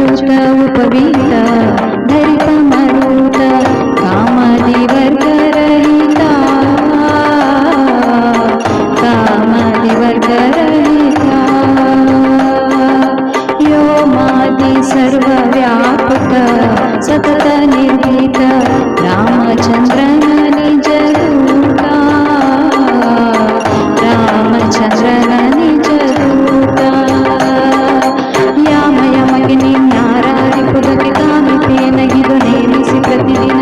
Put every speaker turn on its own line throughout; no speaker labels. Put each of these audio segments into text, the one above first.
अच्युत उपवीत धरित मरुत कामादिवर्गरहिता कामादिवर्गरहिता व्योमादि सर्वव्यापक सतत निर्भीत रामचंद्रन निज दूता रामचंद्रन निज दूता ಯಾಮಯಮಗಿನಿ ನ್ಯಾರಾರಿ ಪುದಕ್ಕೆ ಕಾಮಿಪೇ ನಗಿದು ನೇಮಿಸಿ ಪ್ರತಿದಿನ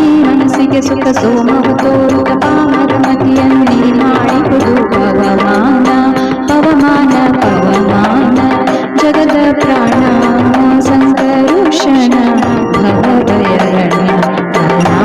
ಈ ಮನಸ್ಸಿಗೆ ಸುಖ ಸೋಮವು ತೋರುತ್ತ ಪಾಮರ ಮತಿಯನ್ನಿ ಮಾಡಿಕೊಡು ಪವಮಾನ ಪವಮಾನ ಪವಮಾನ ಜಗದ ಪ್ರಾಣ ಸಂಕರುಷಣ ಭವಭಯರಣ್ಯ ದಹನ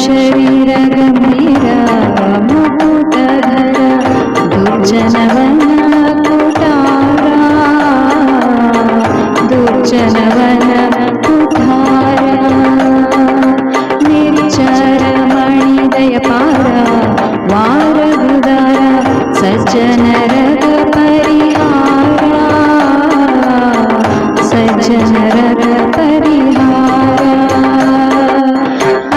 शरीर गंभीर मुकुटधर दुर्जनवन कुठारा दुर्जनवन कुठारा निर्चर मणिदयपार वार गुदार सज्जनरग परिहारा सज्जनरग परिहारा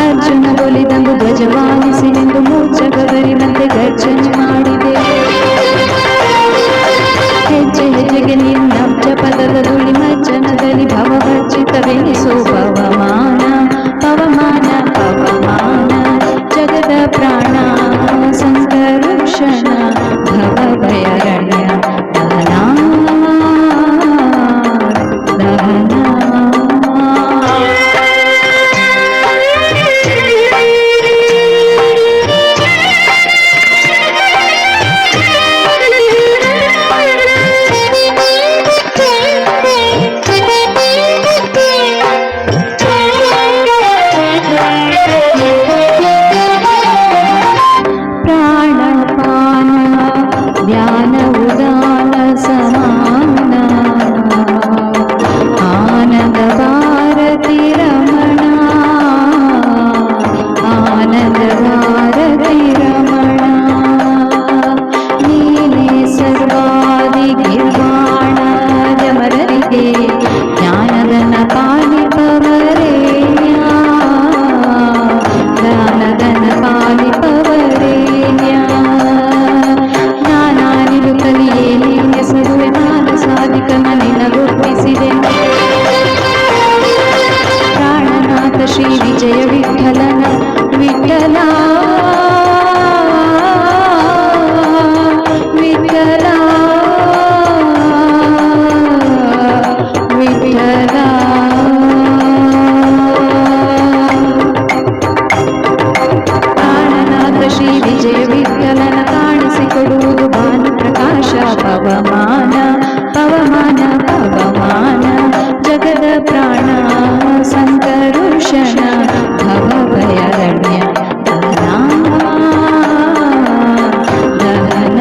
ಅರ್ಜುನ ಒಲಿದಂದು ಧ್ವಜವಾನಿಸಿ ನಿಂದು ಮೂರ್ಛಗವರಿನಂತೆ ಗರ್ಜನೆ ಮಾಡಿದೆ ಹೆಜ್ಜೆ ಹೆಜ್ಜೆಗೆ ನಿನ್ನಬ್ಜ ಪದದ ಧೂಳಿ ಮಜ್ಜನದಲ್ಲಿ ಭವಭರ್ಜಿತವೆನಿಸೋ ಪವಮಾನ ಪವಮಾನ ಪವಮಾನ ಜಗದ ಪ್ರಾಣ ಸಂಕರುಷಣ ಭವಭಯರಣ್ಯ ದಹನ ದಹನ ध्यान उदान समान आनंद भारती रमण आनंद भारती रमण नीने सर्वादि गिर्वाण जमररिगे ज्ञानदन पालिपवरेण्य ज्ञानदन पालिपवरेण्य ಕಲಿಯೇಲಿ ಹೆಸರುವೆ ಮಾನಸಾಧಿಕ ಮನಿನ ಗುರುತಿಸಿದೆ ಪ್ರಾಣನಾಥ ಶ್ರೀ ವಿಜಯ ವಿಠಲನ ವಿಠಲ ವಿಠಲ ವಿಠಲ ಪ್ರಾಣನಾಥ ಶ್ರೀ ವಿಜಯ ವಿಠಲನ ಕಾಣಿಸಿಕೊಡುವುದು ಭಾನು ಪ್ರಕಾಶ ಪವಮಾನ ಪವಮಾನ ಪವಮಾನ ಜಗದ ಪ್ರಾಣ ಸಂಕರುಷಣ ಭವಭಯರಣ್ಯ ದಹನ ದಹನ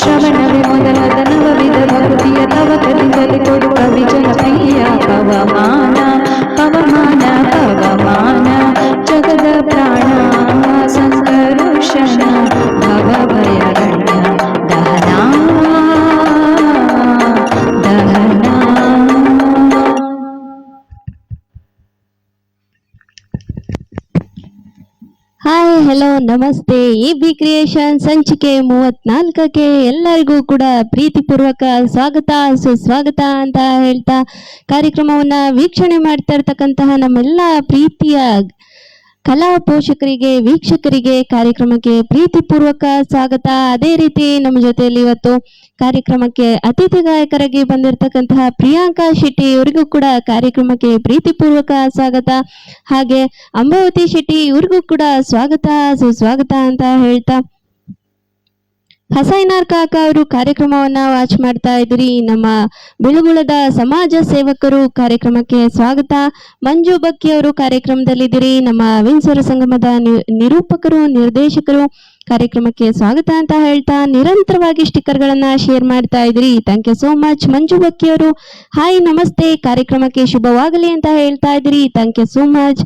ಶ್ರವಣವೇ ಮೊದಲಾದ ನವವಿಧ ಭಕ್ತಿಯ ತವ ಕಲಿಸಲಿ ಕೊಡು ಕವಿ ಜನಪ್ರಿಯ ಪವಮಾನ ಪವಮಾನ ಪವಮಾನ ಜಗದ ಪ್ರಾಣ ಸಂಕರುಷಣ ಭವಭಯರಣ್ಯ ದಹನ ದಹನ.
ಹಾಯ್ ಹಲೋ ನಮಸ್ತೆ. ಈ ಬಿ ಕ್ರಿಯೇಷನ್ ಸಂಚಿಕೆ 34ಕ್ಕೆ ಎಲ್ಲರಿಗೂ ಕೂಡ ಪ್ರೀತಿಪೂರ್ವಕ ಸ್ವಾಗತ ಸುಸ್ವಾಗತ ಅಂತ ಹೇಳ್ತಾ ಕಾರ್ಯಕ್ರಮವನ್ನ ವೀಕ್ಷಣೆ ಮಾಡ್ತಾ ಇರ್ತಕ್ಕಂತಹ ನಮ್ಮೆಲ್ಲ ಪ್ರೀತಿಯ ಕಲಾ ಪೋಷಕರಿಗೆ ವೀಕ್ಷಕರಿಗೆ ಕಾರ್ಯಕ್ರಮಕ್ಕೆ ಪ್ರೀತಿಪೂರ್ವಕ ಸ್ವಾಗತ. ಅದೇ ರೀತಿ ನಮ್ಮ ಜೊತೆಯಲ್ಲಿ ಇವತ್ತು ಕಾರ್ಯಕ್ರಮಕ್ಕೆ ಅತಿಥಿ ಗಾಯಕರಾಗಿ ಬಂದಿರತಕ್ಕಂತಹ ಪ್ರಿಯಾಂಕಾ ಶೆಟ್ಟಿ ಇವರಿಗೂ ಕೂಡ ಕಾರ್ಯಕ್ರಮಕ್ಕೆ ಪ್ರೀತಿಪೂರ್ವಕ ಸ್ವಾಗತ. ಹಾಗೆ ಅಂಬಾವತಿ ಶೆಟ್ಟಿ ಇವ್ರಿಗೂ ಕೂಡ ಸ್ವಾಗತ ಸುಸ್ವಾಗತ ಅಂತ ಹೇಳ್ತಾ ಹಸೈನಾರ್ ಕಾಕ ಅವರು ಕಾರ್ಯಕ್ರಮವನ್ನ ವಾಚ್ ಮಾಡ್ತಾ ಇದ್ರಿ. ನಮ್ಮ ಬಿಳುಗುಳದ ಸಮಾಜ ಸೇವಕರು ಕಾರ್ಯಕ್ರಮಕ್ಕೆ ಸ್ವಾಗತ. ಮಂಜು ಬಕ್ಕಿ ಅವರು ಕಾರ್ಯಕ್ರಮದಲ್ಲಿದ್ದೀರಿ. ನಮ್ಮ ವಿನ್ಸರ ಸಂಗಮದ ನಿರೂಪಕರು ನಿರ್ದೇಶಕರು ಕಾರ್ಯಕ್ರಮಕ್ಕೆ ಸ್ವಾಗತ ಅಂತ ಹೇಳ್ತಾ ನಿರಂತರವಾಗಿ ಸ್ಟಿಕ್ಕರ್ ಗಳನ್ನ ಶೇರ್ ಮಾಡ್ತಾ ಇದ್ರಿ. Thank you so much Manju Bakki ಅವರು. ಹಾಯ್ ನಮಸ್ತೆ, ಕಾರ್ಯಕ್ರಮಕ್ಕೆ ಶುಭವಾಗಲಿ ಅಂತ ಹೇಳ್ತಾ ಇದ್ರಿ. Thank you so much.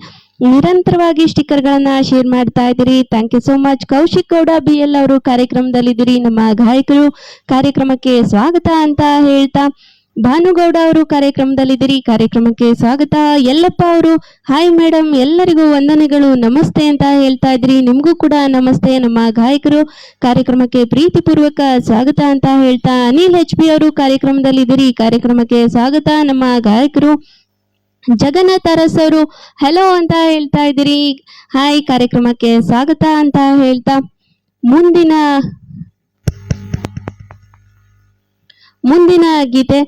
ನಿರಂತರವಾಗಿ ಸ್ಟಿಕ್ಕರ್ ಗಳನ್ನ ಶೇರ್ ಮಾಡ್ತಾ ಇದ್ದೀರಿ. Thank you so much. Kaushik Gowda BL ಅವರು ಕಾರ್ಯಕ್ರಮದಲ್ಲಿದ್ದೀರಿ. ನಮ್ಮ ಗಾಯಕರು ಕಾರ್ಯಕ್ರಮಕ್ಕೆ ಸ್ವಾಗತ ಅಂತ ಹೇಳ್ತಾ ಭಾನುಗೌಡ ಅವರು ಕಾರ್ಯಕ್ರಮದಲ್ಲಿದ್ದೀರಿ. ಕಾರ್ಯಕ್ರಮಕ್ಕೆ ಸ್ವಾಗತ. ಯಲ್ಲಪ್ಪ ಅವರು ಹಾಯ್ ಮೇಡಮ್, ಎಲ್ಲರಿಗೂ ವಂದನೆಗಳು, ನಮಸ್ತೆ ಅಂತ ಹೇಳ್ತಾ ಇದ್ರಿ. ನಿಮ್ಗೂ ಕೂಡ ನಮಸ್ತೆ. ನಮ್ಮ ಗಾಯಕರು ಕಾರ್ಯಕ್ರಮಕ್ಕೆ ಪ್ರೀತಿಪೂರ್ವಕ ಸ್ವಾಗತ ಅಂತ ಹೇಳ್ತಾ ಅನಿಲ್ HP ಅವರು ಕಾರ್ಯಕ್ರಮದಲ್ಲಿದ್ದೀರಿ. ಕಾರ್ಯಕ್ರಮಕ್ಕೆ ಸ್ವಾಗತ. ನಮ್ಮ ಗಾಯಕರು ಜಗನ್ನಾಥ್ ಅರಸ್ ಅವರು ಹೆಲೋ ಅಂತ ಹೇಳ್ತಾ ಇದ್ದೀರಿ. ಹಾಯ್, ಕಾರ್ಯಕ್ರಮಕ್ಕೆ ಸ್ವಾಗತ ಅಂತ ಹೇಳ್ತಾ ಮುಂದಿನ ಗೀತೆ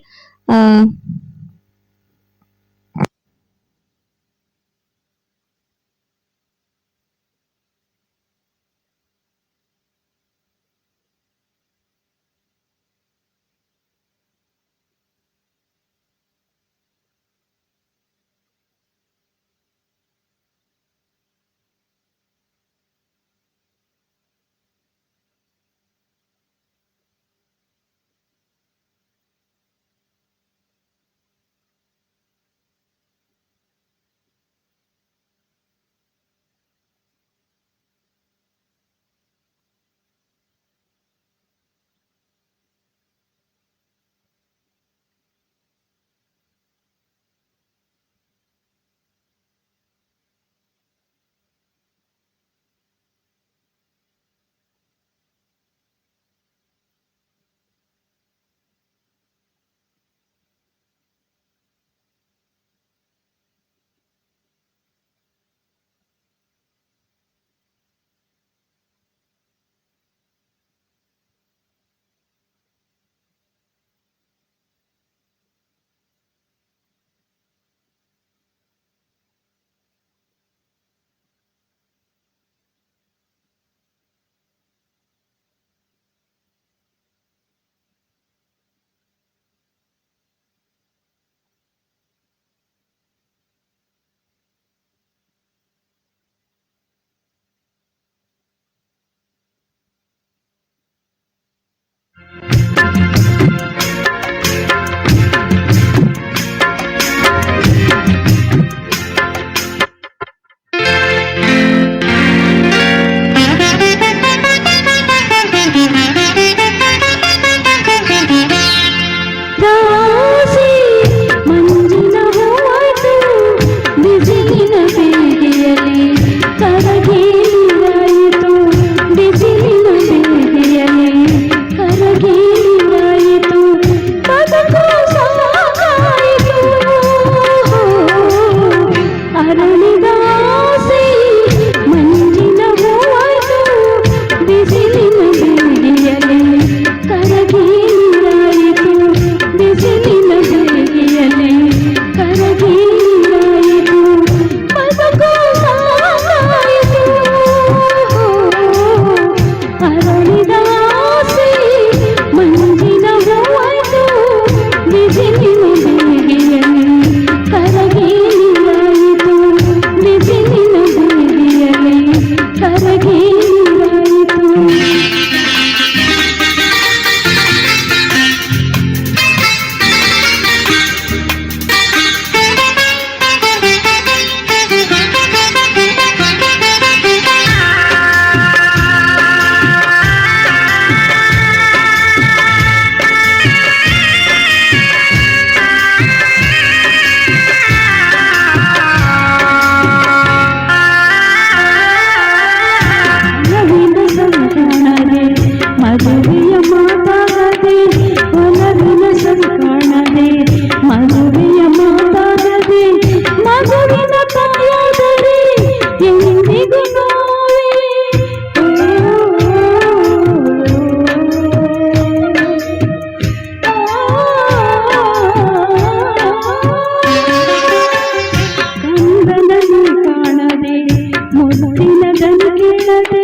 ಮುತ್ತಿನ ದನಿ ಕೇಳದೆ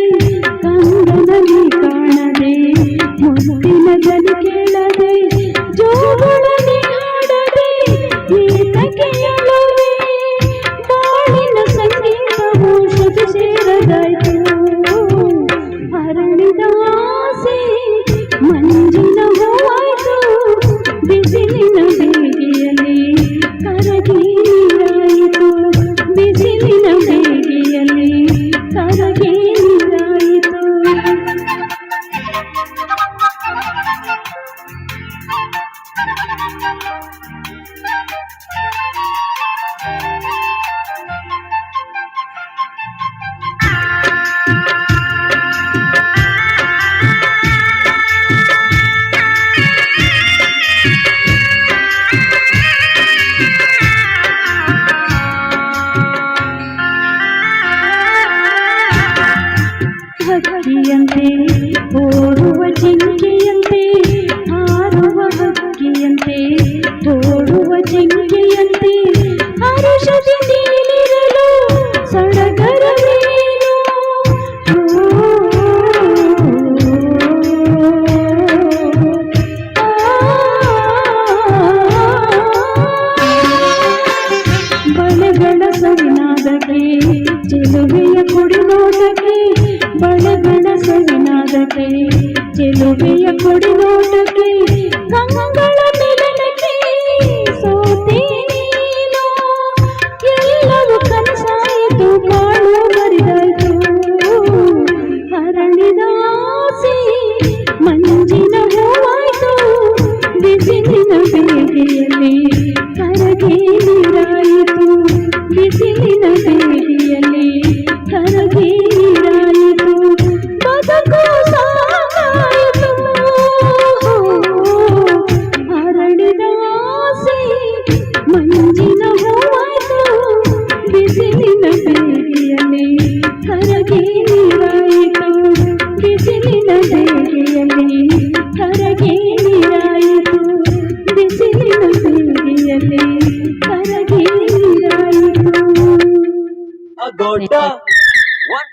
ಕಂದನಲ್ಲಿ ಕಾಣದೆ ಹಕ್ಕಿಯಂತೆ ಓಡುವ ಜಿಂಕೆಯಂತೆ ಹಾರುವ ಹಕ್ಕಿಯಂತೆ ಓಡುವ ಜಿಂಕೆಯಂತೆ ಹರುಷದಿ ನೀನಿರಲು ಸಡಗರವೇನು ಬಳೆಗಳ ಸವಿನಾದಕ್ಕೆ ಚೆಲುವೆಯ ಕುಡಿನೋಟಕ್ಕೆ ಬಳೆಗಳ ಸವಿನಾದಕ್ಕೆ ಚೆಲುವೆಯ ಕುಡಿನೋಟಕ್ಕೆ ಕಂಗಳ ಮಿಲನಕ್ಕೆ ಸೋತೆ ನೀನು ಎಲ್ಲವೂ ಕನಸಾಯಿತು ಬಾಳು ಬರಿದಾಯ್ತು ಹರಳಿದ ಆಸೆ ಮಂಜಿನ ಹೂವಾಯ್ತು ಬಿಸಿಲಿನ ಬೇಗೆಯಲ್ಲಿ ಕರಗಿ ನೀರಾಯಿತು ಬಿಸಿಲಿನ ಬೇಗೆಯಲ್ಲಿ ಕರಗಿ ನೀರಾಯಿತು ಬದುಕು ಸಾಕಾಯಿತು ಹರಡಿದ ಆಸೆ ಮಂಜಿನ ಹೂವಾಯ್ತು ಬಿಸಿಲಿನ ಬೇಗೆಯಲ್ಲಿ ಕರಗಿ ನೀರಾಯಿತು ಬಿಸಿಲಿನ ಬೇಗೆಯಲ್ಲಿ ಕರಗಿ ನೀರಾಯಿತು ಬಿಸಿಲಿನ ಬೇಗೆಯಲ್ಲಿ ಕರಗಿ ನೀರಾಯಿತು
A ದೊಡ್ಡ one.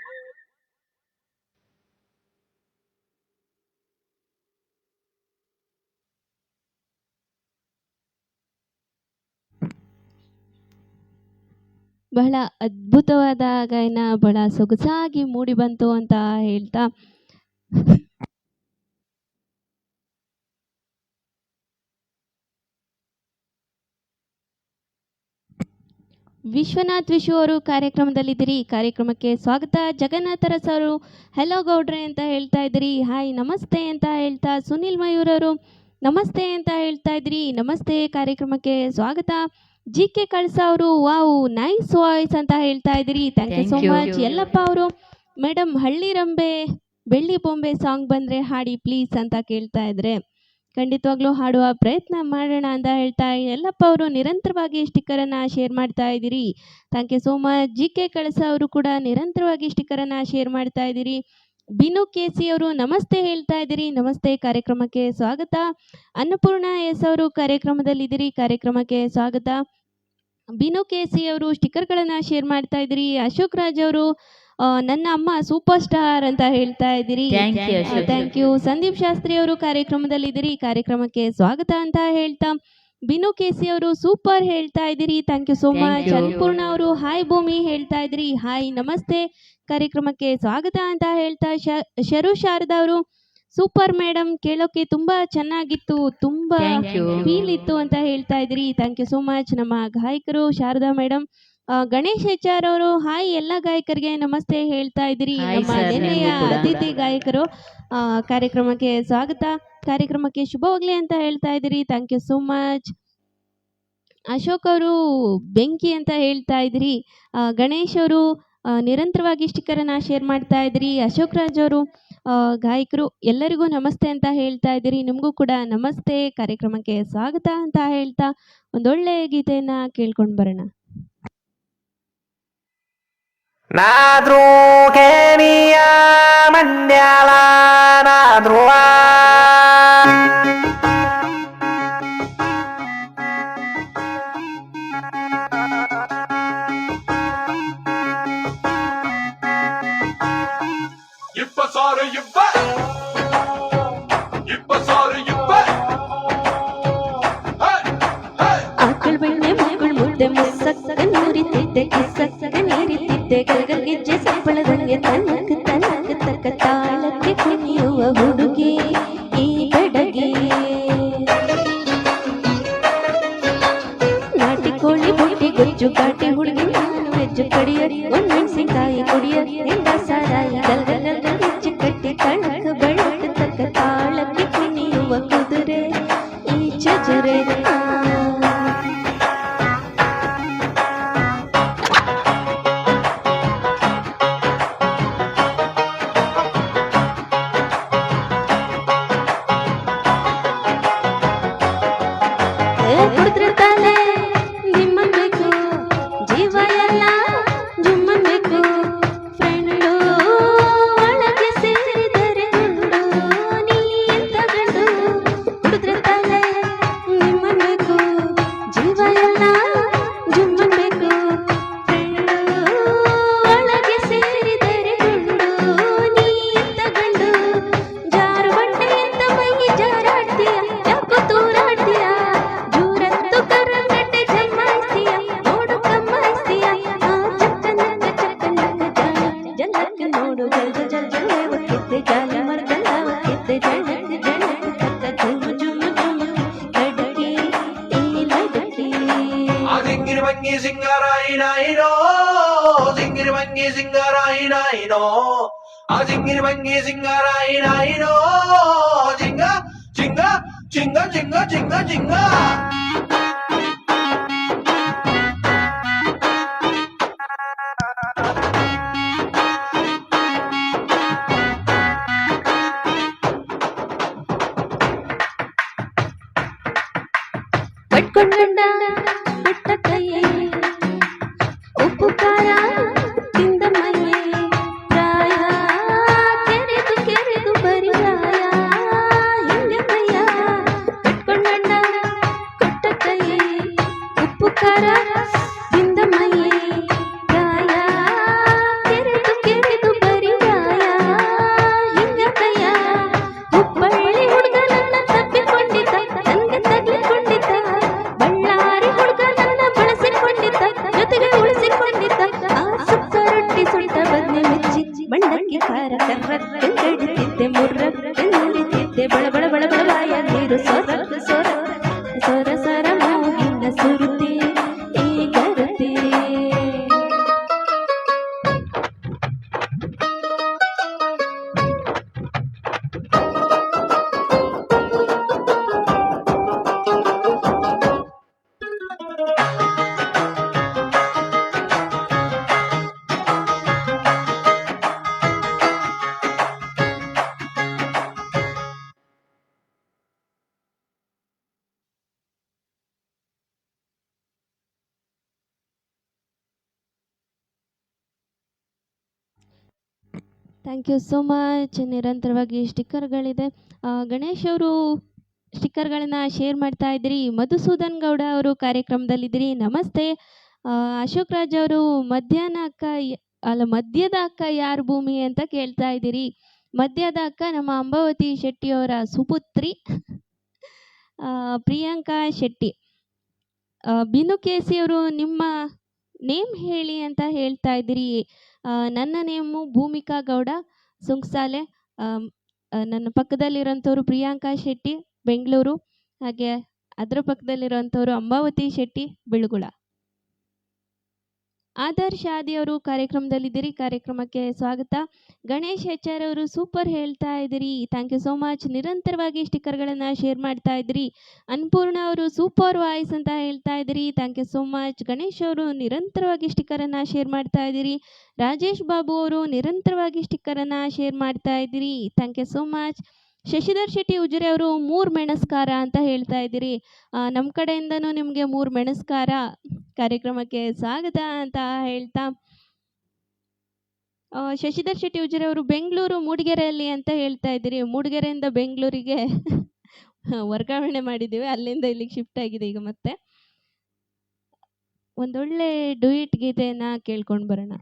ಬಹಳ ಅದ್ಭುತವಾದ ಗಾಯನ ಬಹಳ ಸೊಗಸಾಗಿ ಮೂಡಿ ಬಂತು ಅಂತ ಹೇಳ್ತಾ ವಿಶ್ವನಾಥ್ ವಿಶು ಅವರು ಕಾರ್ಯಕ್ರಮದಲ್ಲಿದ್ದೀರಿ. ಕಾರ್ಯಕ್ರಮಕ್ಕೆ ಸ್ವಾಗತ. ಜಗನ್ನಾಥ ಅರಸ್ ಅವರು ಹೆಲೋ ಗೌಡ್ರೆ ಅಂತ ಹೇಳ್ತಾ ಇದ್ದೀರಿ. ಹಾಯ್ ನಮಸ್ತೆ ಅಂತ ಹೇಳ್ತಾ ಸುನಿಲ್ ಮಯೂರ್ ಅವರು ನಮಸ್ತೆ ಅಂತ ಹೇಳ್ತಾ ಇದ್ರಿ. ನಮಸ್ತೆ, ಕಾರ್ಯಕ್ರಮಕ್ಕೆ ಸ್ವಾಗತ. ಕೆ ಕಳ್ಸ ಅವರು ವಾವ್ ನೈಸ್ ವಾಯ್ಸ್ ಅಂತ ಹೇಳ್ತಾ ಇದ್ದೀರಿ. Thank you so much. Yallappa ಅವರು ಮೇಡಮ್ ಹಳ್ಳಿ ರಂಬೆ ಬೆಳ್ಳಿ ಬೊಂಬೆ ಸಾಂಗ್ ಬಂದರೆ ಹಾಡಿ ಪ್ಲೀಸ್ ಅಂತ ಕೇಳ್ತಾ ಇದ್ರೆ ಖಂಡಿತವಾಗ್ಲೂ ಹಾಡುವ ಪ್ರಯತ್ನ ಮಾಡೋಣ ಅಂತ ಹೇಳ್ತಾ ಯಲ್ಲಪ್ಪ ಅವರು ನಿರಂತರವಾಗಿ ಸ್ಟಿಕ್ಕರನ್ನು ಶೇರ್ ಮಾಡ್ತಾ ಇದ್ದೀರಿ. Thank you so much. K Kalasa ಅವರು ಕೂಡ ನಿರಂತರವಾಗಿ ಸ್ಟಿಕ್ಕರನ್ನು ಶೇರ್ ಮಾಡ್ತಾ ಇದ್ದೀರಿ. ಬಿನು ಕೆಸಿ ಅವರು ನಮಸ್ತೆ ಹೇಳ್ತಾ ಇದ್ದೀರಿ. ನಮಸ್ತೆ, ಕಾರ್ಯಕ್ರಮಕ್ಕೆ ಸ್ವಾಗತ. ಅನ್ನಪೂರ್ಣ ಎಸ್ ಅವರು ಕಾರ್ಯಕ್ರಮದಲ್ಲಿದ್ದೀರಿ. ಕಾರ್ಯಕ್ರಮಕ್ಕೆ ಸ್ವಾಗತ. ಬಿನು ಕೆಸಿ ಅವರು ಸ್ಟಿಕ್ಕರ್ಗಳನ್ನು ಶೇರ್ ಮಾಡ್ತಾ ಇದ್ದೀರಿ. ಅಶೋಕ್ ರಾಜ್ ಅವರು ನನ್ನ ಅಮ್ಮ ಸೂಪರ್ ಸ್ಟಾರ್ ಅಂತ ಹೇಳ್ತಾ ಇದ್ದೀರಿ. Thank you. ಸಂದೀಪ್ ಶಾಸ್ತ್ರಿ ಅವರು ಕಾರ್ಯಕ್ರಮದಲ್ಲಿದ್ದೀರಿ. ಕಾರ್ಯಕ್ರಮಕ್ಕೆ ಸ್ವಾಗತ ಅಂತ ಹೇಳ್ತಾ ಬಿನು ಕೆಸಿ ಅವರು ಸೂಪರ್ ಹೇಳ್ತಾ ಇದ್ದೀರಿ. Thank you so much. Annapurna ಅವರು ಹಾಯ್ ಭೂಮಿ ಹೇಳ್ತಾ ಇದ್ದೀರಿ. ಹಾಯ್ ನಮಸ್ತೆ, ಕಾರ್ಯಕ್ರಮಕ್ಕೆ ಸ್ವಾಗತ ಅಂತ ಹೇಳ್ತಾ ಶರು ಶಾರದಾ ಅವರು ಸೂಪರ್ ಮೇಡಮ್, ಕೇಳೋಕೆ ತುಂಬಾ ಚೆನ್ನಾಗಿತ್ತು, ತುಂಬಾ ಫೀಲ್ ಇತ್ತು ಅಂತ ಹೇಳ್ತಾ ಇದ್ದೀರಿ. Thank you so much. ನಮ್ಮ ಗಾಯಕರು ಶಾರದಾ ಮೇಡಮ್. ಗಣೇಶ್ HR ಅವರು ಹಾಯ್ ಎಲ್ಲ ಗಾಯಕರಿಗೆ ನಮಸ್ತೆ ಹೇಳ್ತಾ ಇದ್ದೀರಿ. ನಮ್ಮ ನೆನ್ನೆಯ ಅತಿಥಿ ಗಾಯಕರು. ಕಾರ್ಯಕ್ರಮಕ್ಕೆ ಸ್ವಾಗತ, ಕಾರ್ಯಕ್ರಮಕ್ಕೆ ಶುಭವಾಗ್ಲಿ ಅಂತ ಹೇಳ್ತಾ ಇದ್ದೀರಿ. Thank you so much. Ashok ಅವರು ಬೆಂಕಿ ಅಂತ ಹೇಳ್ತಾ ಇದ್ದೀರಿ. ಗಣೇಶ್ ಅವರು ನಿರಂತರವಾಗಿ ಸ್ಟಿಕ್ಕರನ್ನು ಶೇರ್ ಮಾಡ್ತಾ ಇದ್ದೀರಿ. ಅಶೋಕ್ ರಾಜ್ ಅವರು ಗಾಯಕರು, ಎಲ್ಲರಿಗೂ ನಮಸ್ತೆ ಅಂತ ಹೇಳ್ತಾ ಇದ್ದೀರಿ. ನಿಮಗೂ ಕೂಡ ನಮಸ್ತೆ, ಕಾರ್ಯಕ್ರಮಕ್ಕೆ ಸ್ವಾಗತ ಅಂತ ಹೇಳ್ತಾ ಒಂದೊಳ್ಳೆ ಗೀತೆಯನ್ನ ಕೇಳ್ಕೊಂಡು ಬರೋಣ.
ನಾದ್ರೂ ಕೇನಿಯ ಮಂಡ್ಯಾಲ ನಾದ್ರುವ
ಆಕಳ್ ಬೆಣ್ಣೆ ಮಕ್ಕಳು ಮುದ್ದೆ ಮುಸ್ಸಕ್ಕ ನೂರಿತಿದ್ದೆ ಕಿಸ್ಸಕ್ಕ ನೀರಿತಿದ್ದೆ ಗಲ್ಗಲ್ಗೆಜ್ಜೆ ಸಪ್ಪಳದಂಗೆ ತನಕ ತನಕ ತಕ್ಕ ತಾಳಕ್ಕೆ ಕುಣಿಯುವ ಹುಡುಗಿ ಈ ಬೆಡಗಿ. ನಾಟಿ ಕೋಳಿ ಬುಟ್ಟಿ ಗೊಜ್ಜು ಕಾಟಿ ಹುಡುಗಿ ನಾನು ವೆಜ್ಜು ಕಡಿಯ ಒಣಮೆಣಸಿನಕಾಯಿ ಕುಡಿಯ ಎಂಡ ಸಾರಾಯಿ ಗಲ್ಗಲ್ ಹೆಚ್ಚು ಕಟ್ಟಿ ತನಕ ಬೆಳಕ ತಕ್ಕ ತಾಳಕ್ಕೆ ಕುಣಿಯುವ ಕುದುರೆ ಈ ಚಜರೆ.
ಕಿತ್ತೆ ಜಾಲಿ ಮರದಲ್ಲವ ಕಿತ್ತೆ ಜಣಕ್ ಜಣಕ್ ತಕ್ಕ ಝುಮ್ ಝುಮ್ ಝುಮ್ ಲಡಕಿ ಈ ಲಡಕಿ
ಜಿಂಗಿರಿ ಬಂಗಿ ಸಿಂಗಾರಾಯಿನಾಯಿನೋ ಜಿಂಗಿರಿ ಬಂಗಿ ಸಿಂಗಾರಾಯಿನಾಯಿನೋ ಜಿಂಗಿರಿ ಬಂಗಿ ಸಿಂಗಾರಾಯಿನಾಯಿನೋ ಜಿಂಗ ಜಿಂಗ ಜಿಂಗ ಜಿಂಗ ಜಿಂಗ ಜಿಂಗ
ಕಟ್ಕೊಂಡ ಪುಟ್ಟ ಕೈಯೇ ಉಪ್ಪು ಖಾರ ತಿಂದ ಮೈಯೇ ಪ್ರಾಯ ಕೆರೆದು ಕೆರೆದು ಬರಿಯಾಯ ಹಿಂಗೆ ಮೈಯ ಕಟ್ಕೊಂಡ ಪುಟ್ಟ ಕೈಯೇ ಉಪ್ಪು ಖಾರ ತಿಂದ ಮೈಯೇ ಪ್ರಾಯ ಕೆರೆದು ಕೆರೆದು ಬರಿಯಾಯ ಹಿಂಗೆ ಕೈಯ ಹುಬ್ಬಳ್ಳಿ ಹುಡುಗನನ್ನ ತಪ್ಪಿಕೊಂಡಿದ್ದ ನನಗೆ ತಗ್ಲಿಕೊಂಡಿದ್ದ ಬಳ್ಳಾರಿ ಹುಡುಗನನ್ನ ಬಳಸಿಕೊಂಡಿದ್ದ ಜೊತೆಗೆ ಉಳಿಸಿಕೊಂಡಿದ್ದ ಆ ಸುಕ್ಕ ರೊಟ್ಟಿ ಸುಟ್ಟ ಬದ್ನೆ ಮೆಚ್ಚಿ ಮಂಡಕ್ಕಿ ಖಾರ ಕರ್ರಕ್ಕೆಂದಿಡ್ತಿದ್ದೆ ಮುರ್ರಕ್ಕೆ ನುರಿತಿದ್ದೆ ಬಳ ಬಳ ಬಳ ಬಳವಾಯ ನೀರು ಸೊರ ಸೊರ ಸೊರ ಸರ ಮೂಗಿನ ಸುರುತಿ ಈ ಗರತಿ
ಥ್ಯಾಂಕ್ ಯು ಸೋ ಮಚ್. ನಿರಂತರವಾಗಿ ಸ್ಟಿಕ್ಕರ್ಗಳಿದೆ. ಗಣೇಶ್ ಅವರು ಸ್ಟಿಕ್ಕರ್ಗಳನ್ನ ಶೇರ್ ಮಾಡ್ತಾ ಇದ್ರಿ. ಮಧುಸೂದನ್ ಗೌಡ ಅವರು ಕಾರ್ಯಕ್ರಮದಲ್ಲಿದ್ರಿ. ನಮಸ್ತೆ. ಅಶೋಕ್ ರಾಜ್ ಅವರು ಮದ್ಯದ ಅಕ್ಕ ಯಾರು ಭೂಮಿ ಅಂತ ಕೇಳ್ತಾ ಇದ್ದೀರಿ. ಮದ್ಯದ ಅಕ್ಕ ನಮ್ಮ ಅಂಬಾವತಿ ಶೆಟ್ಟಿಯವರ ಸುಪುತ್ರಿ ಪ್ರಿಯಾಂಕಾ ಶೆಟ್ಟಿ. ಬಿನು ಕೇಸಿ ಅವರು ನಿಮ್ಮ ನೇಮ್ ಹೇಳಿ ಅಂತ ಹೇಳ್ತಾ ಇದ್ದೀರಿ. ನನ್ನ ನೇಮು ಭೂಮಿಕಾ ಗೌಡ ಸುಂಕ್ಸಾಲೆ. ನನ್ನ ಪಕ್ಕದಲ್ಲಿರೋಂಥವ್ರು ಪ್ರಿಯಾಂಕಾ ಶೆಟ್ಟಿ ಬೆಂಗಳೂರು. ಹಾಗೆ ಅದರ ಪಕ್ಕದಲ್ಲಿರೋಂಥವ್ರು ಅಂಬಾವತಿ ಶೆಟ್ಟಿ ಬೆಳಗುಳ. ಆದರ್ಶ್ ಆದಿ ಅವರು ಕಾರ್ಯಕ್ರಮದಲ್ಲಿದ್ದೀರಿ. ಕಾರ್ಯಕ್ರಮಕ್ಕೆ ಸ್ವಾಗತ. ಗಣೇಶ್ ಎಚ್ ಆರ್ ಅವರು ಸೂಪರ್ ಹೇಳ್ತಾ ಇದ್ದೀರಿ. Thank you so much. ನಿರಂತರವಾಗಿ ಸ್ಟಿಕ್ಕರ್ಗಳನ್ನು ಶೇರ್ ಮಾಡ್ತಾ ಇದ್ದೀರಿ. ಅನ್ಪೂರ್ಣ ಅವರು ಸೂಪರ್ ವಾಯ್ಸ್ ಅಂತ ಹೇಳ್ತಾ ಇದ್ದೀರಿ. Thank you so much. Ganesh ಅವರು ನಿರಂತರವಾಗಿ ಸ್ಟಿಕ್ಕರನ್ನು ಶೇರ್ ಮಾಡ್ತಾ ಇದ್ದೀರಿ. ರಾಜೇಶ್ ಬಾಬು ಅವರು ನಿರಂತರವಾಗಿ ಸ್ಟಿಕ್ಕರನ್ನು ಶೇರ್ ಮಾಡ್ತಾ ಇದ್ದೀರಿ. Thank you so much. Shashidhar Shetty Ujire ಅವರು 3 ಮೆಣಸ್ಕಾರ ಅಂತ ಹೇಳ್ತಾ ಇದ್ದೀರಿ. ನಮ್ಮ ಕಡೆಯಿಂದನೂ ನಿಮಗೆ 3 ಮೆಣಸ್ಕಾರ. ಕಾರ್ಯಕ್ರಮಕ್ಕೆ ಸ್ವಾಗತ ಅಂತ ಹೇಳ್ತಾ ಶಶಿಧರ್ ಶೆಟ್ಟಿ ಉಜಿರೆ ಅವರು ಬೆಂಗಳೂರು ಮೂಡಿಗೆರೆಯಲ್ಲಿ ಅಂತ ಹೇಳ್ತಾ ಇದ್ದೀರಿ. ಮೂಡಿಗೆರೆಯಿಂದ ಬೆಂಗಳೂರಿಗೆ ವರ್ಗಾವಣೆ ಮಾಡಿದ್ದೀವಿ. ಅಲ್ಲಿಂದ ಇಲ್ಲಿಗೆ ಶಿಫ್ಟ್ ಆಗಿದೆ ಈಗ. ಮತ್ತೆ ಒಂದೊಳ್ಳೆ ಡುಯಿಟ್ ಗೀತೆಯನ್ನು ಕೇಳ್ಕೊಂಡು ಬರೋಣ.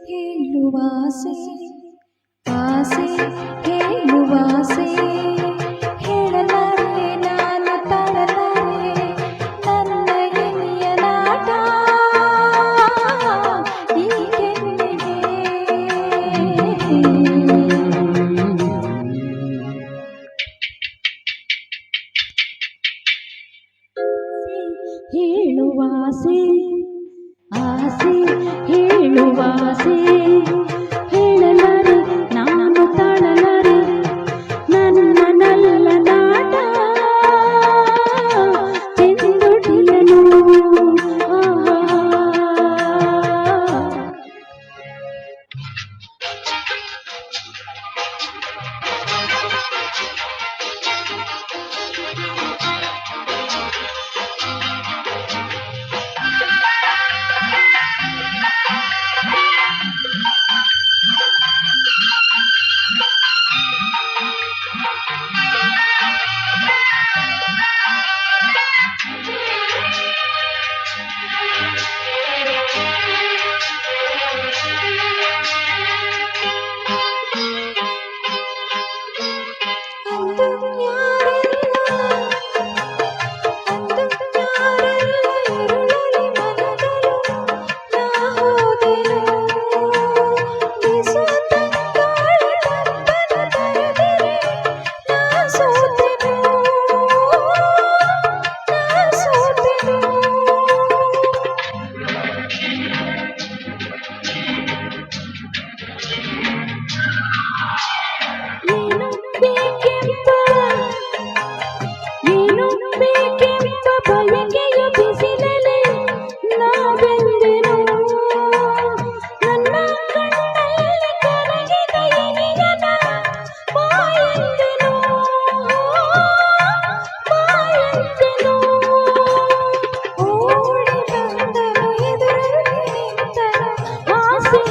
ಹೇಳುವಾಸೆ ಆಸೆ ಹೇಳುವಾಸೆ ಹೇಳಲಾರೆ ನಾನು ತಾಳಲಾರೆ ನನ್ನ ಎನಿಯ ನಾಟ ಈ ಕೆನ್ನೆಗೆ ಹೇಳುವಾಸೆ ಆಸೆ ಹೇಳುವಾಸೆ ಹೇಳಲಾರೆ ನಾನು ತಾಳಲಾರೆ ನನ್ನ ನಲ್ಲ ನಾಟ ಚೆಂದೊಡಿಯನು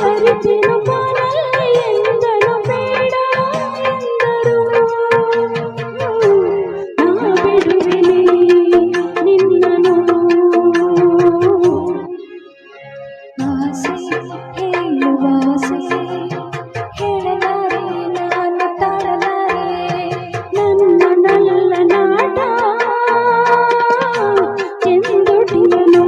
ಅರಿತೆನು ಬಾಳಲ್ಲಿ ಎಂದನು ಬೇಡ ಎಂದರು. ನಾ ಬಿಡುವೆನೆ ನಿನ್ನನು. ಆಸೆ ಹೇಳುವ ಆಸೆ ಹೇಳಲಾರೆ ನಾನು ತಾಳಲಾರೆ. ನನ್ನ ನಲ್ಲ ನಾಟ ಚೆಂದೊಡಿಯನು.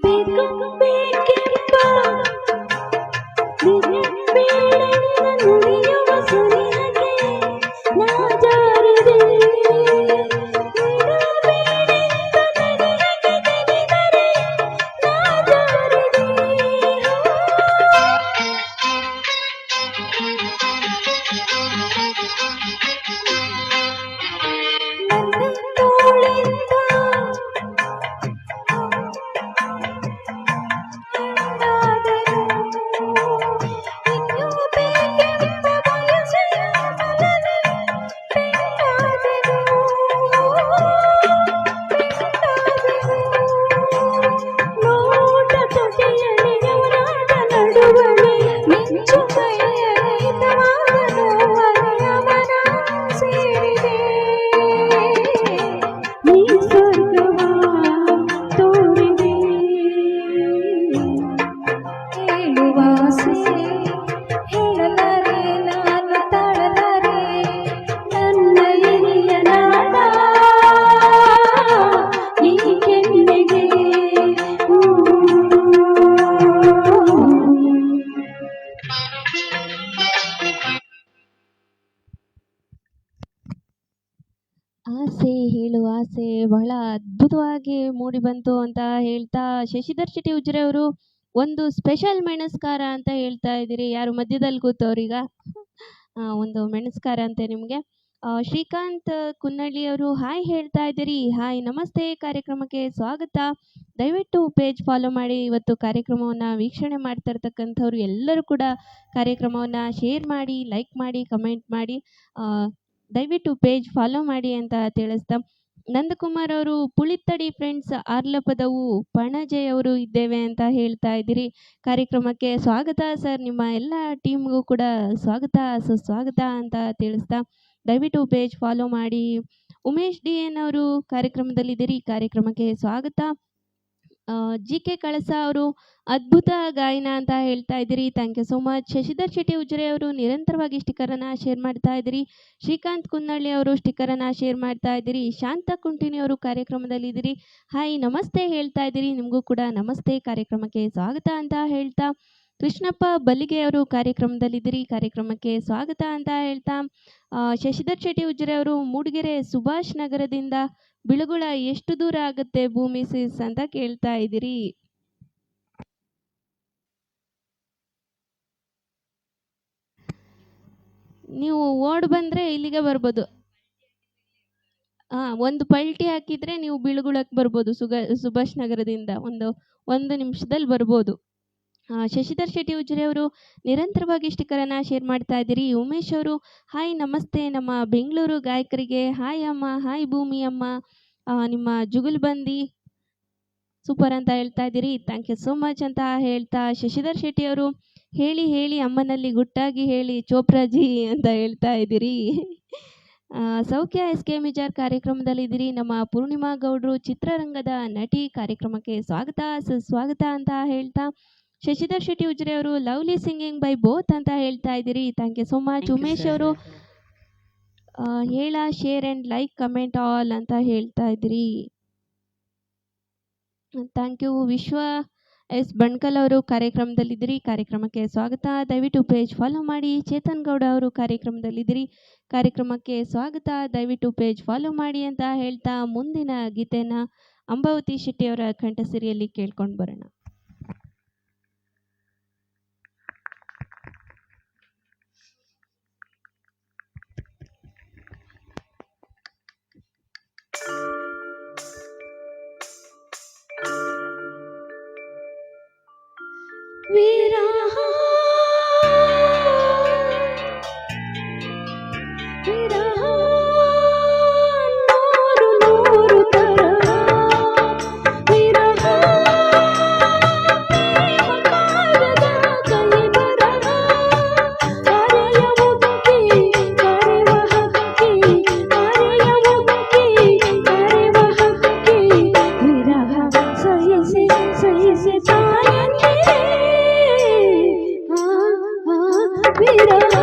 ಬೇಕು ಬೇಕೆಂಬ ಬೇಡನ ನುಡಿಯುವ ಸರಿಯಗೆ ನಾ ಜಾರಿದೆ. ಬಿಡಬೇಡೆಂದು ತಡೆಯಗೆ ತೆಗೆದರೆ ನಾ ಜಾರಿದೆ. ನನ್ನ ತೋಳಿಂದ ಇನ್ನೂ ಬೇಕೆಂಬ ಬಯಕೆಯ ಬಲನೆ ಬೆಂಟಾದೆನು. ನೋಟ ತುಟಿಯಲ್ಲಿ ಯವರಾಟ ನಡುವಳಿ ಮಿಂಚು ಕೈಯಲ್ಲಿ ಹಿತವಾದ ನೋವನೆ ಅವನ ಸೇರಿದೆ. ನೀ ಸ್ವರ್ಗವ ತೋರಿದೆ. ಹೇಳುವ ಆಸೆ ಹೇಳಲಾರೆ ನಾನು ತಾಳಲಾರೆ. ನನ್ನ ಎನಿಯ ನಾಡ ಈ ಕೆನ್ನೆಗೆ.
ಆಸೆ ಹೇಳುವ ಆಸೆ ಬಹಳ ಅದ್ಭುತವಾಗಿ ಮೂಡಿ ಬಂತು ಅಂತ ಹೇಳ್ತಾ ಶಶಿಧರ್ ಶೆಟ್ಟಿ ಉಜ್ರೆ ಅವರು ಒಂದು ಸ್ಪೆಷಲ್ ಮೆಣಸ್ಕಾರ ಅಂತ ಹೇಳ್ತಾ ಇದ್ದೀರಿ. ಯಾರು ಮಧ್ಯದಲ್ಲಿ ಕೂತವ್ರೀಗ ಒಂದು ಮೆಣಸ್ಕಾರ ಅಂತೆ ನಿಮಗೆ. ಶ್ರೀಕಾಂತ್ ಕುನ್ನಳ್ಳಿ ಅವರು ಹಾಯ್ ಹೇಳ್ತಾ ಇದ್ದೀರಿ. ಹಾಯ್ ನಮಸ್ತೆ, ಕಾರ್ಯಕ್ರಮಕ್ಕೆ ಸ್ವಾಗತ. ದಯವಿಟ್ಟು ಪೇಜ್ ಫಾಲೋ ಮಾಡಿ. ಇವತ್ತು ಕಾರ್ಯಕ್ರಮವನ್ನು ವೀಕ್ಷಣೆ ಮಾಡ್ತಾ ಇರ್ತಕ್ಕಂಥವ್ರು ಎಲ್ಲರೂ ಕೂಡ ಕಾರ್ಯಕ್ರಮವನ್ನು ಶೇರ್ ಮಾಡಿ, ಲೈಕ್ ಮಾಡಿ, ಕಮೆಂಟ್ ಮಾಡಿ, ದಯವಿಟ್ಟು ಪೇಜ್ ಫಾಲೋ ಮಾಡಿ ಅಂತ ತಿಳಿಸ್ತಾ, ನಂದಕುಮಾರ್ ಅವರು ಪುಳಿತ್ತಡಿ ಫ್ರೆಂಡ್ಸ್ ಆರ್ಲಪದವು ಪಣಜೆ ಅವರು ಇದ್ದೇವೆ ಅಂತ ಹೇಳ್ತಾ ಇದ್ದೀರಿ. ಕಾರ್ಯಕ್ರಮಕ್ಕೆ ಸ್ವಾಗತ ಸರ್, ನಿಮ್ಮ ಎಲ್ಲ ಟೀಮ್ಗೂ ಕೂಡ ಸ್ವಾಗತ ಸುಸ್ವಾಗತ ಅಂತ ತಿಳಿಸ್ತಾ, ದಯವಿಟ್ಟು ಪೇಜ್ ಫಾಲೋ ಮಾಡಿ. ಉಮೇಶ್ ಡಿ ಎನ್ ಅವರು ಕಾರ್ಯಕ್ರಮದಲ್ಲಿದ್ದೀರಿ, ಕಾರ್ಯಕ್ರಮಕ್ಕೆ ಸ್ವಾಗತ. ಜಿ ಕೆ ಕಳಸ ಅವರು ಅದ್ಭುತ ಗಾಯನ ಅಂತ ಹೇಳ್ತಾ ಇದ್ದೀರಿ, thank you so much. Shashidhar Shetty Ujire ಅವರು ನಿರಂತರವಾಗಿ ಸ್ಟಿಕ್ಕರನ್ನು ಶೇರ್ ಮಾಡ್ತಾ ಇದ್ದೀರಿ. ಶ್ರೀಕಾಂತ್ ಕುನ್ನಳ್ಳಿ ಅವರು ಸ್ಟಿಕ್ಕರನ್ನು ಶೇರ್ ಮಾಡ್ತಾ ಇದ್ದೀರಿ. ಶಾಂತ ಕುಂಟಿನಿ ಅವರು ಕಾರ್ಯಕ್ರಮದಲ್ಲಿದ್ದೀರಿ, ಹಾಯ್ ನಮಸ್ತೆ ಹೇಳ್ತಾ ಇದ್ದೀರಿ, ನಿಮಗೂ ಕೂಡ ನಮಸ್ತೆ, ಕಾರ್ಯಕ್ರಮಕ್ಕೆ ಸ್ವಾಗತ ಅಂತ ಹೇಳ್ತಾ, ಕೃಷ್ಣಪ್ಪ ಬಲಿಗೆ ಅವರು ಕಾರ್ಯಕ್ರಮದಲ್ಲಿದ್ದೀರಿ, ಕಾರ್ಯಕ್ರಮಕ್ಕೆ ಸ್ವಾಗತ ಅಂತ ಹೇಳ್ತಾ, ಶಶಿಧರ್ ಶೆಟ್ಟಿ ಉಜ್ರೆ ಅವರು ಮೂಡಿಗೆರೆ ಸುಭಾಷ್ ನಗರದಿಂದ ಬಿಳುಗುಳ ಎಷ್ಟು ದೂರ ಆಗುತ್ತೆ ಭೂಮಿ ಸಿಸ್ ಅಂತ ಕೇಳ್ತಾ ಇದ್ದೀರಿ. ನೀವು ಓಡ್ ಬಂದ್ರೆ ಇಲ್ಲಿಗೆ ಬರ್ಬೋದು. ಒಂದು ಪಲ್ಟಿ ಹಾಕಿದ್ರೆ ನೀವು ಬಿಳುಗುಳಕ್ಕೆ ಬರ್ಬೋದು. ಸುಭಾಷ್ ನಗರದಿಂದ ಒಂದು ನಿಮಿಷದಲ್ಲಿ ಬರ್ಬೋದು. ಶಶಿಧರ್ ಶೆಟ್ಟಿ ಉಜ್ರೆ ಅವರು ನಿರಂತರವಾಗಿ ಸ್ಟಿಕ್ಕರನ್ನು ಶೇರ್ ಮಾಡ್ತಾ ಇದ್ದೀರಿ. ಉಮೇಶ್ ಅವರು ಹಾಯ್ ನಮಸ್ತೆ, ನಮ್ಮ ಬೆಂಗಳೂರು ಗಾಯಕರಿಗೆ ಹಾಯ್ ಅಮ್ಮ, ಹಾಯ್ ಭೂಮಿ ಅಮ್ಮ, ನಿಮ್ಮ ಜುಗುಲ್ಬಂದಿ ಸೂಪರ್ ಅಂತ ಹೇಳ್ತಾ ಇದ್ದೀರಿ, ಥ್ಯಾಂಕ್ ಯು ಸೋ ಮಚ್ ಅಂತ ಹೇಳ್ತಾ, ಶಶಿಧರ್ ಶೆಟ್ಟಿ ಅವರು ಹೇಳಿ ಹೇಳಿ ಅಮ್ಮನಲ್ಲಿ ಗುಟ್ಟಾಗಿ ಹೇಳಿ ಚೋಪ್ರಾಜಿ ಅಂತ ಹೇಳ್ತಾ ಇದ್ದೀರಿ. ಸೌಖ್ಯ ಎಸ್ ಕೆ ಮಿಜಾರ್ ಕಾರ್ಯಕ್ರಮದಲ್ಲಿದ್ದೀರಿ. ನಮ್ಮ ಪೂರ್ಣಿಮಾ ಗೌಡ್ರು ಚಿತ್ರರಂಗದ ನಟಿ, ಕಾರ್ಯಕ್ರಮಕ್ಕೆ ಸ್ವಾಗತ ಸುಸ್ವಾಗತ ಅಂತ ಹೇಳ್ತಾ, ಶಶಿಧರ್ ಶೆಟ್ಟಿ ಉಜ್ರೆ ಅವರು ಲವ್ಲಿ ಸಿಂಗಿಂಗ್ ಬೈ ಬೋತ್ ಅಂತ ಹೇಳ್ತಾ ಇದ್ದೀರಿ, thank you so much. Umesh ಅವರು ಹೇಳ share and like comment all ಅಂತ ಹೇಳ್ತಾ ಇದ್ದೀರಿ, ಥ್ಯಾಂಕ್ ಯು. ಎಸ್ ಬಣ್ಕಲ್ ಅವರು ಕಾರ್ಯಕ್ರಮದಲ್ಲಿದ್ದೀರಿ, ಕಾರ್ಯಕ್ರಮಕ್ಕೆ ಸ್ವಾಗತ. ದಯವಿಟ್ಟು ಪೇಜ್ ಫಾಲೋ ಮಾಡಿ. ಚೇತನ್ ಗೌಡ ಅವರು ಕಾರ್ಯಕ್ರಮದಲ್ಲಿದ್ದೀರಿ, ಕಾರ್ಯಕ್ರಮಕ್ಕೆ ಸ್ವಾಗತ. ದಯವಿಟ್ಟು ಪೇಜ್ ಫಾಲೋ ಮಾಡಿ ಅಂತ ಹೇಳ್ತಾ ಮುಂದಿನ ಗೀತೆನ ಅಂಬಾವತಿ ಶೆಟ್ಟಿಯವರ ಕಂಠಸಿರಿಯಲ್ಲಿ ಕೇಳ್ಕೊಂಡು ಬರೋಣ.
ವಿರಹ ವಿರಹ ನೂರು ನೂರು ತರ ವಿರಹ ಕಾಗದ ಕೈ ಬರಹ ಅರೆಯ ಮುಕ್ಕಿ ಕರೆವ ಹಕ್ಕಿ ಅರೆಯ ಮುಕ್ಕಿ ಕರೆವ ಹಕ್ಕಿ ವಿರಹ ಸಹಿಸಿ ಸಹಿಸಿ ತಾಯಂದಿರೇ ವಿರಹ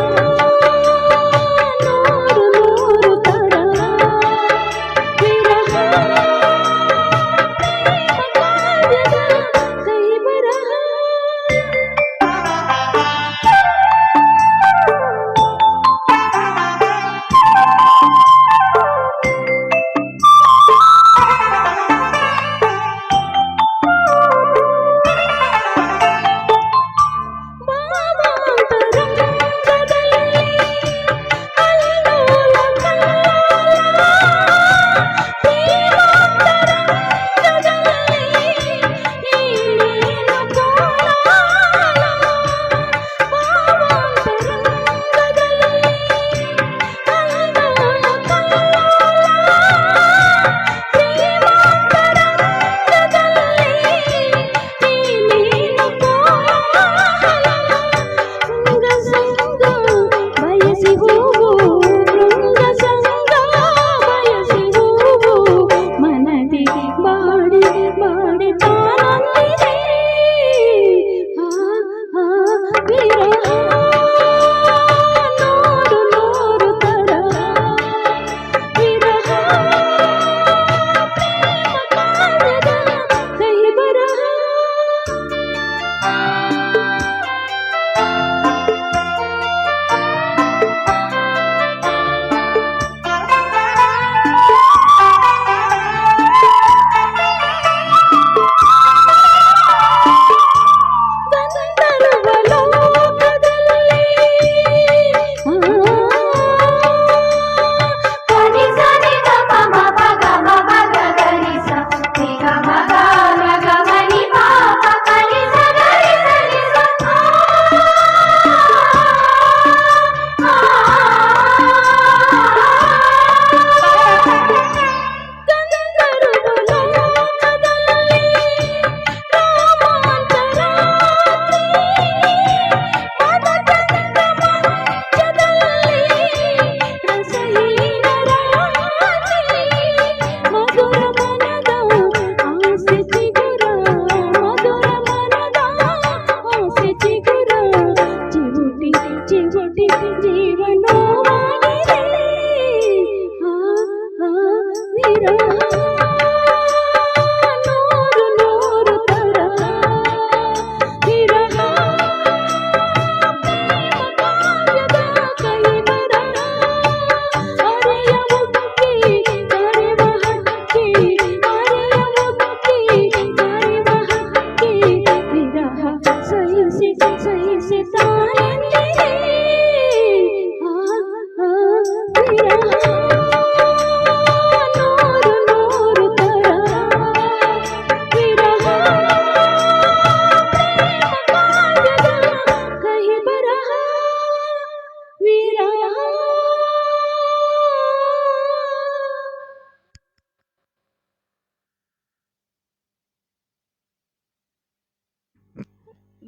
ನೂರು ನೂರು ತರ ವಿರಹ ಕಾವ್ಯದ ಕೈ ಬರಹ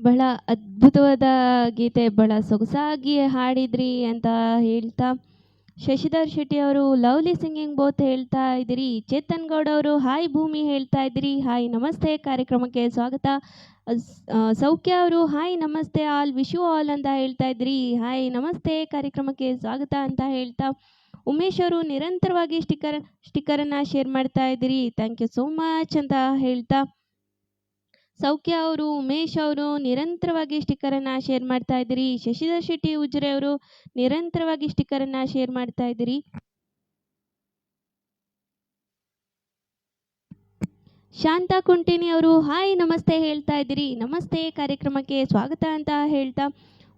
ಬಹಳ ಅದ್ಭುತವಾದ ಗೀತೆ, ಬಹಳ ಸೊಗಸಾಗಿ ಹಾಡಿದ್ರಿ ಅಂತ ಹೇಳ್ತಾ ಶಶಿಧರ್ ಶೆಟ್ಟಿ ಅವರು ಲವ್ಲಿ ಸಿಂಗಿಂಗ್ ಬೋತ್ ಹೇಳ್ತಾ ಇದ್ದೀರಿ. ಚೇತನ್ ಗೌಡ ಅವರು ಹಾಯ್ ಭೂಮಿ ಹೇಳ್ತಾ ಇದ್ದೀರಿ. ಹಾಯ್ ನಮಸ್ತೆ, ಕಾರ್ಯಕ್ರಮಕ್ಕೆ ಸ್ವಾಗತ. ಸೌಖ್ಯ ಅವರು ಹಾಯ್ ನಮಸ್ತೆ ಆಲ್, ವಿಶು ಆಲ್ ಅಂತ ಹೇಳ್ತಾ ಇದ್ರಿ. ಹಾಯ್ ನಮಸ್ತೆ, ಕಾರ್ಯಕ್ರಮಕ್ಕೆ ಸ್ವಾಗತ ಅಂತ ಹೇಳ್ತಾ ಉಮೇಶ್ ಅವರು ನಿರಂತರವಾಗಿ ಸ್ಟಿಕ್ಕರನ್ನು ಶೇರ್ ಮಾಡ್ತಾ ಇದ್ದೀರಿ. ಥ್ಯಾಂಕ್ ಯು ಸೋ ಮಚ್ ಅಂತ ಹೇಳ್ತಾ ಸೌಖ್ಯ ಅವರು, ಉಮೇಶ್ ಅವರು ನಿರಂತರವಾಗಿ ಸ್ಟಿಕ್ಕರನ್ನು ಶೇರ್ ಮಾಡ್ತಾ ಇದ್ದೀರಿ. ಶಶಿಧರ್ ಶೆಟ್ಟಿ ಉಜಿರೆ ಅವರು ನಿರಂತರವಾಗಿ ಸ್ಟಿಕ್ಕರನ್ನು ಶೇರ್ ಮಾಡ್ತಾ ಇದ್ದೀರಿ. ಶಾಂತಾ ಕುಂಟಿನಿ ಅವರು ಹಾಯ್ ನಮಸ್ತೆ ಹೇಳ್ತಾ ಇದ್ದೀರಿ. ನಮಸ್ತೆ, ಕಾರ್ಯಕ್ರಮಕ್ಕೆ ಸ್ವಾಗತ ಅಂತ ಹೇಳ್ತಾ.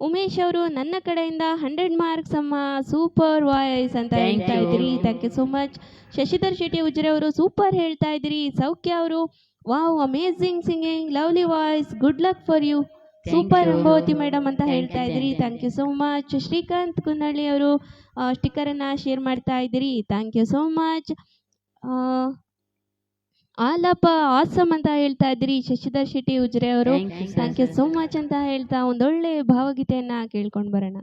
ಉಮೇಶ್ ಅವರು ನನ್ನ ಕಡೆಯಿಂದ 100 ಮಾರ್ಕ್ಸ್ ಅಮ್ಮ, ಸೂಪರ್ ವಾಯ್ಸ್ ಅಂತ ಹೇಳ್ತಾ ಇದ್ದೀರಿ. Thank you so much. Shashidhar Shetty Ujire ಅವರು ಸೂಪರ್ ಹೇಳ್ತಾ ಇದ್ದೀರಿ. ಸೌಖ್ಯ ಅವರು wow amazing singing, lovely voice, good luck for you, super Ambavati madam ಅಂತ ಹೇಳ್ತಾ ಇದ್ದೀರಿ. Thank you so much. Srikanth Kunnalli ಅವರು ಸ್ಟಿಕ್ಕರನ್ನು ಶೇರ್ ಮಾಡ್ತಾ ಇದ್ದೀರಿ. Thank you so much. ಆಲಪ ಆಸಮ್ ಅಂತ ಹೇಳ್ತಾ ಇದ್ದೀರಿ. ಶಶಿಧರ್ ಶೆಟ್ಟಿ ಉಜಿರೆ ಅವರು ಥ್ಯಾಂಕ್ ಯು ಸೋ ಮಚ್ ಅಂತ ಹೇಳ್ತಾ ಒಂದೊಳ್ಳೆ ಭಾವಗೀತೆಯನ್ನ ಕೇಳ್ಕೊಂಡು ಬರೋಣ.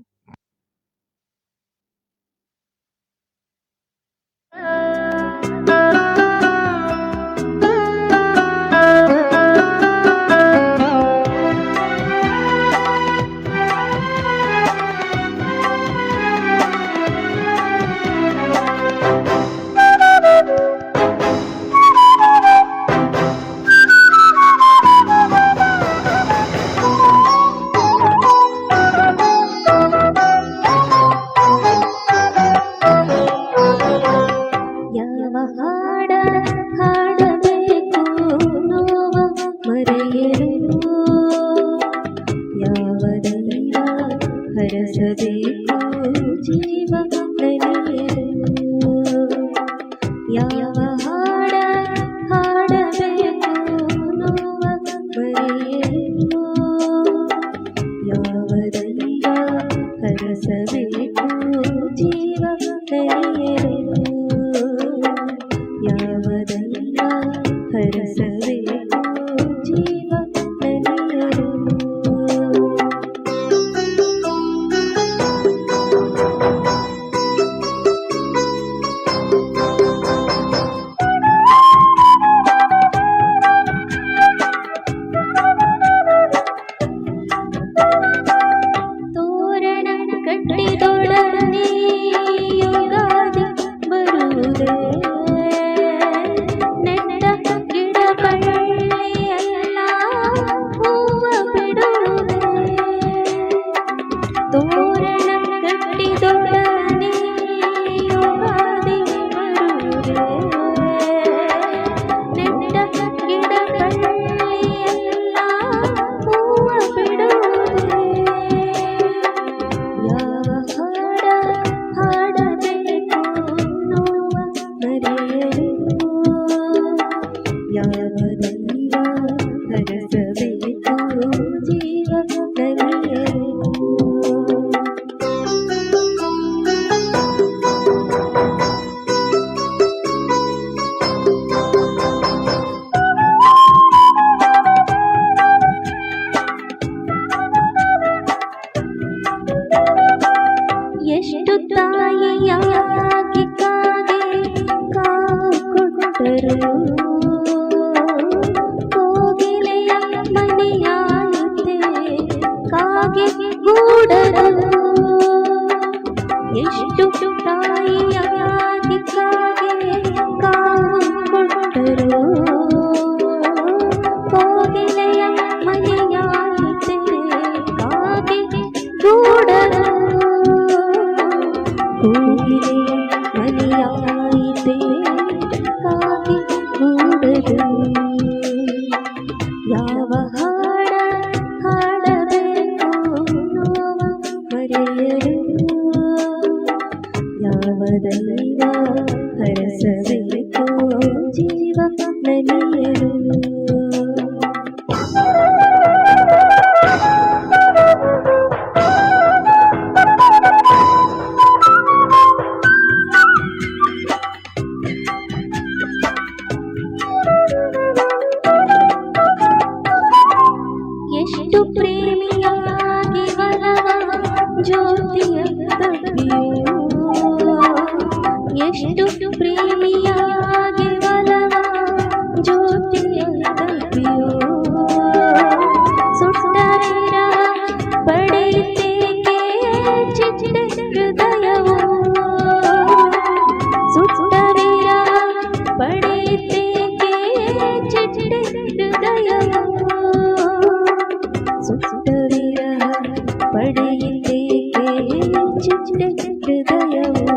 ಹೃದಯವು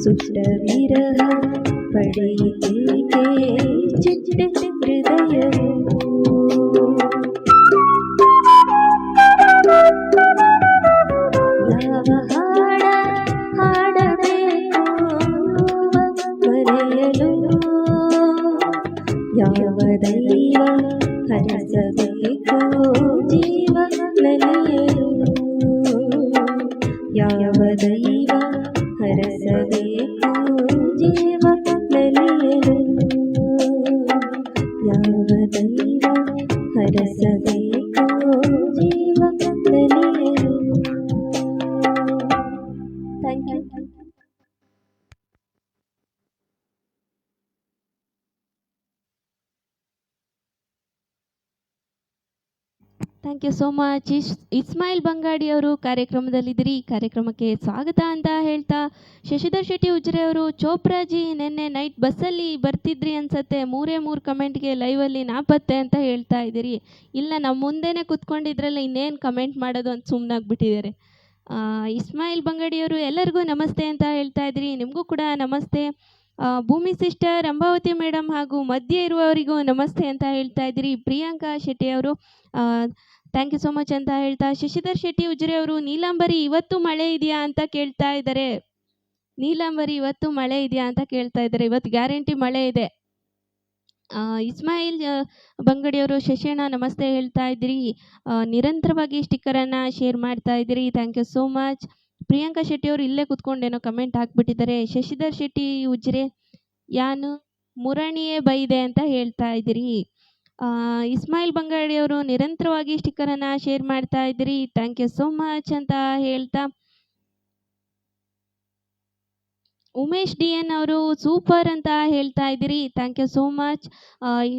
ಸುಟ್ಟ ವಿರಹ ಪಡೆಯಿತೇಕೆ ಚಿಟ್ಟ ಹೃದಯವು ಯಾವ ಹಾಡ ಹಾಡಬೇಕು ಮರೆಯಲು ಯಾವ ದೈವ ಹರಸಬೇಕು ಜೀವ ನಲಿಯಲು ಯಾವ ದೈವ ಹರಸಬೇಕು ಜೀವ ನಲಿಯಲು ಯಾವ ದೈವ ಹರಸಬೇಕು ಜೀವ ನಲಿಯಲು. Thank you.
Thank you so much. Ismail Bangadi ಅವರು ಕಾರ್ಯಕ್ರಮದಲ್ಲಿದ್ದೀರಿ, ಕಾರ್ಯಕ್ರಮಕ್ಕೆ ಸ್ವಾಗತ ಅಂತ ಹೇಳ್ತಾ, ಶಶಿಧರ್ ಶೆಟ್ಟಿ ಉಜ್ರೆ ಅವರು, ಚೋಪ್ರಾಜಿ ನೆನ್ನೆ ನೈಟ್ ಬಸ್ಸಲ್ಲಿ ಬರ್ತಿದ್ರಿ ಅನ್ಸತ್ತೆ, 3 ಕಮೆಂಟ್ಗೆ ಲೈವಲ್ಲಿ ನಾಪತ್ತೆ ಅಂತ ಹೇಳ್ತಾ ಇದ್ದೀರಿ. ಇಲ್ಲ, ನಮ್ಮ ಮುಂದೆನೇ ಕುತ್ಕೊಂಡಿದ್ರಲ್ಲ, ಇನ್ನೇನು ಕಮೆಂಟ್ ಮಾಡೋದು ಅಂತ ಸುಮ್ಮನಾಗ್ಬಿಟ್ಟಿದ್ದಾರೆ. ಇಸ್ಮಾಯಿಲ್ ಬಂಗಾಡಿಯವರು ಎಲ್ಲರಿಗೂ ನಮಸ್ತೆ ಅಂತ ಹೇಳ್ತಾ ಇದ್ದೀರಿ, ನಿಮಗೂ ಕೂಡ ನಮಸ್ತೆ. ಭೂಮಿ ಸಿಸ್ಟರ್, ಅಂಬಾವತಿ ಮೇಡಮ್ ಹಾಗೂ ಮಧ್ಯೆ ಇರುವವರಿಗೂ ನಮಸ್ತೆ ಅಂತ ಹೇಳ್ತಾ ಇದ್ದೀರಿ. ಪ್ರಿಯಾಂಕಾ ಶೆಟ್ಟಿ ಅವರು ಥ್ಯಾಂಕ್ ಯು ಸೋ ಮಚ್ ಅಂತ ಹೇಳ್ತಾ, ಶಶಿಧರ್ ಶೆಟ್ಟಿ ಉಜ್ರೆ ಅವರು, ನೀಲಾಂಬರಿ ಇವತ್ತು ಮಳೆ ಇದೆಯಾ ಅಂತ ಕೇಳ್ತಾ ಇದ್ದಾರೆ. ನೀಲಾಂಬರಿ ಇವತ್ತು ಮಳೆ ಇದೆಯಾ ಅಂತ ಕೇಳ್ತಾ ಇದ್ದಾರೆ. ಇವತ್ತು ಗ್ಯಾರಂಟಿ ಮಳೆ ಇದೆ. ಇಸ್ಮಾಯಿಲ್ ಬಂಗಡಿಯವರು, ಶಶಿಯಣ್ಣ ನಮಸ್ತೆ ಹೇಳ್ತಾ ಇದ್ದೀರಿ. ನಿರಂತರವಾಗಿ ಸ್ಟಿಕ್ಕರನ್ನು ಶೇರ್ ಮಾಡ್ತಾ ಇದ್ದೀರಿ, thank you so much. Priyanka Shetty ಅವರು ಇಲ್ಲೇ ಕುತ್ಕೊಂಡೇನೋ ಕಮೆಂಟ್ ಹಾಕ್ಬಿಟ್ಟಿದ್ದಾರೆ. ಶಶಿಧರ್ ಶೆಟ್ಟಿ ಉಜ್ರೆ, ಯಾನು ಮುರಣಿಯೇ ಬೈದೆ ಅಂತ ಹೇಳ್ತಾ ಇದ್ದೀರಿ. ಇಸ್ಮಾಯಿಲ್ ಬಂಗಾಡಿಯವರು ನಿರಂತರವಾಗಿ ಸ್ಟಿಕ್ಕರನ್ನು ಶೇರ್ ಮಾಡ್ತಾ ಇದ್ದೀರಿ, ಥ್ಯಾಂಕ್ ಯು ಸೋ ಮಚ್ ಅಂತ ಹೇಳ್ತಾ, ಉಮೇಶ್ DN ಅವರು ಸೂಪರ್ ಅಂತ ಹೇಳ್ತಾ ಇದ್ದೀರಿ, thank you so much.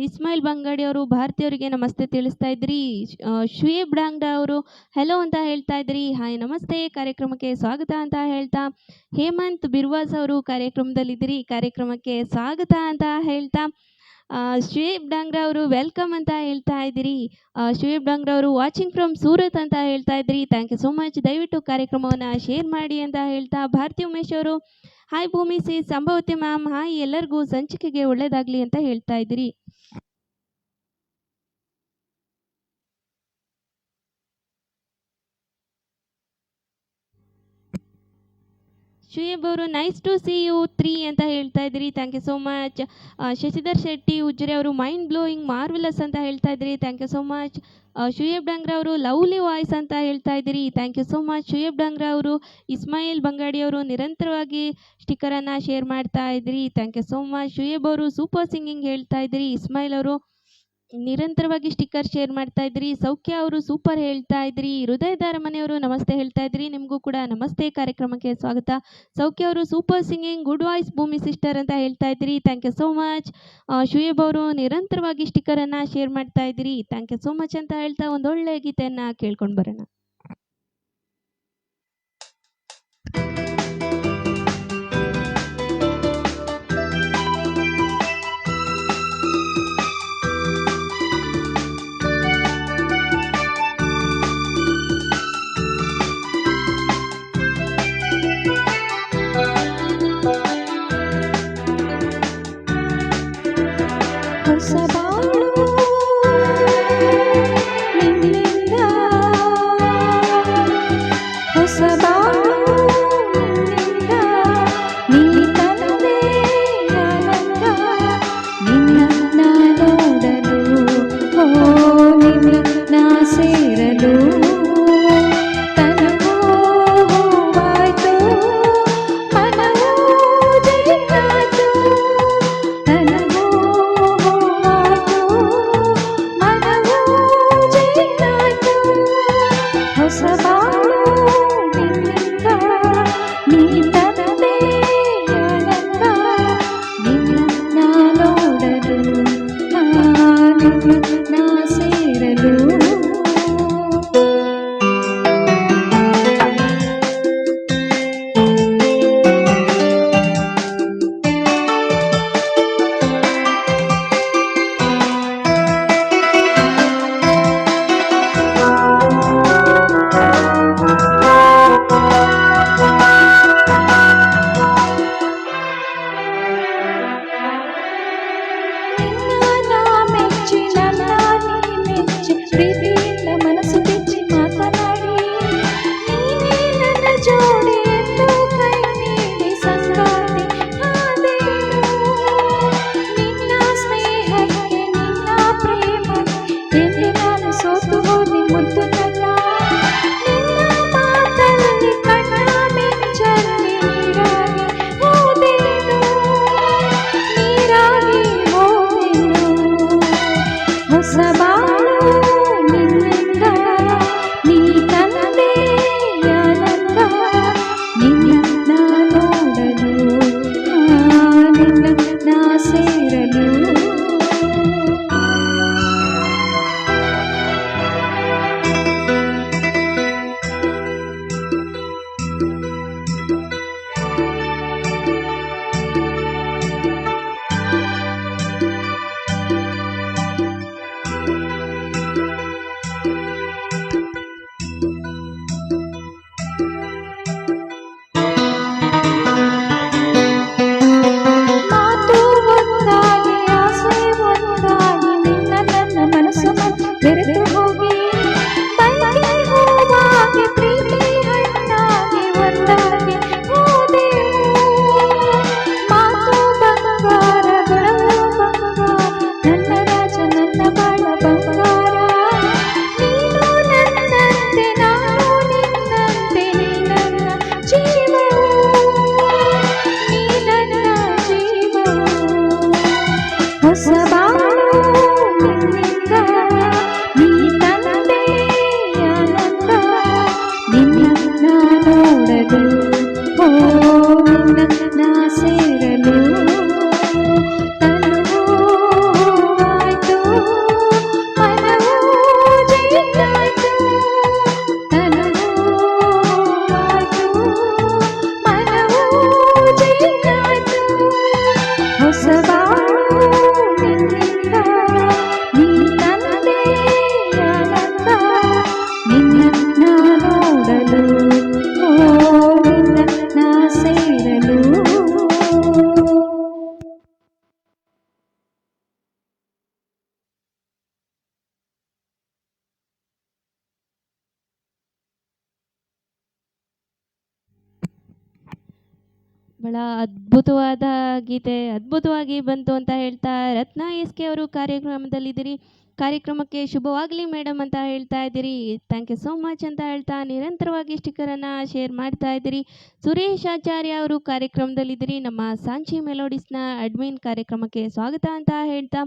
Ismail Bangadi ಅವರು ಭಾರತೀಯವರಿಗೆ ನಮಸ್ತೆ ತಿಳಿಸ್ತಾ ಇದ್ದೀರಿ. ಶುಯೇಬ್ ಡಾಂಗ್ಡಾ ಅವರು ಹೆಲೋ ಅಂತ ಹೇಳ್ತಾ ಇದ್ದೀರಿ, ಹಾಯ್ ನಮಸ್ತೆ, ಕಾರ್ಯಕ್ರಮಕ್ಕೆ ಸ್ವಾಗತ ಅಂತ ಹೇಳ್ತಾ, ಹೇಮಂತ್ ಬಿರ್ವಾಸ್ ಅವರು ಕಾರ್ಯಕ್ರಮದಲ್ಲಿದ್ದೀರಿ, ಕಾರ್ಯಕ್ರಮಕ್ಕೆ ಸ್ವಾಗತ ಅಂತ ಹೇಳ್ತಾ, ಶುಯೇಬ್ ಡಾಂಗ್ರಾ ಅವರು ವೆಲ್ಕಮ್ ಅಂತ ಹೇಳ್ತಾ ಇದ್ದೀರಿ. ಶುಯೇಬ್ ಡಾಂಗ್ರಾ ಅವರು ವಾಚಿಂಗ್ ಫ್ರಮ್ ಸೂರತ್ ಅಂತ ಹೇಳ್ತಾ ಇದ್ದೀರಿ, ಥ್ಯಾಂಕ್ ಯು ಸೋ ಮಚ್. ದಯವಿಟ್ಟು ಕಾರ್ಯಕ್ರಮವನ್ನು ಶೇರ್ ಮಾಡಿ ಅಂತ ಹೇಳ್ತಾ, ಭಾರತಿ ಉಮೇಶ್ ಅವರು ಹಾಯ್ ಭೂಮಿ ಸಿಸ್, ಅಂಬಾವತಿ ಮ್ಯಾಮ್ ಹಾಯ್, ಎಲ್ಲರಿಗೂ ಸಂಚಿಕೆಗೆ ಒಳ್ಳೇದಾಗಲಿ ಅಂತ ಹೇಳ್ತಾ ಇದ್ದೀರಿ. ಶುಯೇಬ್ ಅವರು ನೈಸ್ ಟು ಸಿ ಯು 3 ಅಂತ ಹೇಳ್ತಾ ಇದ್ದೀರಿ, thank you so much. Shashidhar Shetty Ujire ಅವರು ಮೈಂಡ್ ಬ್ಲೋಯಿಂಗ್ ಮಾರ್ವೆಲಸ್ ಅಂತ ಹೇಳ್ತಾ ಇದ್ದೀರಿ, thank you so much. Shuaib Dangra ಅವರು ಲವ್ಲಿ ವಾಯ್ಸ್ ಅಂತ ಹೇಳ್ತಾ ಇದ್ದೀರಿ, thank you so much. Shuaib Dangra ಅವರು ಇಸ್ಮಾಯಿಲ್ ಬಂಗಾಡಿ ಅವರು ನಿರಂತರವಾಗಿ ಸ್ಟಿಕ್ಕರನ್ನು ಶೇರ್ ಮಾಡ್ತಾ ಇದ್ದೀರಿ, thank you so much. Shuaib ಅವರು ಸೂಪರ್ ಸಿಂಗಿಂಗ್ ಹೇಳ್ತಾ ಇದ್ದೀರಿ. ಇಸ್ಮಾಯಿಲ್ ಅವರು ನಿರಂತರವಾಗಿ ಸ್ಟಿಕ್ಕರ್ ಶೇರ್ ಮಾಡ್ತಾ ಇದ್ದೀರಿ. ಸೌಖ್ಯ ಅವರು ಸೂಪರ್ ಹೇಳ್ತಾ ಇದ್ದೀರಿ. ಹೃದಯದಾರ ಮನೆಯವರು ನಮಸ್ತೆ ಹೇಳ್ತಾ ಇದ್ದೀರಿ, ನಿಮಗೂ ಕೂಡ ನಮಸ್ತೆ, ಕಾರ್ಯಕ್ರಮಕ್ಕೆ ಸ್ವಾಗತ. ಸೌಖ್ಯ ಅವರು ಸೂಪರ್ ಸಿಂಗಿಂಗ್, ಗುಡ್ ವಾಯ್ಸ್ ಭೂಮಿ ಸಿಸ್ಟರ್ ಅಂತ ಹೇಳ್ತಾ ಇದ್ದೀರಿ, thank you so much. Shuaib ಅವರು ನಿರಂತರವಾಗಿ ಸ್ಟಿಕ್ಕರನ್ನು ಶೇರ್ ಮಾಡ್ತಾ ಇದ್ದೀರಿ, ಥ್ಯಾಂಕ್ ಯು ಸೋ ಮಚ್ ಅಂತ ಹೇಳ್ತಾ, ಒಂದೊಳ್ಳೆ ಗೀತೆಯನ್ನು ಕೇಳ್ಕೊಂಡು ಬರೋಣ.
ಹೊಸ ಬಾಳು ನಿನ್ನಿಂದ
ಬಹಳ ಅದ್ಭುತವಾದ ಗೀತೆ ಅದ್ಭುತವಾಗಿ ಬಂತು ಅಂತ ಹೇಳ್ತಾ ರತ್ನ ಎಸ್ ಕೆ ಅವರು ಕಾರ್ಯಕ್ರಮದಲ್ಲಿದ್ದೀರಿ. ಕಾರ್ಯಕ್ರಮಕ್ಕೆ ಶುಭವಾಗಲಿ ಮೇಡಮ್ ಅಂತ ಹೇಳ್ತಾ ಇದ್ದೀರಿ. ಥ್ಯಾಂಕ್ ಯು ಸೋ ಮಚ್ ಅಂತ ಹೇಳ್ತಾ ನಿರಂತರವಾಗಿ ಸ್ಟಿಕ್ಕರನ್ನು ಶೇರ್ ಮಾಡ್ತಾ ಇದ್ದೀರಿ. ಸುರೇಶ್ ಆಚಾರ್ಯ ಅವರು ಕಾರ್ಯಕ್ರಮದಲ್ಲಿದ್ದೀರಿ. ನಮ್ಮ ಸಾಂಚಿ ಮೆಲೋಡಿಸ್ನ ಅಡ್ಮಿನ್ ಕಾರ್ಯಕ್ರಮಕ್ಕೆ ಸ್ವಾಗತ ಅಂತ ಹೇಳ್ತಾ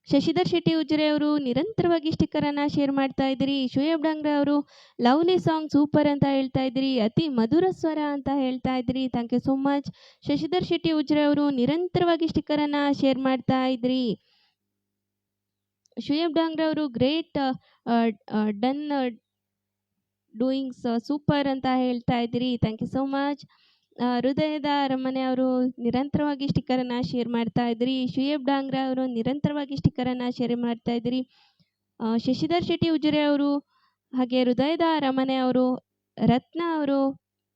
ಶಶಿಧರ್ ಶೆಟ್ಟಿ ಉಜಿರೆ ಅವರು ನಿರಂತರವಾಗಿ ಸ್ಟಿಕ್ಕರನ್ನು ಶೇರ್ ಮಾಡ್ತಾ ಇದ್ದೀರಿ. ಶೋಯಬ್ ಡಾಂಗ್ರೆ ಅವರು ಲವ್ಲಿ ಸಾಂಗ್ ಸೂಪರ್ ಅಂತ ಹೇಳ್ತಾ ಇದ್ದೀರಿ. ಅತಿ ಮಧುರ ಸ್ವರ ಅಂತ ಹೇಳ್ತಾ ಇದ್ದೀರಿ. Thank you so much. Shashidhar Shetty Ujire ಅವರು ನಿರಂತರವಾಗಿ ಸ್ಟಿಕ್ಕರನ್ನು ಶೇರ್ ಮಾಡ್ತಾ ಇದ್ದೀರಿ. ಶೋಯಬ್ ಡಾಂಗ್ರೆ ಅವರು ಗ್ರೇಟ್ ಡನ್ ಡೂಯಿಂಗ್ಸ್ ಸೂಪರ್ ಅಂತ ಹೇಳ್ತಾ ಇದ್ದೀರಿ. Thank you so much. ಹೃದಯದ ಅರಮನೆ ಅವರು ನಿರಂತರವಾಗಿ ಸ್ಟಿಕ್ಕರನ್ನು ಶೇರ್ ಮಾಡ್ತಾ ಇದ್ದೀರಿ. ಶೋಯಬ್ ಡಾಂಗ್ರೆ ಅವರು ನಿರಂತರವಾಗಿ ಸ್ಟಿಕ್ಕರನ್ನು ಶೇರ್ ಮಾಡ್ತಾ ಇದ್ದೀರಿ. ಶಶಿಧರ್ ಶೆಟ್ಟಿ ಉಜಿರೆ ಅವರು ಹಾಗೆ ಹೃದಯದ ಅರಮನೆ ಅವರು ರತ್ನ ಅವರು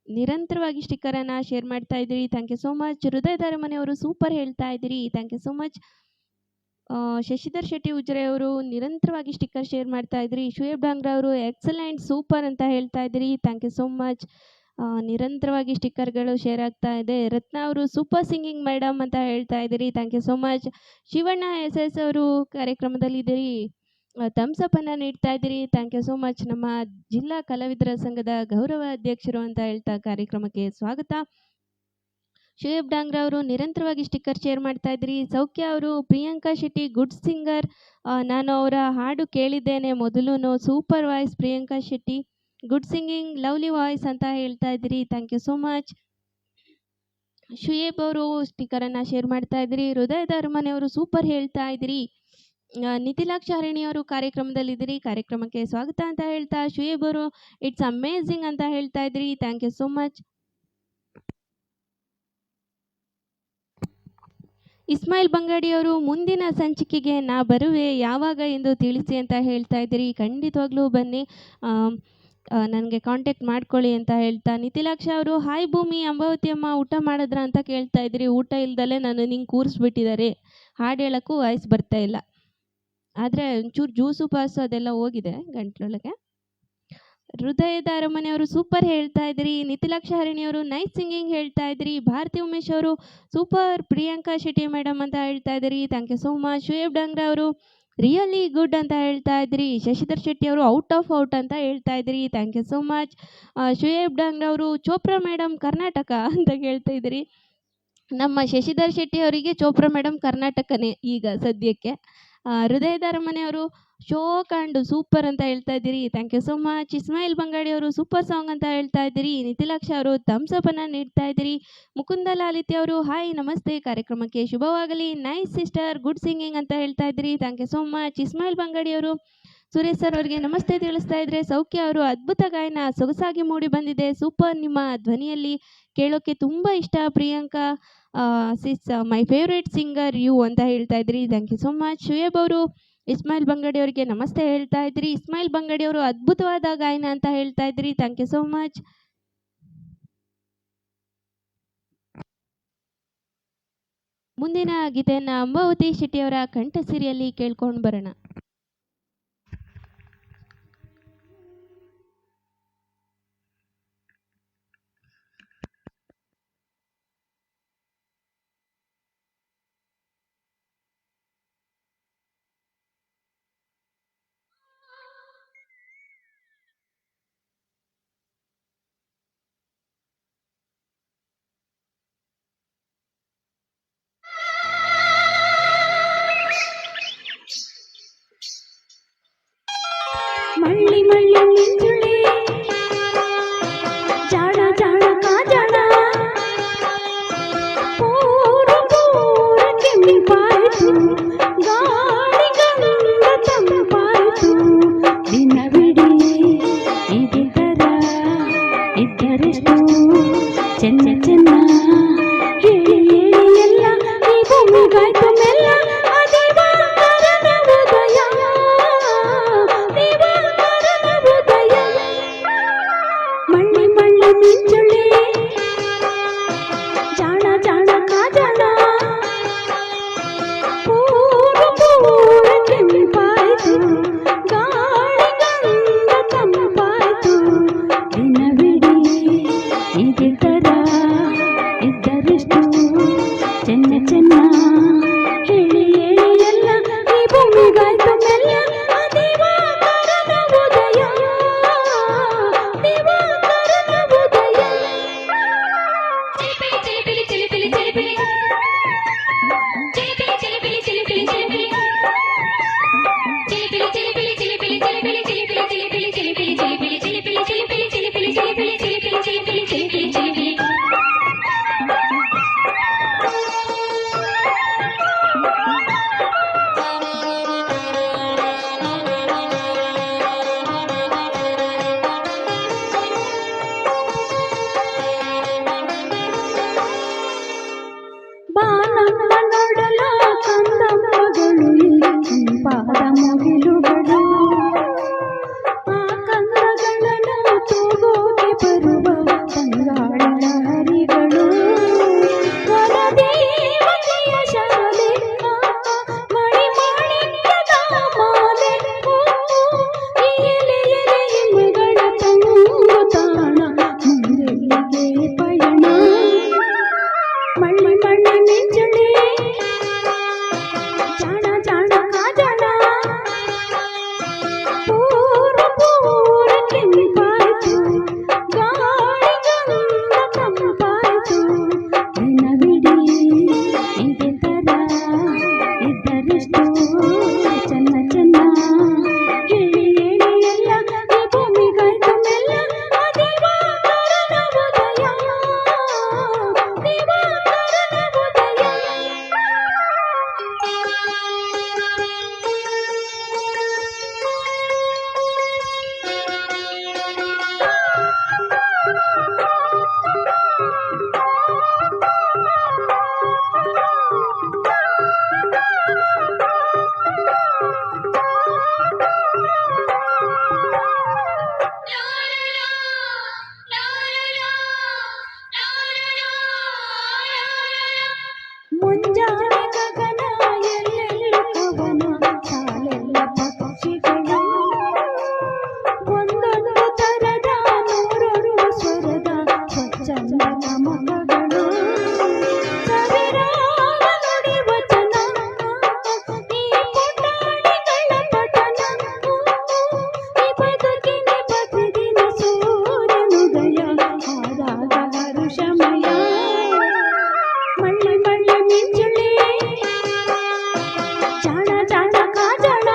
ನಿರಂತರವಾಗಿ ಸ್ಟಿಕ್ಕರನ್ನು ಶೇರ್ ಮಾಡ್ತಾ ಇದ್ದೀರಿ. Thank you so much. ಹೃದಯದ ಅರಮನೆ ಅವರು ಸೂಪರ್ ಹೇಳ್ತಾ ಇದ್ದೀರಿ. Thank you so much. Shashidhar Shetty Ujire ಅವರು ನಿರಂತರವಾಗಿ ಸ್ಟಿಕ್ಕರ್ ಶೇರ್ ಮಾಡ್ತಾ ಇದ್ದೀರಿ. ಶೋಯಬ್ ಡಾಂಗ್ರೆ ಅವರು ಎಕ್ಸಲೆಂಟ್ ಸೂಪರ್ ಅಂತ ಹೇಳ್ತಾ ಇದ್ದೀರಿ. Thank you so much. ನಿರಂತರವಾಗಿ ಸ್ಟಿಕ್ಕರ್ಗಳು ಶೇರ್ ಆಗ್ತಾ ಇದೆ. ರತ್ನ ಅವರು ಸೂಪರ್ ಸಿಂಗಿಂಗ್ ಮೇಡಮ್ ಅಂತ ಹೇಳ್ತಾ ಇದ್ದೀರಿ. Thank you so much. Shivanna S S ಅವರು ಕಾರ್ಯಕ್ರಮದಲ್ಲಿ ಇದ್ದೀರಿ. ಥಮ್ಸಪ್ ಅನ್ನು ನೀಡ್ತಾ ಇದ್ದೀರಿ. Thank you so much. ನಮ್ಮ ಜಿಲ್ಲಾ ಕಲಾವಿದರ ಸಂಘದ ಗೌರವ ಅಧ್ಯಕ್ಷರು ಅಂತ ಹೇಳ್ತಾ ಕಾರ್ಯಕ್ರಮಕ್ಕೆ ಸ್ವಾಗತ. ಶೋಯಬ್ ಡಾಂಗ್ರೆ ಅವರು ನಿರಂತರವಾಗಿ ಸ್ಟಿಕ್ಕರ್ ಶೇರ್ ಮಾಡ್ತಾ ಇದ್ದೀರಿ. ಸೌಖ್ಯ ಅವರು ಪ್ರಿಯಾಂಕಾ ಶೆಟ್ಟಿ ಗುಡ್ ಸಿಂಗರ್, ನಾನು ಅವರ ಹಾಡು ಕೇಳಿದ್ದೇನೆ ಮೊದಲು, super voice Priyanka Shetty, good singing, lovely voice ಅಂತ ಹೇಳ್ತಾ ಇದ್ದೀರಿ. Thank you so much. Shuaib ಅವರು ಸ್ಟಿಕ್ಕರನ್ನು ಶೇರ್ ಮಾಡ್ತಾ ಇದ್ದೀರಿ. ಹೃದಯದ ಅರಮನೆ ಅವರು ಸೂಪರ್ ಹೇಳ್ತಾ ಇದ್ದೀರಿ. ನಿತಿಲಾಕ್ಷ ಹರಿಣಿ ಅವರು ಕಾರ್ಯಕ್ರಮದಲ್ಲಿದ್ದೀರಿ. ಕಾರ್ಯಕ್ರಮಕ್ಕೆ ಸ್ವಾಗತ ಅಂತ ಹೇಳ್ತಾ ಶುಯೇಬ್ ಅವರು ಇಟ್ಸ್ ಅಮೇಝಿಂಗ್ ಅಂತ ಹೇಳ್ತಾ ಇದ್ದೀರಿ. Thank you so much. Ismail Bangadi ಅವರು ಮುಂದಿನ ಸಂಚಿಕೆಗೆ ನಾ ಬರುವೆ ಯಾವಾಗ ಎಂದು ತಿಳಿಸಿ ಅಂತ ಹೇಳ್ತಾ ಇದ್ದೀರಿ. ಖಂಡಿತವಾಗ್ಲೂ ಬನ್ನಿ, ನನಗೆ ಕಾಂಟ್ಯಾಕ್ಟ್ ಮಾಡ್ಕೊಳ್ಳಿ ಅಂತ ಹೇಳ್ತಾ ನಿತಿಲಾಕ್ಷ ಅವರು ಹಾಯ್ ಭೂಮಿ, ಅಂಬಾವತಿ ಅಮ್ಮ ಊಟ ಮಾಡಿದ್ರ ಅಂತ ಕೇಳ್ತಾ ಇದ್ದೀರಿ. ಊಟ ಇಲ್ದಲೆ ನಾನು ನಿಂಗೆ ಕೂರಿಸ್ಬಿಟ್ಟಿದ್ದಾರೆ, ಹಾಡು ಹೇಳೋಕ್ಕೂ ವಾಯ್ಸ್ ಬರ್ತಾ ಇಲ್ಲ. ಆದರೆ ಒಂಚೂರು ಜ್ಯೂಸು ಪಾಸು ಅದೆಲ್ಲ ಹೋಗಿದೆ ಗಂಟ್ಲೊಳಗೆ. ಹೃದಯದ ಅರಮನೆಯವರು ಸೂಪರ್ ಹೇಳ್ತಾ ಇದ್ದೀರಿ. ನಿತಿಲಾಕ್ಷ ಹರಿಣಿಯವರು ನೈಸ್ ಸಿಂಗಿಂಗ್ ಹೇಳ್ತಾ ಇದ್ದೀರಿ. ಭಾರತಿ ಉಮೇಶ್ ಅವರು ಸೂಪರ್, ಪ್ರಿಯಾಂಕಾ ಶೆಟ್ಟಿ ಮೇಡಮ್ ಅಂತ ಹೇಳ್ತಾ ಇದ್ದೀರಿ. Thank you so much. Shoaib Dangre ಅವರು ರಿಯಲಿ ಗುಡ್ ಅಂತ ಹೇಳ್ತಾ ಇದ್ದೀರಿ. ಶಶಿಧರ್ ಶೆಟ್ಟಿ ಅವರು ಔಟ್ ಆಫ್ ಔಟ್ ಅಂತ ಹೇಳ್ತಾ ಇದ್ದೀರಿ. Thank you so much. Shoaib Dangre ಅವರು ಚೋಪ್ರಾ ಮೇಡಮ್ ಕರ್ನಾಟಕ ಅಂತ ಕೇಳ್ತಾ ಇದ್ದೀರಿ. ನಮ್ಮ ಶಶಿಧರ್ ಶೆಟ್ಟಿ ಅವರಿಗೆ ಚೋಪ್ರಾ ಮೇಡಮ್ ಕರ್ನಾಟಕನೇ ಈಗ ಸದ್ಯಕ್ಕೆ. ಹೃದಯದ ಅರಮನೆಯವರು ಶೋ ಕಾಂಡು ಸೂಪರ್ ಅಂತ ಹೇಳ್ತಾ ಇದ್ದೀರಿ. Thank you so much. Ismail Bangadi ಅವರು ಸೂಪರ್ ಸಾಂಗ್ ಅಂತ ಹೇಳ್ತಾ ಇದ್ದೀರಿ. ನಿತಿಲಾಕ್ಷ ಅವರು ಥಮ್ಸಪ್ ಅನ್ನು ನೀಡ್ತಾ ಇದ್ದೀರಿ. ಮುಕುಂದ ಲಾಲಿತ್ಯ ಅವರು ಹಾಯ್ ನಮಸ್ತೆ, ಕಾರ್ಯಕ್ರಮಕ್ಕೆ ಶುಭವಾಗಲಿ, ನೈಸ್ ಸಿಸ್ಟರ್, ಗುಡ್ ಸಿಂಗಿಂಗ್ ಅಂತ ಹೇಳ್ತಾ ಇದ್ದೀರಿ. Thank you so much. Ismail Bangadi ಅವರು ಸುರೇಶ್ ಸರ್ ಅವರಿಗೆ ನಮಸ್ತೆ ತಿಳಿಸ್ತಾ ಇದ್ರೆ. ಸೌಖ್ಯ ಅವರು ಅದ್ಭುತ ಗಾಯನ ಸೊಗಸಾಗಿ ಮೂಡಿ ಬಂದಿದೆ, ಸೂಪರ್, ನಿಮ್ಮ ಧ್ವನಿಯಲ್ಲಿ ಕೇಳೋಕ್ಕೆ ತುಂಬ ಇಷ್ಟ, Priyanka sis my favourite singer you ಅಂತ ಹೇಳ್ತಾ ಇದ್ರಿ. Thank you so much. Shuaib ಅವರು ಇಸ್ಮಾಯಿಲ್ ಬಂಗಾಡಿ ಅವರಿಗೆ ನಮಸ್ತೆ ಹೇಳ್ತಾ ಇದ್ರಿ. ಇಸ್ಮಾಯಿಲ್ ಬಂಗಾಡಿ ಅವರು ಅದ್ಭುತವಾದ ಗಾಯನ ಅಂತ ಹೇಳ್ತಾ ಇದ್ರಿ. Thank you so much. ಮುಂದಿನ ಗೀತೆಯನ್ನು ಅಂಬಾವತಿ ಶೆಟ್ಟಿಯವರ ಕಂಠಸಿರಿಯಲ್ಲಿ ಕೇಳ್ಕೊಂಡು ಬರೋಣ.
ಮಳ್ಳಿ ಮಳ್ಳಿ ಮಿಂಚುಳಿ ಜಾಣ ಜಾಣ ಕಾಜಣ ಪೂರ ಪೂರ ಕೆಂಪಾಯಿತು, ಗಾಳಿ ಗಂಧ ತಂಪಾಯಿತು, ದಿನವಿಡೀ ಇದೇ ತರ ಇದ್ದರೆಷ್ಟು ಚೆನ್ನ ಚೆನ್ನ, ಹೇಳಿ ಹೇಳಿ ಎಲ್ಲ ಈ ಭೂಮಿಗಾಯ್ತು ಮೆಲ್ಲ, ಮಿಂಚುಳಿ ಜಾಣ ಜಾಣ ಕಾಜಣ ಪೂರ ಪೂರ ಕೆಂಪಾಯಿತು, ಗಾಳಿ ಗಂಧ ತಂಪಾಯಿತು, ದಿನವಿಡೀ ಇದೇ ತರ ಗಮಕಗಳು ಸವಿರಾಗ ನುಡಿ ವಚನ ಈ ಪುಟಾಣಿಗಳ ಪಠಣ ಈ ಬದುಕಿನ ಬದುಕಿನ ಸೂರ್ಯನುದಯ ಆದಾಗ ಹರುಷಮಯ ಮಳ್ಳಿ ಮಳ್ಳಿ ಮಿಂಚುಳಿ ಜಾಣ ಜಾಣ ಕಾಜಳ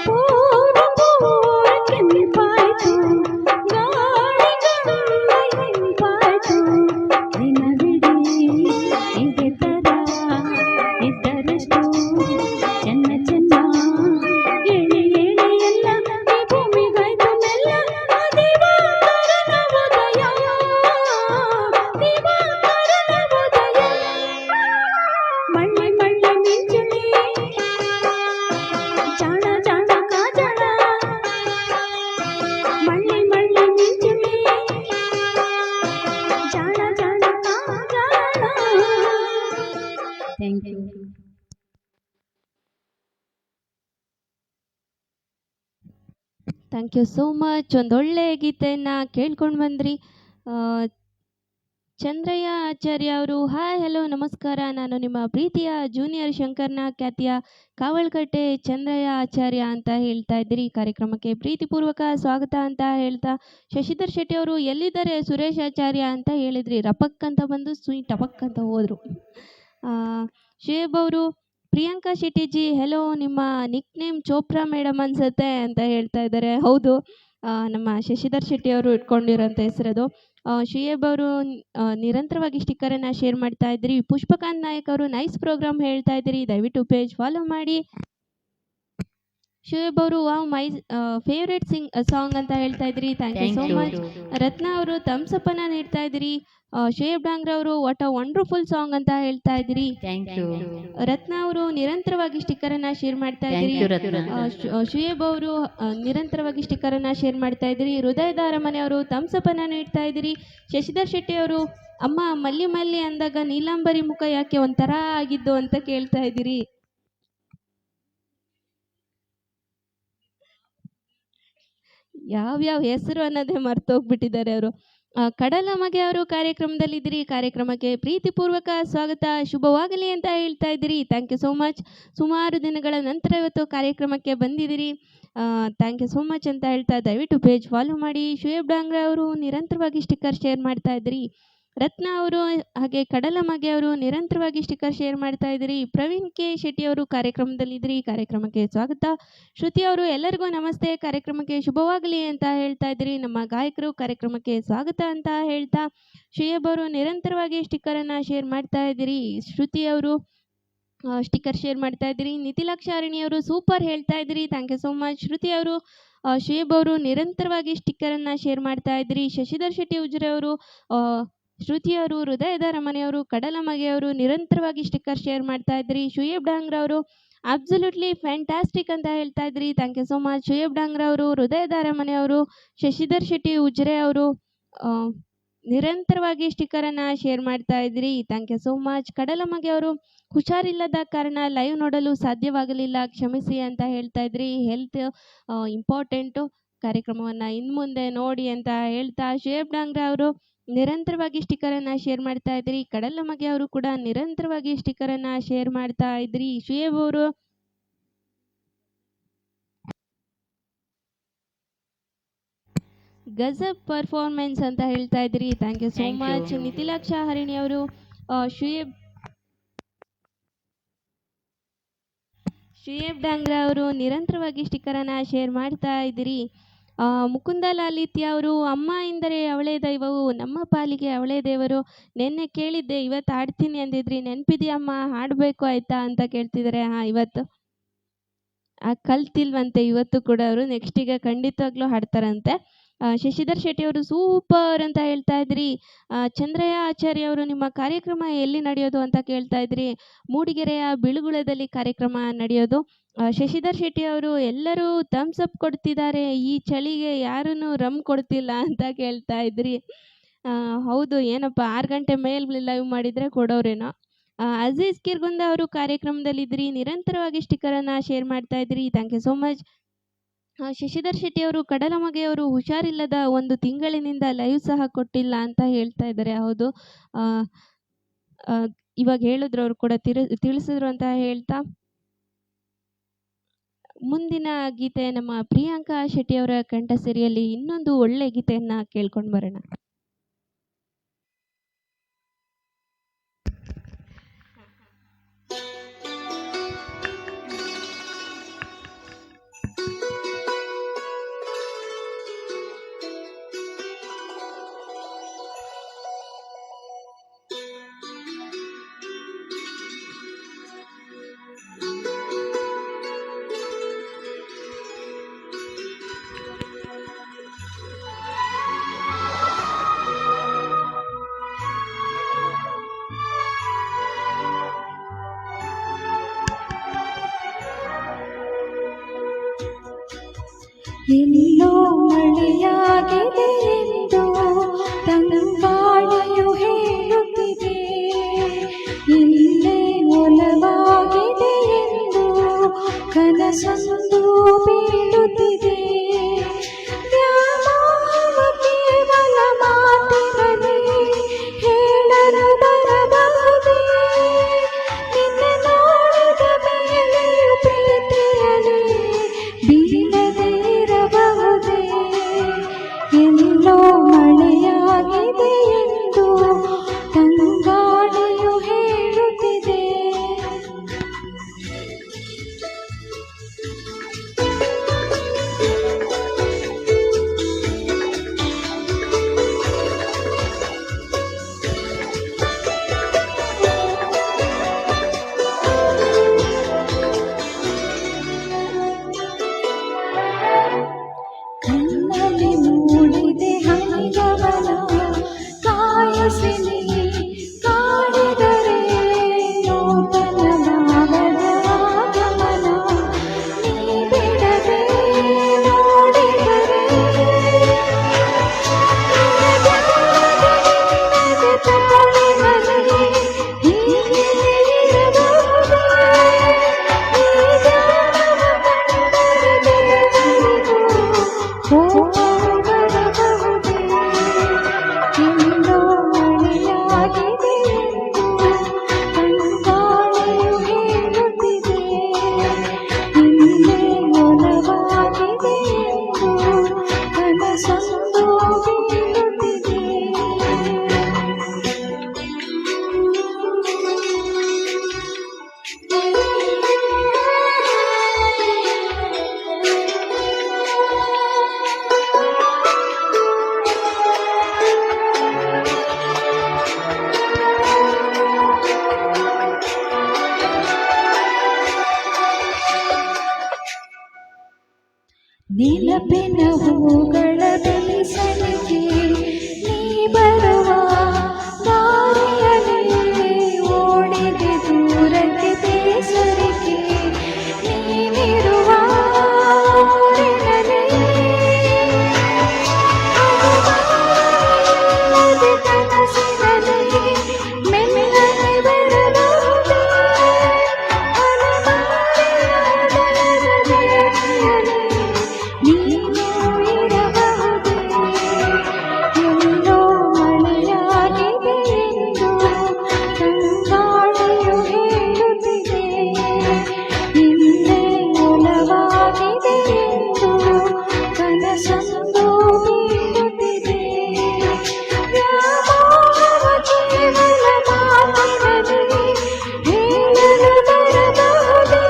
ಪೂರ ಪೂರ ಕೆಂಪಾಯ್ತು ಗಾಳಿಗಳೆಲ್ಲ ಇಂಪಾಯ್ತು ದಿನವಿಡೀ ಇದೇ ತರ ಇದ್ದರೆಷ್ಟು ಚೆನ್ನ ಚೆನ್ನ ಏಳಿ ಏಳಿ ಎಲ್ಲ ಈ ಭೂಮಿಗಾಯ್ತು ಮೆಲ್ಲ ಆ ದಿವಾಕರನ ಉದಯ ದಿವಾಕರನ ಉದಯ ಮಳ್ಳಿ ಮಳ್ಳಿ ಮಿಂಚುಳಿ ಜಾಣ ಜಾಣ ಕಾಜಳ ಮಳ್ಳಿ ಮಳ್ಳಿ ಮಿಂಚುಳಿ ಜಾಣ ಜಾಣ ಕಾಜಳ. Thank you.
Thank you so much. ಒಂದೊಳ್ಳೆ ಗೀತೆಯನ್ನು ಕೇಳ್ಕೊಂಡು ಬಂದ್ರಿ. ಆ, ಚಂದ್ರಯ್ಯ ಆಚಾರ್ಯ ಅವರು ಹಾಯ್ ಹಲೋ ನಮಸ್ಕಾರ, ನಾನು ನಿಮ್ಮ ಪ್ರೀತಿಯ ಜೂನಿಯರ್ ಶಂಕರ್ನ ಖ್ಯಾತಿಯ ಕಾವಲ್ಕಟ್ಟೆ ಚಂದ್ರಯ್ಯ ಆಚಾರ್ಯ ಅಂತ ಹೇಳ್ತಾ ಇದ್ದೀರಿ. ಕಾರ್ಯಕ್ರಮಕ್ಕೆ ಪ್ರೀತಿಪೂರ್ವಕ ಸ್ವಾಗತ ಅಂತ ಹೇಳ್ತಾ, ಶಶಿಧರ್ ಶೆಟ್ಟಿ ಅವರು ಎಲ್ಲಿದ್ದಾರೆ ಸುರೇಶ್ ಆಚಾರ್ಯ ಅಂತ ಹೇಳಿದ್ರಿ, ರಪಕ್ ಅಂತ ಬಂದು ಸುಯ್ ಟಪಕ್ ಅಂತ ಹೋದರು. ಶೇಬ್ ಅವರು ಪ್ರಿಯಾಂಕಾ ಶೆಟ್ಟಿಜಿ ಹೆಲೋ, ನಿಮ್ಮ ನಿಕ್ ನೇಮ್ ಚೋಪ್ರಾ ಮೇಡಮ್ ಅನ್ಸುತ್ತೆ ಅಂತ ಹೇಳ್ತಾ ಇದ್ದಾರೆ. ಹೌದು, ನಮ್ಮ ಶಶಿಧರ್ ಶೆಟ್ಟಿ ಅವರು ಇಟ್ಕೊಂಡಿರೋಂಥ ಹೆಸರದು. ಶುಯೇಬ್ ಅವರು ನಿರಂತರವಾಗಿ ಸ್ಟಿಕ್ಕರನ್ನು ಶೇರ್ ಮಾಡ್ತಾ ಇದ್ರಿ. ಪುಷ್ಪಕಾಂತ್ ನಾಯಕ್ ಅವರು ನೈಸ್ ಪ್ರೋಗ್ರಾಮ್ ಹೇಳ್ತಾ ಇದ್ದೀರಿ, ದಯವಿಟ್ಟು ಪೇಜ್ ಫಾಲೋ ಮಾಡಿ. ಶುಯೇಬ್ ಅವರು ವಾವ್ ಮೈ ಫೇವ್ರೇಟ್ ಸಾಂಗ್ ಅಂತ ಹೇಳ್ತಾ ಇದ್ರಿ, ಥ್ಯಾಂಕ್ ಯು ಸೋ ಮಚ್. ರತ್ನ ಅವರು ಥಮ್ಸ್ ಅಪ್ ಅನ್ನ ನೀಡ್ತಾ ಇದ್ದೀರಿ. ಶುಯೇಬ್ ಡಾಂಗ್ರ ಅವರು ವಾಟ್ ಅ ವಂಡರ್ಫುಲ್ ಸಾಂಗ್ ಅಂತ ಹೇಳ್ತಾ ಇದ್ದೀರಿ. ರತ್ನ ಅವರು ನಿರಂತರವಾಗಿ ಸ್ಟಿಕ್ಕರ್ ಅನ್ನ ಶೇರ್ ಮಾಡ್ತಾ ಇದ್ದೀರಿ. ಶುಯೇಬ್ ಅವರು ನಿರಂತರವಾಗಿ ಸ್ಟಿಕ್ಕರ್ ಅನ್ನ ಶೇರ್ ಮಾಡ್ತಾ ಇದ್ದೀರಿ. ಹೃದಯದ ಅರಮನೆ ಅವರು ಥಮ್ಸ್ ಅಪ್ ಅನ್ನ ನೀಡ್ತಾ ಇದ್ದೀರಿ. ಶಶಿಧರ್ ಶೆಟ್ಟಿ ಅವರು ಅಮ್ಮ ಮಲ್ಲಿ ಮಲ್ಲಿ ಅಂದಾಗ ನೀಲಾಂಬರಿ ಮುಖ ಯಾಕೆ ಒಂಥರ ಆಗಿದ್ದು ಅಂತ ಕೇಳ್ತಾ ಇದ್ದೀರಿ. ಯಾವ್ಯಾವ ಹೆಸರು ಅನ್ನೋದೇ ಮರ್ತೋಗ್ಬಿಟ್ಟಿದ್ದಾರೆ ಅವರು. ಕಡಲಮಗೆ ಅವರು ಕಾರ್ಯಕ್ರಮದಲ್ಲಿದ್ದೀರಿ. ಕಾರ್ಯಕ್ರಮಕ್ಕೆ ಪ್ರೀತಿಪೂರ್ವಕ ಸ್ವಾಗತ, ಶುಭವಾಗಲಿ ಅಂತ ಹೇಳ್ತಾ ಇದ್ದೀರಿ. Thank you so much. ಸುಮಾರು ದಿನಗಳ ನಂತರ ಇವತ್ತು ಕಾರ್ಯಕ್ರಮಕ್ಕೆ ಬಂದಿದ್ದೀರಿ. ಥ್ಯಾಂಕ್ ಯು ಸೋ ಮಚ್ ಅಂತ ಹೇಳ್ತಾ ದಯವಿಟ್ಟು ಪೇಜ್ ಫಾಲೋ ಮಾಡಿ. ಶುಯೇಬ್ ಡಾಂಗ್ರ ಅವರು ನಿರಂತರವಾಗಿ ಸ್ಟಿಕ್ಕರ್ ಶೇರ್ ಮಾಡ್ತಾ ಇದ್ದೀರಿ. ರತ್ನ ಅವರು ಹಾಗೆ ಕಡಲಮಗೆ ಅವರು ನಿರಂತರವಾಗಿ ಸ್ಟಿಕ್ಕರ್ ಶೇರ್ ಮಾಡ್ತಾ ಇದ್ದೀರಿ. ಪ್ರವೀಣ್ ಕೆ ಶೆಟ್ಟಿ ಅವರು ಕಾರ್ಯಕ್ರಮದಲ್ಲಿದ್ದೀರಿ. ಕಾರ್ಯಕ್ರಮಕ್ಕೆ ಸ್ವಾಗತ. ಶ್ರುತಿ ಅವರು ಎಲ್ಲರಿಗೂ ನಮಸ್ತೆ, ಕಾರ್ಯಕ್ರಮಕ್ಕೆ ಶುಭವಾಗಲಿ ಅಂತ ಹೇಳ್ತಾ ಇದ್ದೀರಿ. ನಮ್ಮ ಗಾಯಕರು ಕಾರ್ಯಕ್ರಮಕ್ಕೆ ಸ್ವಾಗತ ಅಂತ ಹೇಳ್ತಾ, ಶುಯೇಬ್ ಅವರು ನಿರಂತರವಾಗಿ ಸ್ಟಿಕ್ಕರನ್ನು ಶೇರ್ ಮಾಡ್ತಾ ಇದ್ದೀರಿ. ಶ್ರುತಿ ಅವರು ಸ್ಟಿಕ್ಕರ್ ಶೇರ್ ಮಾಡ್ತಾ ಇದ್ದೀರಿ. ನಿತಿಲಾಕ್ಷಾರಿಣಿ ಅವರು ಸೂಪರ್ ಹೇಳ್ತಾ ಇದ್ದೀರಿ, thank you so much. Shruti ಅವರು ಶುಯೇಬ್ ಅವರು ನಿರಂತರವಾಗಿ ಸ್ಟಿಕ್ಕರನ್ನು ಶೇರ್ ಮಾಡ್ತಾ ಇದ್ದೀರಿ. ಶಶಿಧರ್ ಶೆಟ್ಟಿ ಉಜಿರೆ ಅವರು ಶ್ರುತಿಯವರು, ಹೃದಯದ ರಮನೆಯವರು, ಕಡಲಮಗೆಯವರು ನಿರಂತರವಾಗಿ ಸ್ಟಿಕ್ಕರ್ ಶೇರ್ ಮಾಡ್ತಾ ಇದ್ರಿ. ಶುಯೇಬ್ ಡಾಂಗ್ರ ಅವರು ಅಬ್ಸಲ್ಯೂಟ್ಲಿ ಫ್ಯಾಂಟಾಸ್ಟಿಕ್ ಅಂತ ಹೇಳ್ತಾ ಇದ್ರಿ, ಥ್ಯಾಂಕ್ ಯು ಸೋ ಮಚ್. ಶುಯೇಬ್ ಡಾಂಗ್ರ ಅವರು, ಹೃದಯದ ಅರಮನೆಯವರು, ಶಶಿಧರ್ ಶೆಟ್ಟಿ ಉಜಿರೆ ಅವರು ನಿರಂತರವಾಗಿ ಸ್ಟಿಕ್ಕರನ್ನು ಶೇರ್ ಮಾಡ್ತಾ ಇದ್ರಿ, ಥ್ಯಾಂಕ್ ಯು ಸೋ ಮಚ್. ಕಡಲಮಗೆ ಅವರು ಹುಷಾರಿಲ್ಲದ ಕಾರಣ ಲೈವ್ ನೋಡಲು ಸಾಧ್ಯವಾಗಲಿಲ್ಲ, ಕ್ಷಮಿಸಿ ಅಂತ ಹೇಳ್ತಾ ಇದ್ರಿ. ಹೆಲ್ತ್ ಇಂಪಾರ್ಟೆಂಟು, ಕಾರ್ಯಕ್ರಮವನ್ನು ಇನ್ನು ಮುಂದೆ ನೋಡಿ ಅಂತ ಹೇಳ್ತಾ, ಶುಯೇಬ್ ಡಾಂಗ್ರ ಅವರು ನಿರಂತರವಾಗಿ ಸ್ಟಿಕ್ಕರನ್ನು ಶೇರ್ ಮಾಡ್ತಾ ಇದ್ರಿ. ಕಡಲಮಗೆ ಅವರು ಕೂಡ ನಿರಂತರವಾಗಿ ಸ್ಟಿಕ್ಕರನ್ನು ಶೇರ್ ಮಾಡ್ತಾ ಇದ್ರಿ. ಶುಯೇಬ್ ಅವರು ಗಜಬ್ ಪರ್ಫಾರ್ಮೆನ್ಸ್ ಅಂತ ಹೇಳ್ತಾ ಇದ್ರಿ, thank you so much. Nitilaksha Harini ಅವರು ಶುಯೇಬ್ ಡಾಂಗ್ರ ಅವರು ನಿರಂತರವಾಗಿ ಸ್ಟಿಕ್ಕರನ್ನು ಶೇರ್ ಮಾಡ್ತಾ ಇದ್ದೀರಿ. ಮುಕುಂದ ಲಾಲಿತ್ಯ ಅವರು ಅಮ್ಮ ಎಂದರೆ ಅವಳೇ ದೈವವು, ನಮ್ಮ ಪಾಲಿಗೆ ಅವಳೇ ದೇವರು, ನೆನ್ನೆ ಕೇಳಿದ್ದೆ ಇವತ್ತು ಹಾಡ್ತೀನಿ ಅಂದಿದ್ರಿ, ನೆನಪಿದೆಯಮ್ಮ ಹಾಡಬೇಕು ಆಯ್ತಾ ಅಂತ ಕೇಳ್ತಿದ್ದಾರೆ. ಇವತ್ತು ಕಲ್ತಿಲ್ವಂತೆ, ಇವತ್ತು ಕೂಡ ಅವರು ನೆಕ್ಸ್ಟಿಗೆ ಖಂಡಿತವಾಗ್ಲೂ ಹಾಡ್ತಾರಂತೆ. ಶಶಿಧರ್ ಶೆಟ್ಟಿ ಅವರು ಸೂಪರ್ ಅಂತ ಹೇಳ್ತಾ ಇದ್ರಿ. ಚಂದ್ರಯ್ಯ ಆಚಾರ್ಯ ಅವರು ನಿಮ್ಮ ಕಾರ್ಯಕ್ರಮ ಎಲ್ಲಿ ನಡೆಯೋದು ಅಂತ ಕೇಳ್ತಾ ಇದ್ರಿ. ಮೂಡಿಗೆರೆಯ ಬಿಳುಗುಳದಲ್ಲಿ ಕಾರ್ಯಕ್ರಮ ನಡೆಯೋದು. ಶಶಿಧರ್ ಶೆಟ್ಟಿ ಅವರು ಎಲ್ಲರೂ ಥಮ್ಸ್ ಅಪ್ ಕೊಡ್ತಿದ್ದಾರೆ, ಈ ಚಳಿಗೆ ಯಾರೂ ರಮ್ ಕೊಡ್ತಿಲ್ಲ ಅಂತ ಕೇಳ್ತಾ ಇದ್ರಿ. ಹೌದು ಏನಪ್ಪ, 6 ಗಂಟೆ ಮೇಲೆ ಲೈವ್ ಮಾಡಿದರೆ ಕೊಡೋರೇನೋ. ಅಜೀಜ್ ಕಿರ್ಗುಂದ ಅವರು ಕಾರ್ಯಕ್ರಮದಲ್ಲಿದ್ರಿ, ನಿರಂತರವಾಗಿ ಸ್ಟಿಕ್ಕರನ್ನು ಶೇರ್ ಮಾಡ್ತಾ ಇದ್ರಿ, thank you so much. Shashidhar Shetty ಅವರು ಕಡಲಮಗೆಯವರು ಹುಷಾರಿಲ್ಲದ 1 ತಿಂಗಳಿನಿಂದ ಲೈವ್ ಸಹ ಕೊಟ್ಟಿಲ್ಲ ಅಂತ ಹೇಳ್ತಾ ಇದ್ದಾರೆ. ಹೌದು, ಆ, ಆ, ಇವಾಗ ಹೇಳಿದ್ರು, ಅವರು ಕೂಡ ತಿಳಿಸಿದ್ರು ಅಂತ ಹೇಳ್ತಾ, ಮುಂದಿನ ಗೀತೆ ನಮ್ಮ ಪ್ರಿಯಾಂಕಾ ಶೆಟ್ಟಿ ಅವರ ಕಂಠಸಿರಿಯಲ್ಲಿ ಇನ್ನೊಂದು ಒಳ್ಳೆ ಗೀತೆಯನ್ನ ಕೇಳ್ಕೊಂಡು ಬರೋಣ.
ಎಲ್ಲೋ ಮಳೆಯಾಗಿದೆ ಎಂದು ತಂಗಾಳಿಯು ಹೇಳುತ್ತಿದೆ, ಇಲ್ಲೇ ಒಲವಾಗಿದೆ ಎಂದು ಕನಸೊಂದು ಬೀಳುತ್ತಿದೆ. ವ್ಯಾಮೋಹ ಕೇವಲ ಮಾತಿನಲ್ಲಿ ಹೇಳಲು ಬರಬಹುದೇ, ನಿನ್ನ ನೋಡಿದ ಮೇಲೆಯೂ ಪ್ರೀತಿಯಲ್ಲಿ ಬೀಳದೆ ಇರಬಹುದೇ. ಎಲ್ಲೋ ಮಳೆಯಾಗಿದೆ ಎಂದು ತಂಗಾಳಿಯು ಹೇಳುತ್ತಿದೆ. ಕಣ್ಣಲ್ಲಿ ಮೂಡಿದೆ ಹನಿಗಮನ, ಕಾಯಿಸಿ ನೀ ಕಾಡಿದರೆ ನೂತನವಾಗದ ಆಗಮನ, ನೀ ಬಿಡದೆ ನೋಡಿದರೆ ನಿನ್ನದೆ ತಾಳಿನಲ್ಲಿ ಹೀಗೆ ಇರಬಹುದೇ. ಈ ಗಾನವ ಕಂಡರೆ ದೇವರಿಗೂ ಬರಬಹುದೇ. ಎಲ್ಲೋ ಮಳೆಯಾಗಿದೆ ಎಂದು ತಂಗಾಳಿಯು ಹೇಳುತ್ತಿದೆ, ಇಲ್ಲೇ ಒಲವಾಗಿದೆ ಎಂದು ಕನಸೊಂದು ಬೀಳುತ್ತಿದೆ. ನೆನಪಿನ ಹೂಗಳ ಬೇಸಣಿಗೆ ನೀ ಬರುವ ದಾರಿಯಲ್ಲಿ ಓಡಿದೆ ದೂರಕ್ಕೆ ಬೇಸರಿಕೆ, ನೀನಿರುವ ಊರಿನಲ್ಲಿ ಅನುಮಾನವಿಲ್ಲದೆ ಕನಸಿನಲ್ಲಿ ಮೆಲ್ಲನೆ ಬರಬಹುದೇ. ಅನುಮಾನವಿಲ್ಲದ ಭೇಟಿಯಲ್ಲಿ ನೀನು ಇರಬಹುದೇ. ಎಲ್ಲೋ ಮಳೆಯಾಗಿದೆ ಎಂದು ತಂಗಾಳಿಯು ಹೇಳುತ್ತಿದೆ, ಇಲ್ಲೇ ಒಲವಾಗಿದೆ ಎಂದು ಕನಸೊಂದು ಬೀಳುತ್ತಿದೆ. ವ್ಯಾಮೋಹ ಕೇವಲ ಮಾತಿನಲ್ಲಿ ಹೇಳಲು ಬರಬಹುದೇ.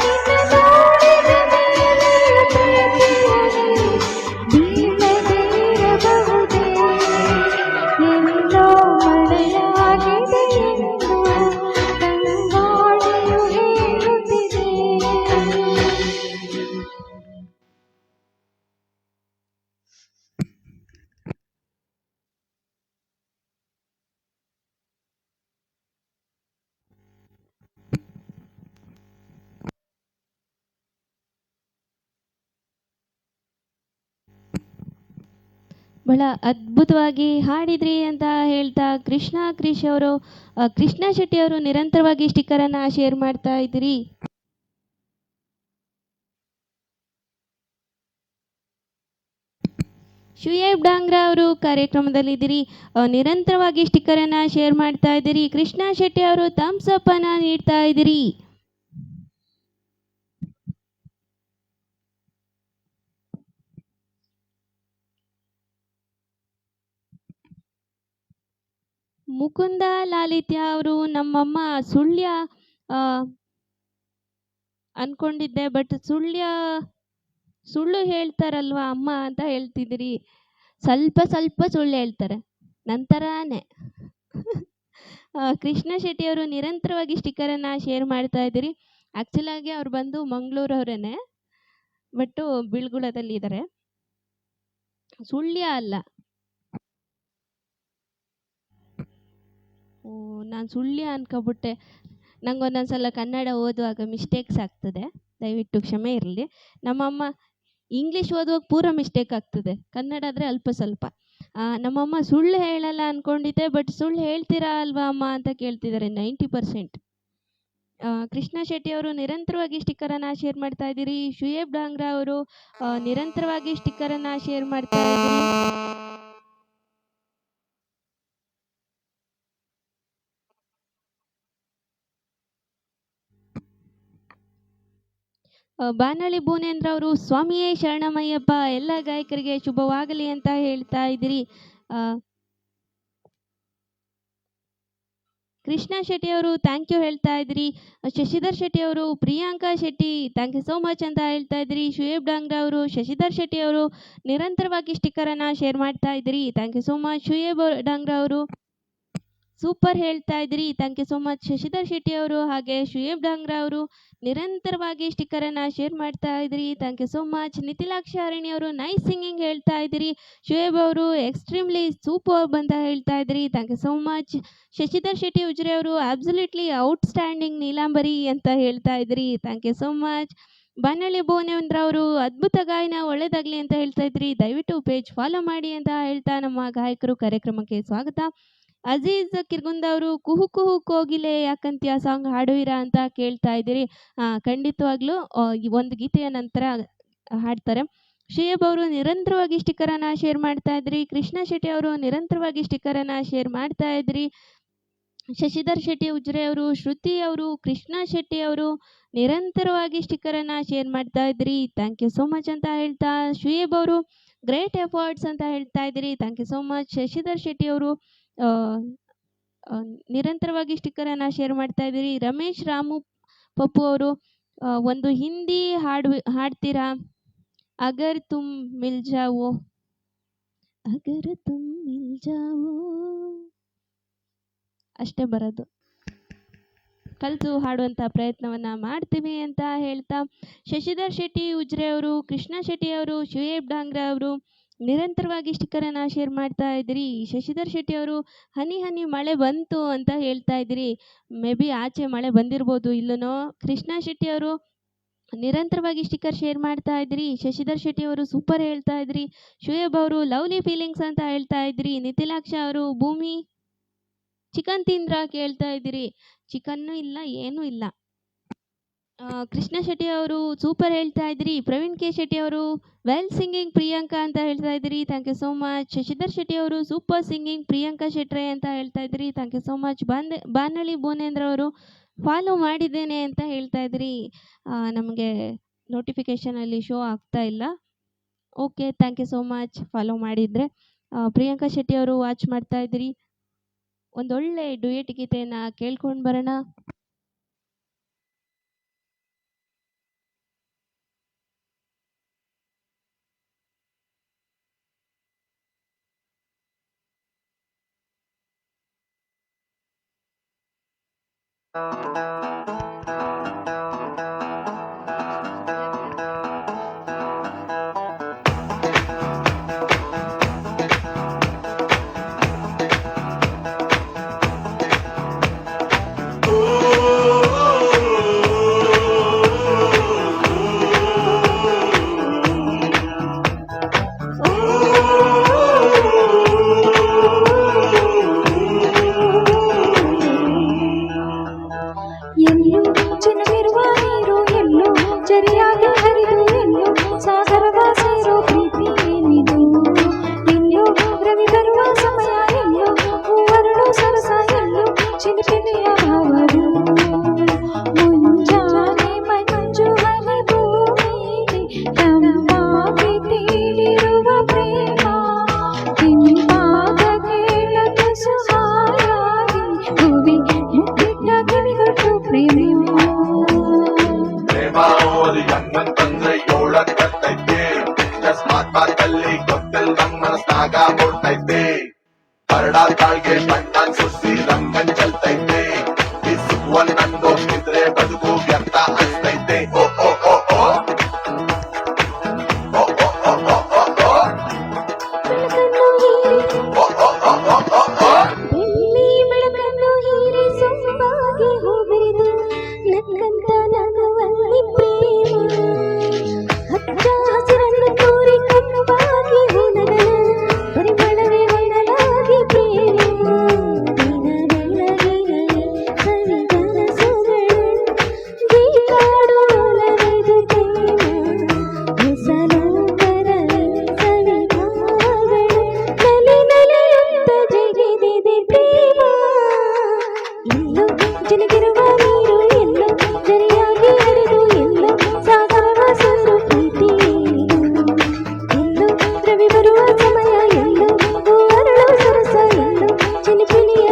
ನಿನ್ನ ನೋಡಿದ ಮೇಲೆಯೂ ಪ್ರೀತಿಯಲ್ಲಿ ಬೀಳದೆ ಇರಬಹುದೇ. ಎಲ್ಲೋ ಮಳೆಯಾಗಿದೆ ಎಂದು ತಂಗಾಳಿಯು ಹೇಳುತ್ತಿದೆ.
ಬಹಳ ಅದ್ಭುತವಾಗಿ ಹಾಡಿದ್ರಿ ಅಂತ ಹೇಳ್ತಾ, ಕೃಷ್ಣ ಶೆಟ್ಟಿ ಅವರು ನಿರಂತರವಾಗಿ ಸ್ಟಿಕ್ಕರ್ ಅನ್ನ ಶೇರ್ ಮಾಡ್ತಾ ಇದ್ದೀರಿ. ಶುಯೇಬ್ ಡಾಂಗ್ರಾ ಅವರು ಕಾರ್ಯಕ್ರಮದಲ್ಲಿದ್ದೀರಿ. ನಿರಂತರವಾಗಿ ಸ್ಟಿಕ್ಕರನ್ನು ಶೇರ್ ಮಾಡ್ತಾ ಇದ್ದೀರಿ. ಕೃಷ್ಣ ಶೆಟ್ಟಿ ಅವರು ಥಮ್ಸ್ ಅಪ್ ಅನ್ನು ನೀಡ್ತಾ ಇದ್ದೀರಿ. ಮುಕುಂದ ಲಾಲಿತ್ಯ ಅವರು ನಮ್ಮಮ್ಮ ಸುಳ್ಯ ಅನ್ಕೊಂಡಿದ್ದೆ, ಬಟ್ ಸುಳ್ಳು ಹೇಳ್ತಾರಲ್ವಾ ಅಮ್ಮ ಅಂತ ಹೇಳ್ತಿದ್ದೀರಿ. ಸ್ವಲ್ಪ ಸುಳ್ಳು ಹೇಳ್ತಾರೆ ನಂತರನೇ. ಕೃಷ್ಣ ಶೆಟ್ಟಿ ಅವರು ನಿರಂತರವಾಗಿ ಸ್ಟಿಕ್ಕರನ್ನು ಶೇರ್ ಮಾಡ್ತಾ ಇದ್ದೀರಿ. ಆ್ಯಕ್ಚುಲಾಗಿ ಅವ್ರು ಬಂದು ಮಂಗಳೂರವರೇನೆ, ಬಟ್ಟು ಬಿಳ್ಗುಳದಲ್ಲಿ ಇದ್ದಾರೆ. ಸುಳ್ಯ ಅಲ್ಲ. ನಾನು ಸುಳ್ಯ ಅನ್ಕೊಬಿಟ್ಟೆ. ನಂಗೆ ಒಂದೊಂದ್ಸಲ ಕನ್ನಡ ಓದುವಾಗ ಮಿಸ್ಟೇಕ್ಸ್ ಆಗ್ತದೆ, ದಯವಿಟ್ಟು ಕ್ಷಮೆ ಇರಲಿ. ನಮ್ಮಮ್ಮ ಇಂಗ್ಲೀಷ್ ಓದುವಾಗ ಪೂರ ಮಿಸ್ಟೇಕ್ ಆಗ್ತದೆ, ಕನ್ನಡ ಆದರೆ ಅಲ್ಪ ಸ್ವಲ್ಪ. ನಮ್ಮಮ್ಮ ಸುಳ್ಳು ಹೇಳಲ್ಲ ಅಂದ್ಕೊಂಡಿದ್ದೆ, ಬಟ್ ಸುಳ್ಳು ಹೇಳ್ತೀರಾ ಅಲ್ವಾ ಅಮ್ಮ ಅಂತ ಕೇಳ್ತಿದ್ದಾರೆ 90%. ಕೃಷ್ಣ ಶೆಟ್ಟಿ ಅವರು ನಿರಂತರವಾಗಿ ಸ್ಟಿಕ್ಕರನ್ನು ಶೇರ್ ಮಾಡ್ತಾ ಇದ್ದೀರಿ. ಶುಯೇಬ್ ಡಾಂಗ್ರಾ ಅವರು ನಿರಂತರವಾಗಿ ಸ್ಟಿಕ್ಕರನ್ನು ಶೇರ್ ಮಾಡ್ತಾ ಇದ್ದೀರಿ. ಬಾನಳ್ಳಿ ಭುವನೇಂದ್ರ ಅವರು ಸ್ವಾಮಿಯೇ ಶರಣಮಯ್ಯಪ್ಪ, ಎಲ್ಲ ಗಾಯಕರಿಗೆ ಶುಭವಾಗಲಿ ಅಂತ ಹೇಳ್ತಾ ಇದ್ದೀರಿ. ಕೃಷ್ಣ ಶೆಟ್ಟಿ ಅವರು ಥ್ಯಾಂಕ್ ಯು ಹೇಳ್ತಾ ಇದ್ದೀರಿ. ಶಶಿಧರ್ ಶೆಟ್ಟಿ ಅವರು Priyanka Shetty thank you so much ಅಂತ ಹೇಳ್ತಾ ಇದ್ದೀರಿ. ಶುಯೇಬ್ ಡಾಂಗ್ರಾ ಅವರು ಶಶಿಧರ್ ಶೆಟ್ಟಿ ಅವರು ನಿರಂತರವಾಗಿ ಸ್ಟಿಕ್ಕರನ್ನು ಶೇರ್ ಮಾಡ್ತಾ ಇದ್ದೀರಿ. Thank you so much Shuaib Dangra ಅವರು. ಸೂಪರ್ ಹೇಳ್ತಾ ಇದ್ದೀರಿ. Thank you so much Shashidhar Shetty ಅವರು ಹಾಗೆ ಶುಯೇಬ್ ಡಾಂಗ್ರಾ ಅವರು ನಿರಂತರವಾಗಿ ಸ್ಟಿಕ್ಕರನ್ನು ಶೇರ್ ಮಾಡ್ತಾ ಇದ್ದೀರಿ. Thank you so much. Nitilaksha Harini ಅವರು ನೈಸ್ ಸಿಂಗಿಂಗ್ ಹೇಳ್ತಾ ಇದ್ದೀರಿ. ಶುಯೇಬ್ ಅವರು ಎಕ್ಸ್ಟ್ರೀಮ್ಲಿ ಸೂಪರ್ ಅಂತ ಹೇಳ್ತಾ ಇದ್ದೀರಿ. Thank you so much. Shashidhar Shetty Ujire ಅವರು ಅಬ್ಸಲ್ಯೂಟ್ಲಿ ಔಟ್ಸ್ಟ್ಯಾಂಡಿಂಗ್ ನೀಲಾಂಬರಿ ಅಂತ ಹೇಳ್ತಾ ಇದ್ದೀರಿ. Thank you so much. Banalli Bhuvanendra ಅವರು ಅದ್ಭುತ ಗಾಯನ ಒಳ್ಳೇದಾಗಲಿ ಅಂತ ಹೇಳ್ತಾ ಇದ್ರಿ. ದಯವಿಟ್ಟು ಪೇಜ್ ಫಾಲೋ ಮಾಡಿ ಅಂತ ಹೇಳ್ತಾ ನಮ್ಮ ಗಾಯಕರು ಕಾರ್ಯಕ್ರಮಕ್ಕೆ ಸ್ವಾಗತ. ಅಜೀಜ್ ಕಿರ್ಗುಂದ ಅವರು ಕುಹು ಕುಹು ಕೋಗಿಲೆ ಯಾಕಂತ್ಯ ಸಾಂಗ್ ಹಾಡುವಿರಾ ಅಂತ ಕೇಳ್ತಾ ಇದ್ದೀರಿ. ಖಂಡಿತವಾಗ್ಲೂ ಈ ಒಂದು ಗೀತೆಯ ನಂತರ ಹಾಡ್ತಾರೆ. ಶುಯೇಬ್ ಅವರು ನಿರಂತರವಾಗಿ ಸ್ಟಿಕ್ಕರನ್ನು ಶೇರ್ ಮಾಡ್ತಾ ಇದ್ರಿ. ಕೃಷ್ಣ ಶೆಟ್ಟಿ ಅವರು ನಿರಂತರವಾಗಿ ಸ್ಟಿಕ್ಕರನ್ನು ಶೇರ್ ಮಾಡ್ತಾ ಇದ್ರಿ. ಶಶಿಧರ್ ಶೆಟ್ಟಿ ಉಜ್ರೆ ಅವರು, ಶ್ರುತಿ ಅವರು, ಕೃಷ್ಣ ಶೆಟ್ಟಿ ಅವರು ನಿರಂತರವಾಗಿ ಸ್ಟಿಕ್ಕರನ್ನು ಶೇರ್ ಮಾಡ್ತಾ ಇದ್ರಿ. ಥ್ಯಾಂಕ್ ಯು ಸೋ ಮಚ್ ಅಂತ ಹೇಳ್ತಾ ಶುಯೇಬ್ ಅವರು ಗ್ರೇಟ್ ಎಫರ್ಟ್ಸ್ ಅಂತ ಹೇಳ್ತಾ ಇದ್ದೀರಿ. Thank you so much. Shashidhar Shetty ಅವರು ನಿರಂತರವಾಗಿ ಸ್ಟಿಕ್ಕರನ್ನು ಶೇರ್ ಮಾಡ್ತಾ ಇದ್ದೀರಿ. ರಮೇಶ್ ರಾಮು ಪಪ್ಪು ಅವರು ಒಂದು ಹಿಂದಿ ಹಾಡ್ತೀರಾ? ಅಗರ್ ತುಮ್ ಮಿಲ್ ಜಾವೋ ಅಷ್ಟೇ ಬರೋದು, ಕಲಿತು ಹಾಡುವಂಥ ಪ್ರಯತ್ನವನ್ನು ಮಾಡ್ತೀವಿ ಅಂತ ಹೇಳ್ತಾ ಶಶಿಧರ್ ಶೆಟ್ಟಿ ಉಜ್ರೆ ಅವರು, ಕೃಷ್ಣ ಶೆಟ್ಟಿ ಅವರು, ಶುಯೇಬ್ ಡಾಂಗ್ರಾ ಅವರು ನಿರಂತರವಾಗಿ ಸ್ಟಿಕ್ಕರನ್ನು ಶೇರ್ ಮಾಡ್ತಾ ಇದ್ದೀರಿ. ಶಶಿಧರ್ ಶೆಟ್ಟಿ ಅವರು ಹನಿ ಹನಿ ಮಳೆ ಬಂತು ಅಂತ ಹೇಳ್ತಾ ಇದ್ದೀರಿ. ಮೇ ಬಿ ಆಚೆ ಮಳೆ ಬಂದಿರ್ಬೋದು ಇಲ್ಲನೋ. ಕೃಷ್ಣ ಶೆಟ್ಟಿ ಅವರು ನಿರಂತರವಾಗಿ ಸ್ಟಿಕ್ಕರ್ ಶೇರ್ ಮಾಡ್ತಾ ಇದ್ದೀರಿ. ಶಶಿಧರ್ ಶೆಟ್ಟಿ ಅವರು ಸೂಪರ್ ಹೇಳ್ತಾ ಇದ್ರಿ. ಶುಯೇಬ್ ಅವರು ಲವ್ಲಿ ಫೀಲಿಂಗ್ಸ್ ಅಂತ ಹೇಳ್ತಾ ಇದ್ರಿ. ನಿತಿಲಾಕ್ಷ ಅವರು ಭೂಮಿ ಚಿಕನ್ ತಿಂದ್ರ ಕೇಳ್ತಾ ಇದ್ದೀರಿ. ಚಿಕನ್ನು ಇಲ್ಲ, ಏನೂ ಇಲ್ಲ. ಕೃಷ್ಣ ಶೆಟ್ಟಿ ಅವರು ಸೂಪರ್ ಹೇಳ್ತಾ ಇದ್ರಿ. ಪ್ರವೀಣ್ ಕೆ ಶೆಟ್ಟಿ ಅವರು ವೆಲ್ ಸಿಂಗಿಂಗ್ ಪ್ರಿಯಾಂಕಾ ಅಂತ ಹೇಳ್ತಾ ಇದ್ದೀರಿ. Thank you so much. Shashidhar Shetty ಅವರು ಸೂಪರ್ ಸಿಂಗಿಂಗ್ ಪ್ರಿಯಾಂಕಾ ಶೆಟ್ರೆ ಅಂತ ಹೇಳ್ತಾ ಇದ್ರಿ. Thank you so much. Banalli Bhuvanendra ಅವರು ಫಾಲೋ ಮಾಡಿದ್ದೇನೆ ಅಂತ ಹೇಳ್ತಾ ಇದ್ರಿ. ನಮಗೆ ನೋಟಿಫಿಕೇಷನಲ್ಲಿ ಶೋ ಆಗ್ತಾ ಇಲ್ಲ. Okay, thank you so much follow ಮಾಡಿದರೆ. ಪ್ರಿಯಾಂಕಾ ಶೆಟ್ಟಿ ಅವರು ವಾಚ್ ಮಾಡ್ತಾ ಇದ್ರಿ. ಒಂದೊಳ್ಳೆ ಡುಯೆಟ್ ಗೀತೆಯನ್ನು ಕೇಳ್ಕೊಂಡು ಬರೋಣ.
ಬಾಳ್ಗೆ ಬಣ್ಣನ್ ಸುಸಿ ರಂಗನ್ ಚೆಲ್ತೈತೆ ಈ ಸುಖವನ್ ಅನ್ಬೋಗ್ತಿದ್ರೆ ಬದುಕು ವ್ಯರ್ಥ ಅನ್ಸ್ತೈತೆ ಓ ಓ ಓ ಓ ಓ ಓ ಓ ಓ ಓ ಓ
ಬೆಳಕನ್ನು ಹೀರಿ
ಓ ಓ ಓ ಓ ಓ ಓ
ಬೆಳ್ಳಿ ಬೆಳಕನ್ನು ಹೀರಿ ಸೊಂಪಾಗಿ ಹೂಬಿರಿದು ನಕ್ಕಂತ ನಗುವಲ್ಲಿ ಪ್ರೇಮ ಹಚ್ಚ ಹಸಿರನ್ನು ತೋರಿ ಕಣ್ಣುವಾಗಿ ಹೂನಗನ ಪರಿಮಳವೇ ಹೊನಲಾಗಿ ಪ್ರೇಮ ದಿನ ಬೆಳಗಿನಲ್ಲಿ ಸವಿಗನಸುಗಳು ಗೀತಾಡು ಒಲವಿದು ಪ್ರೇಮ ಹೊಸಲು ಕರಲಿ ಸವಿಭಾವಗಳು ನಲಿ ನಲಿಯುತ್ತ ಜಿಗಿದಿದೆ ಪ್ರೇಮ ಎಲ್ಲೋ ಜನಗಿರುವ ನೀರು ಎಲ್ಲೋ ಜರಿಯಾಗಿ ಹರಿದು ಎಲ್ಲೋ ಸಾಗರವ ಸೇರು ಪ್ರೀತಿ ಎಲ್ಲೋ ರವಿ ಬರುವ ಸಮಯ ಎಲ್ಲೋ ಹೂವರಳು ಸರಸ ಎಲ್ಲೋ ಚಿಲಿಪಿಲಿಯ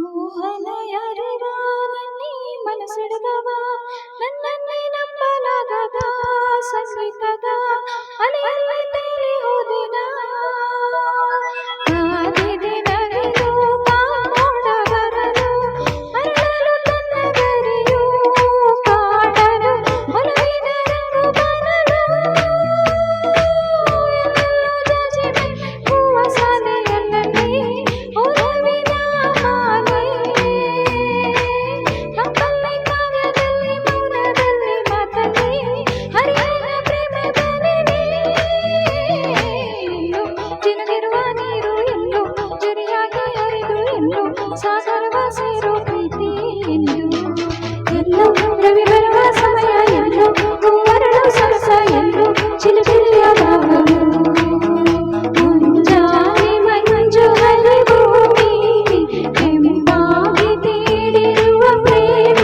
ಮೋಹನ ಯಾರಿವ ನನ್ನಿ ಮನಸ್ಸಿಡದವ ನನ್ನನ್ನೇ ನಂಬಲಾಗದ ಸಂಗೀತದ ಅಲೆಯಲ್ಲಿ ತೇಲಿ ಹೋದಿನ ಕಾದಿದೆ ನವಿಲು ಕಾಮೋಡ ಬರಲು ಅರಳಲು ತನ್ನ ಗರಿಯು ಕಾಡಲು ಒಲವಿನ ರಂಗು ಬರಲು ಜಾಜಿಮೆ ಹೂವ ಸಾಲೆಯಲ್ಲಲ್ಲಿ ಒಲವಿನ ಮಾಲೆ ಕಪ್ಪಲ್ಲಿ ಕಾವ್ಯದಲ್ಲಿ ಮೌನದಲ್ಲಿ ಮಾತಲ್ಲಿ ಹರಿಯನ ಪ್ರೇಮದಲ್ಲಿ ಎಲ್ಲೋ ಜಿನುಗಿರುವ ನೀರು ಎಲ್ಲೋ ಜರಿಯಾಗಿ ಹರಿದು ಎಲ್ಲೋ ಸಾಗರವ ಸೇರೋ ಪ್ರೀತಿ ಎಲ್ಲೋ ರವಿ ಬರುವ ಸಮಯ ಎಲ್ಲೋ ಹೂವರಳು ಸರಸ ಎಲ್ಲೋ ಚಿಲಿಪಿಲಿಯ ಭಾವವು ಮುಂಜಾನೆ ಮಂಜು ಹರಿಭೂಮಿ ಕೆಂಪಾಗಿ ತೀಡಿರುವ ಪ್ರೇಮ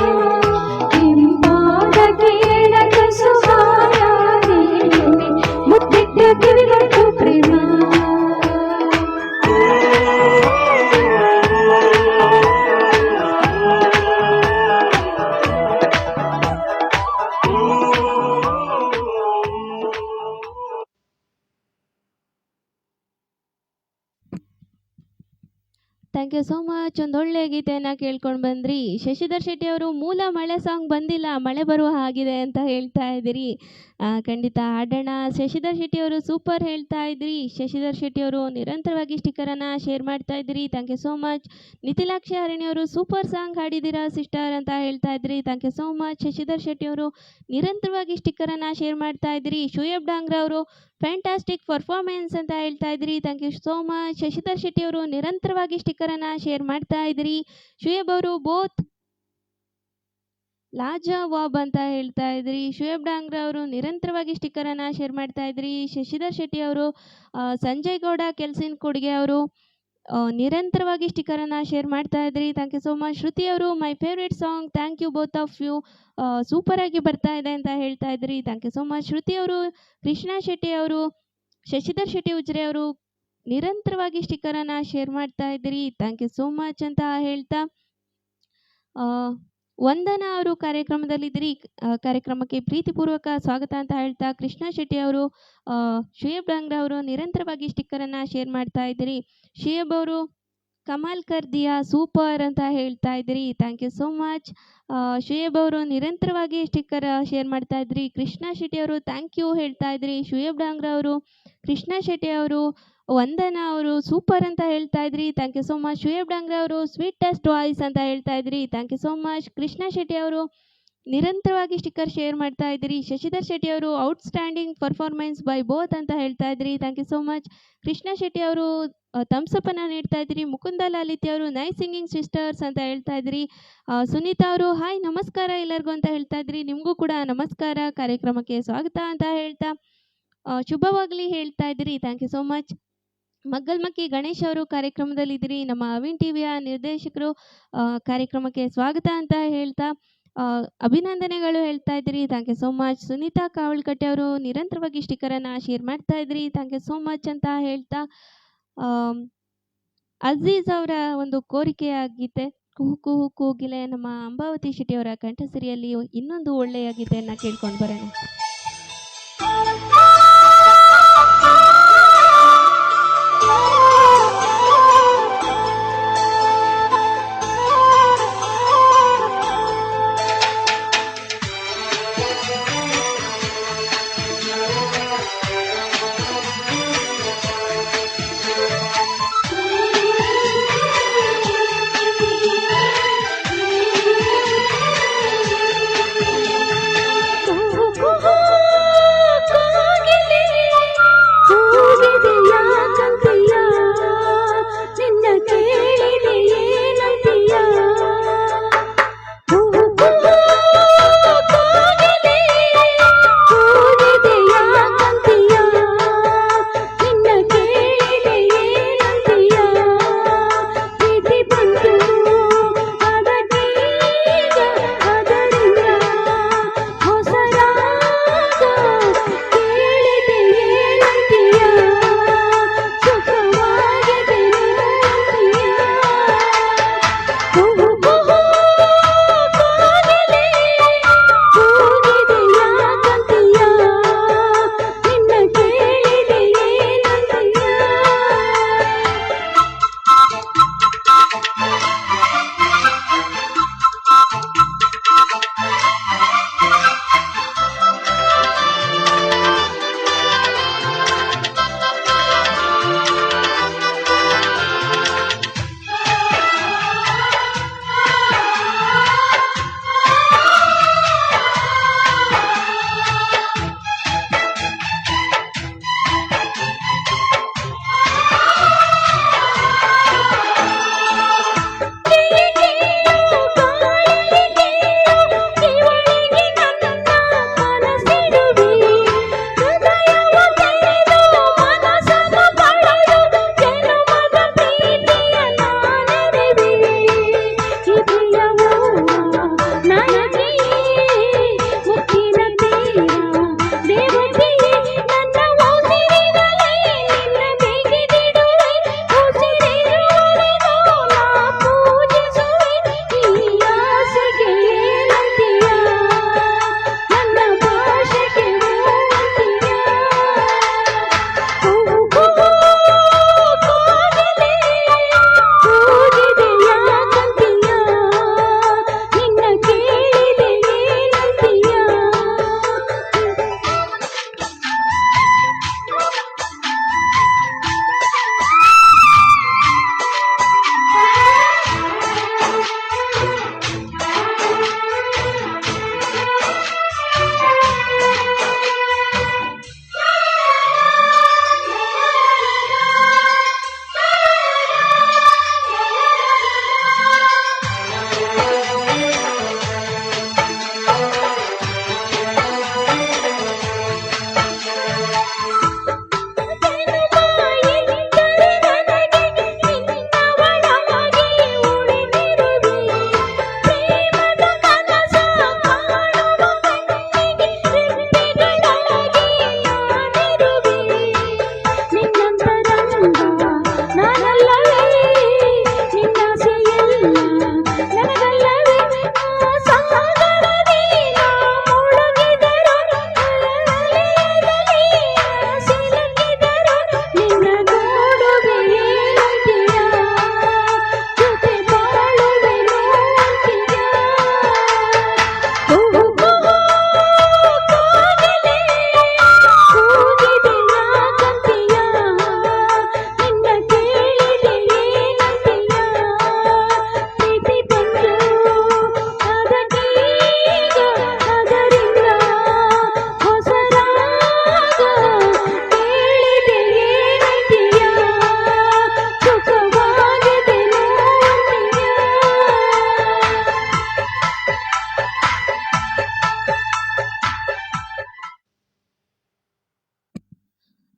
ಕೆಂಪಾದ ಕೇಳಕ ಸುಹಾಯಾಗಿ ಮುತ್ತಿಟ್ಟ ಕಿವಿಗೊಟ್ಟು ಪ್ರೇಮ
ಥ್ಯಾಂಕ್ ಯು ಸೋ ಮಚ್. ಒಂದೊಳ್ಳೆ ಗೀತೆಯನ್ನು ಕೇಳ್ಕೊಂಡು ಬಂದ್ರಿ. ಶಶಿಧರ್ ಶೆಟ್ಟಿ ಅವರು ಮೂಲ ಮಳೆ ಸಾಂಗ್ ಬಂದಿಲ್ಲ, ಮಳೆ ಬರುವ ಹಾಗಿದೆ ಅಂತ ಹೇಳ್ತಾ ಇದ್ದೀರಿ. ಖಂಡಿತ ಹಾಡೋಣ. ಶಶಿಧರ್ ಶೆಟ್ಟಿ ಅವರು ಸೂಪರ್ ಹೇಳ್ತಾ ಇದ್ರಿ. ಶಶಿಧರ್ ಶೆಟ್ಟಿ ಅವರು ನಿರಂತರವಾಗಿ ಸ್ಟಿಕ್ಕರನ್ನು ಶೇರ್ ಮಾಡ್ತಾ ಇದ್ರಿ. Thank you so much. Nitilakshi Harini ಅವರು ಸೂಪರ್ ಸಾಂಗ್ ಹಾಡಿದ್ದೀರಾ ಸಿಸ್ಟರ್ ಅಂತ ಹೇಳ್ತಾ ಇದ್ರಿ. Thank you so much. Shashidhar Shetty ಅವರು ನಿರಂತರವಾಗಿ ಸ್ಟಿಕ್ಕರನ್ನು ಶೇರ್ ಮಾಡ್ತಾ ಇದ್ರಿ. ಶೋಯಬ್ ಡಾಂಗ್ರಾ ಅವರು ಫ್ಯಾಂಟಾಸ್ಟಿಕ್ ಪರ್ಫಾರ್ಮೆನ್ಸ್ ಅಂತ ಹೇಳ್ತಾ ಇದ್ರಿ. Thank you so much. Shashidhar Shetty ಅವರು ನಿರಂತರವಾಗಿ ಸ್ಟಿಕ್ಕರನ್ನು ಶೇರ್ ಮಾಡ್ತಾ ಇದ್ರಿ. ಶೋಯಬ್ ಅವರು ಬೋತ್ ಲಾಜವಾಬ್ ಅಂತ ಹೇಳ್ತಾ ಇದ್ರಿ. ಶೋಯಬ್ ಡಾಂಗ್ರಾ ಅವರು ನಿರಂತರವಾಗಿ ಸ್ಟಿಕ್ಕರನ್ನು ಶೇರ್ ಮಾಡ್ತಾ ಇದ್ರಿ. ಶಶಿಧರ್ ಶೆಟ್ಟಿ ಅವರು ಸಂಜಯ್ ಗೌಡ ಕೆಲ್ಸಿನ ಕೊಡುಗೆ ಅವರು ನಿರಂತರವಾಗಿ ಸ್ಟಿಕ್ಕರನ್ನು ಶೇರ್ ಮಾಡ್ತಾ ಇದ್ರಿ. Thank you so much. Shruti ಅವರು my favourite song, thank you both of you, ಸೂಪರಾಗಿ ಬರ್ತಾ ಇದೆ ಅಂತ ಹೇಳ್ತಾ ಇದ್ರಿ. Thank you so much. Shruti ಅವರು, ಕೃಷ್ಣ ಶೆಟ್ಟಿ ಅವರು, ಶಶಿಧರ್ ಶೆಟ್ಟಿ ಉಜ್ರೆ ಅವರು ನಿರಂತರವಾಗಿ ಸ್ಟಿಕ್ಕರನ್ನು ಶೇರ್ ಮಾಡ್ತಾ ಇದ್ರಿ. ಥ್ಯಾಂಕ್ ಯು ಸೋ ಮಚ್ ಅಂತ ಹೇಳ್ತಾ ವಂದನಾ ಅವರು ಕಾರ್ಯಕ್ರಮದಲ್ಲಿದ್ರಿ. ಕಾರ್ಯಕ್ರಮಕ್ಕೆ ಪ್ರೀತಿಪೂರ್ವಕ ಸ್ವಾಗತ ಅಂತ ಹೇಳ್ತಾ ಕೃಷ್ಣ ಶೆಟ್ಟಿ ಅವರು, ಶೋಯಬ್ ಡಾಂಗ್ರಾ ಅವರು ನಿರಂತರವಾಗಿ ಸ್ಟಿಕ್ಕರನ್ನು ಶೇರ್ ಮಾಡ್ತಾ ಇದ್ರಿ. ಶೋಯಬ್ ಅವರು ಕಮಾಲ್ ಕರ್ ದಿಯಾ ಸೂಪರ್ ಅಂತ ಹೇಳ್ತಾ ಇದ್ರಿ. Thank you so much. Shoaib ಅವರು ನಿರಂತರವಾಗಿ ಸ್ಟಿಕ್ಕರ್ ಶೇರ್ ಮಾಡ್ತಾ ಇದ್ರಿ. ಕೃಷ್ಣ ಶೆಟ್ಟಿ ಅವರು ಥ್ಯಾಂಕ್ ಯು ಹೇಳ್ತಾ ಇದ್ರಿ. ಶೋಯಬ್ ಡಾಂಗ್ರಾ ಅವರು, ಕೃಷ್ಣ ಶೆಟ್ಟಿ ಅವರು, ವಂದನಾ ಅವರು ಸೂಪರ್ ಅಂತ ಹೇಳ್ತಾ ಇದ್ರಿ. Thank you so much. Shoaib Dangre ಅವರು ಸ್ವೀಟೆಸ್ಟ್ ವಾಯ್ಸ್ ಅಂತ ಹೇಳ್ತಾ ಇದ್ರಿ. Thank you so much. Krishna Shetty ಅವರು ನಿರಂತರವಾಗಿ ಸ್ಟಿಕ್ಕರ್ ಶೇರ್ ಮಾಡ್ತಾ ಇದ್ದೀರಿ. ಶಶಿಧರ್ ಶೆಟ್ಟಿ ಅವರು ಔಟ್ಸ್ಟ್ಯಾಂಡಿಂಗ್ ಪರ್ಫಾರ್ಮೆನ್ಸ್ ಬೈ ಬೋತ್ ಅಂತ ಹೇಳ್ತಾ ಇದ್ರಿ. Thank you so much. Krishna Shetty ಅವರು ಥಮ್ಸ್ ಅನ್ನು ನೀಡ್ತಾ ಇದ್ದೀರಿ. ಮುಕುಂದ ಲಾಲಿತ್ಯ ಅವರು ನೈಸ್ ಸಿಂಗಿಂಗ್ ಸಿಸ್ಟರ್ಸ್ ಅಂತ ಹೇಳ್ತಾ ಇದ್ರಿ. ಸುನೀತಾ ಅವರು ಹಾಯ್ ನಮಸ್ಕಾರ ಎಲ್ಲರಿಗೂ ಅಂತ ಹೇಳ್ತಾ ಇದ್ರಿ. ನಿಮಗೂ ಕೂಡ ನಮಸ್ಕಾರ, ಕಾರ್ಯಕ್ರಮಕ್ಕೆ ಸ್ವಾಗತ ಅಂತ ಹೇಳ್ತಾ ಶುಭವಾಗಲಿ ಹೇಳ್ತಾ ಇದ್ದೀರಿ. Thank you so much. Maggalmakki Ganesh ಅವರು ಕಾರ್ಯಕ್ರಮದಲ್ಲಿದ್ದೀರಿ. ನಮ್ಮ ಅವಿನ್ ಟಿವಿಯ ನಿರ್ದೇಶಕರು ಕಾರ್ಯಕ್ರಮಕ್ಕೆ ಸ್ವಾಗತ ಅಂತ ಹೇಳ್ತಾ ಅಭಿನಂದನೆಗಳು ಹೇಳ್ತಾ ಇದ್ದೀರಿ. Thank you so much. Sunita Kavalkatte ಅವರು ನಿರಂತರವಾಗಿ ಸ್ಟಿಕ್ಕರನ್ನು ಶೇರ್ ಮಾಡ್ತಾ ಇದ್ರಿ. ಥ್ಯಾಂಕ್ ಯು ಸೋ ಮಚ್ ಅಂತ ಹೇಳ್ತಾ ಅಜೀಜ್ ಅವರ ಒಂದು ಕೋರಿಕೆಯ ಗೀತೆ ಕುಹು ಕುಹು ಕೂಗಿಲೆ ನಮ್ಮ ಅಂಬಾವತಿ ಶೆಟ್ಟಿ ಅವರ ಕಂಠಸಿರಿಯಲ್ಲಿ ಇನ್ನೊಂದು ಒಳ್ಳೆಯ ಗೀತೆಯನ್ನು ಕೇಳ್ಕೊಂಡು ಬರೋಣ.
ಕುಹು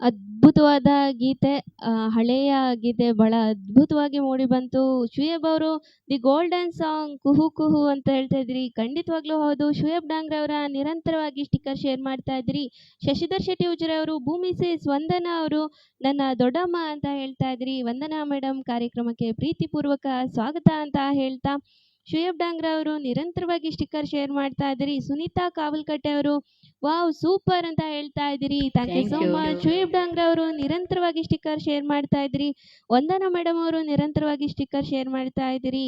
ಅದ್ಭುತವಾದ ಗೀತೆ, ಹಳೆಯ ಗೀತೆ ಬಹಳ ಅದ್ಭುತವಾಗಿ ಮೂಡಿಬಂತು. ಶುಯೇಬ್ ಅವರು ದಿ ಗೋಲ್ಡನ್ ಸಾಂಗ್ ಕುಹು ಕುಹು ಅಂತ ಹೇಳ್ತಾ ಇದ್ರಿ. ಖಂಡಿತವಾಗ್ಲೂ ಹೌದು. ಶುಯೇಬ್ ಡಾಂಗ್ರೆ ಅವರ ನಿರಂತರವಾಗಿ ಸ್ಟಿಕ್ಕರ್ ಶೇರ್ ಮಾಡ್ತಾ ಇದ್ರಿ. ಶಶಿಧರ್ ಶೆಟ್ಟಿ ಉಜಿರೆ ಅವರು ಭೂಮಿ ಸೇಸ್ ವಂದನಾ ಅವರು ನನ್ನ ದೊಡ್ಡಮ್ಮ ಅಂತ ಹೇಳ್ತಾ ಇದ್ರಿ. ವಂದನಾ ಮೇಡಮ್ ಕಾರ್ಯಕ್ರಮಕ್ಕೆ ಪ್ರೀತಿಪೂರ್ವಕ ಸ್ವಾಗತ ಅಂತ ಹೇಳ್ತಾ ಶುಯೇಬ್ ಡಾಂಗ್ರೆ ಅವರು ನಿರಂತರವಾಗಿ ಸ್ಟಿಕ್ಕರ್ ಶೇರ್ ಮಾಡ್ತಾ ಇದ್ರಿ. ಸುನೀತಾ ಕಾವಲ್ಕಟ್ಟೆ ಅವರು ವಾವ್ ಸೂಪರ್ ಅಂತ ಹೇಳ್ತಾ ಇದ್ದೀರಿ. Thank you so much. ಶುಯೇಬ್ Dangre ಅವರು ನಿರಂತರವಾಗಿ ಸ್ಟಿಕ್ಕರ್ ಶೇರ್ ಮಾಡ್ತಾ ಇದ್ರಿ. ವಂದನಾ ಮೇಡಮ್ ಅವರು ನಿರಂತರವಾಗಿ ಸ್ಟಿಕ್ಕರ್ ಶೇರ್ ಮಾಡ್ತಾ ಇದ್ದೀರಿ.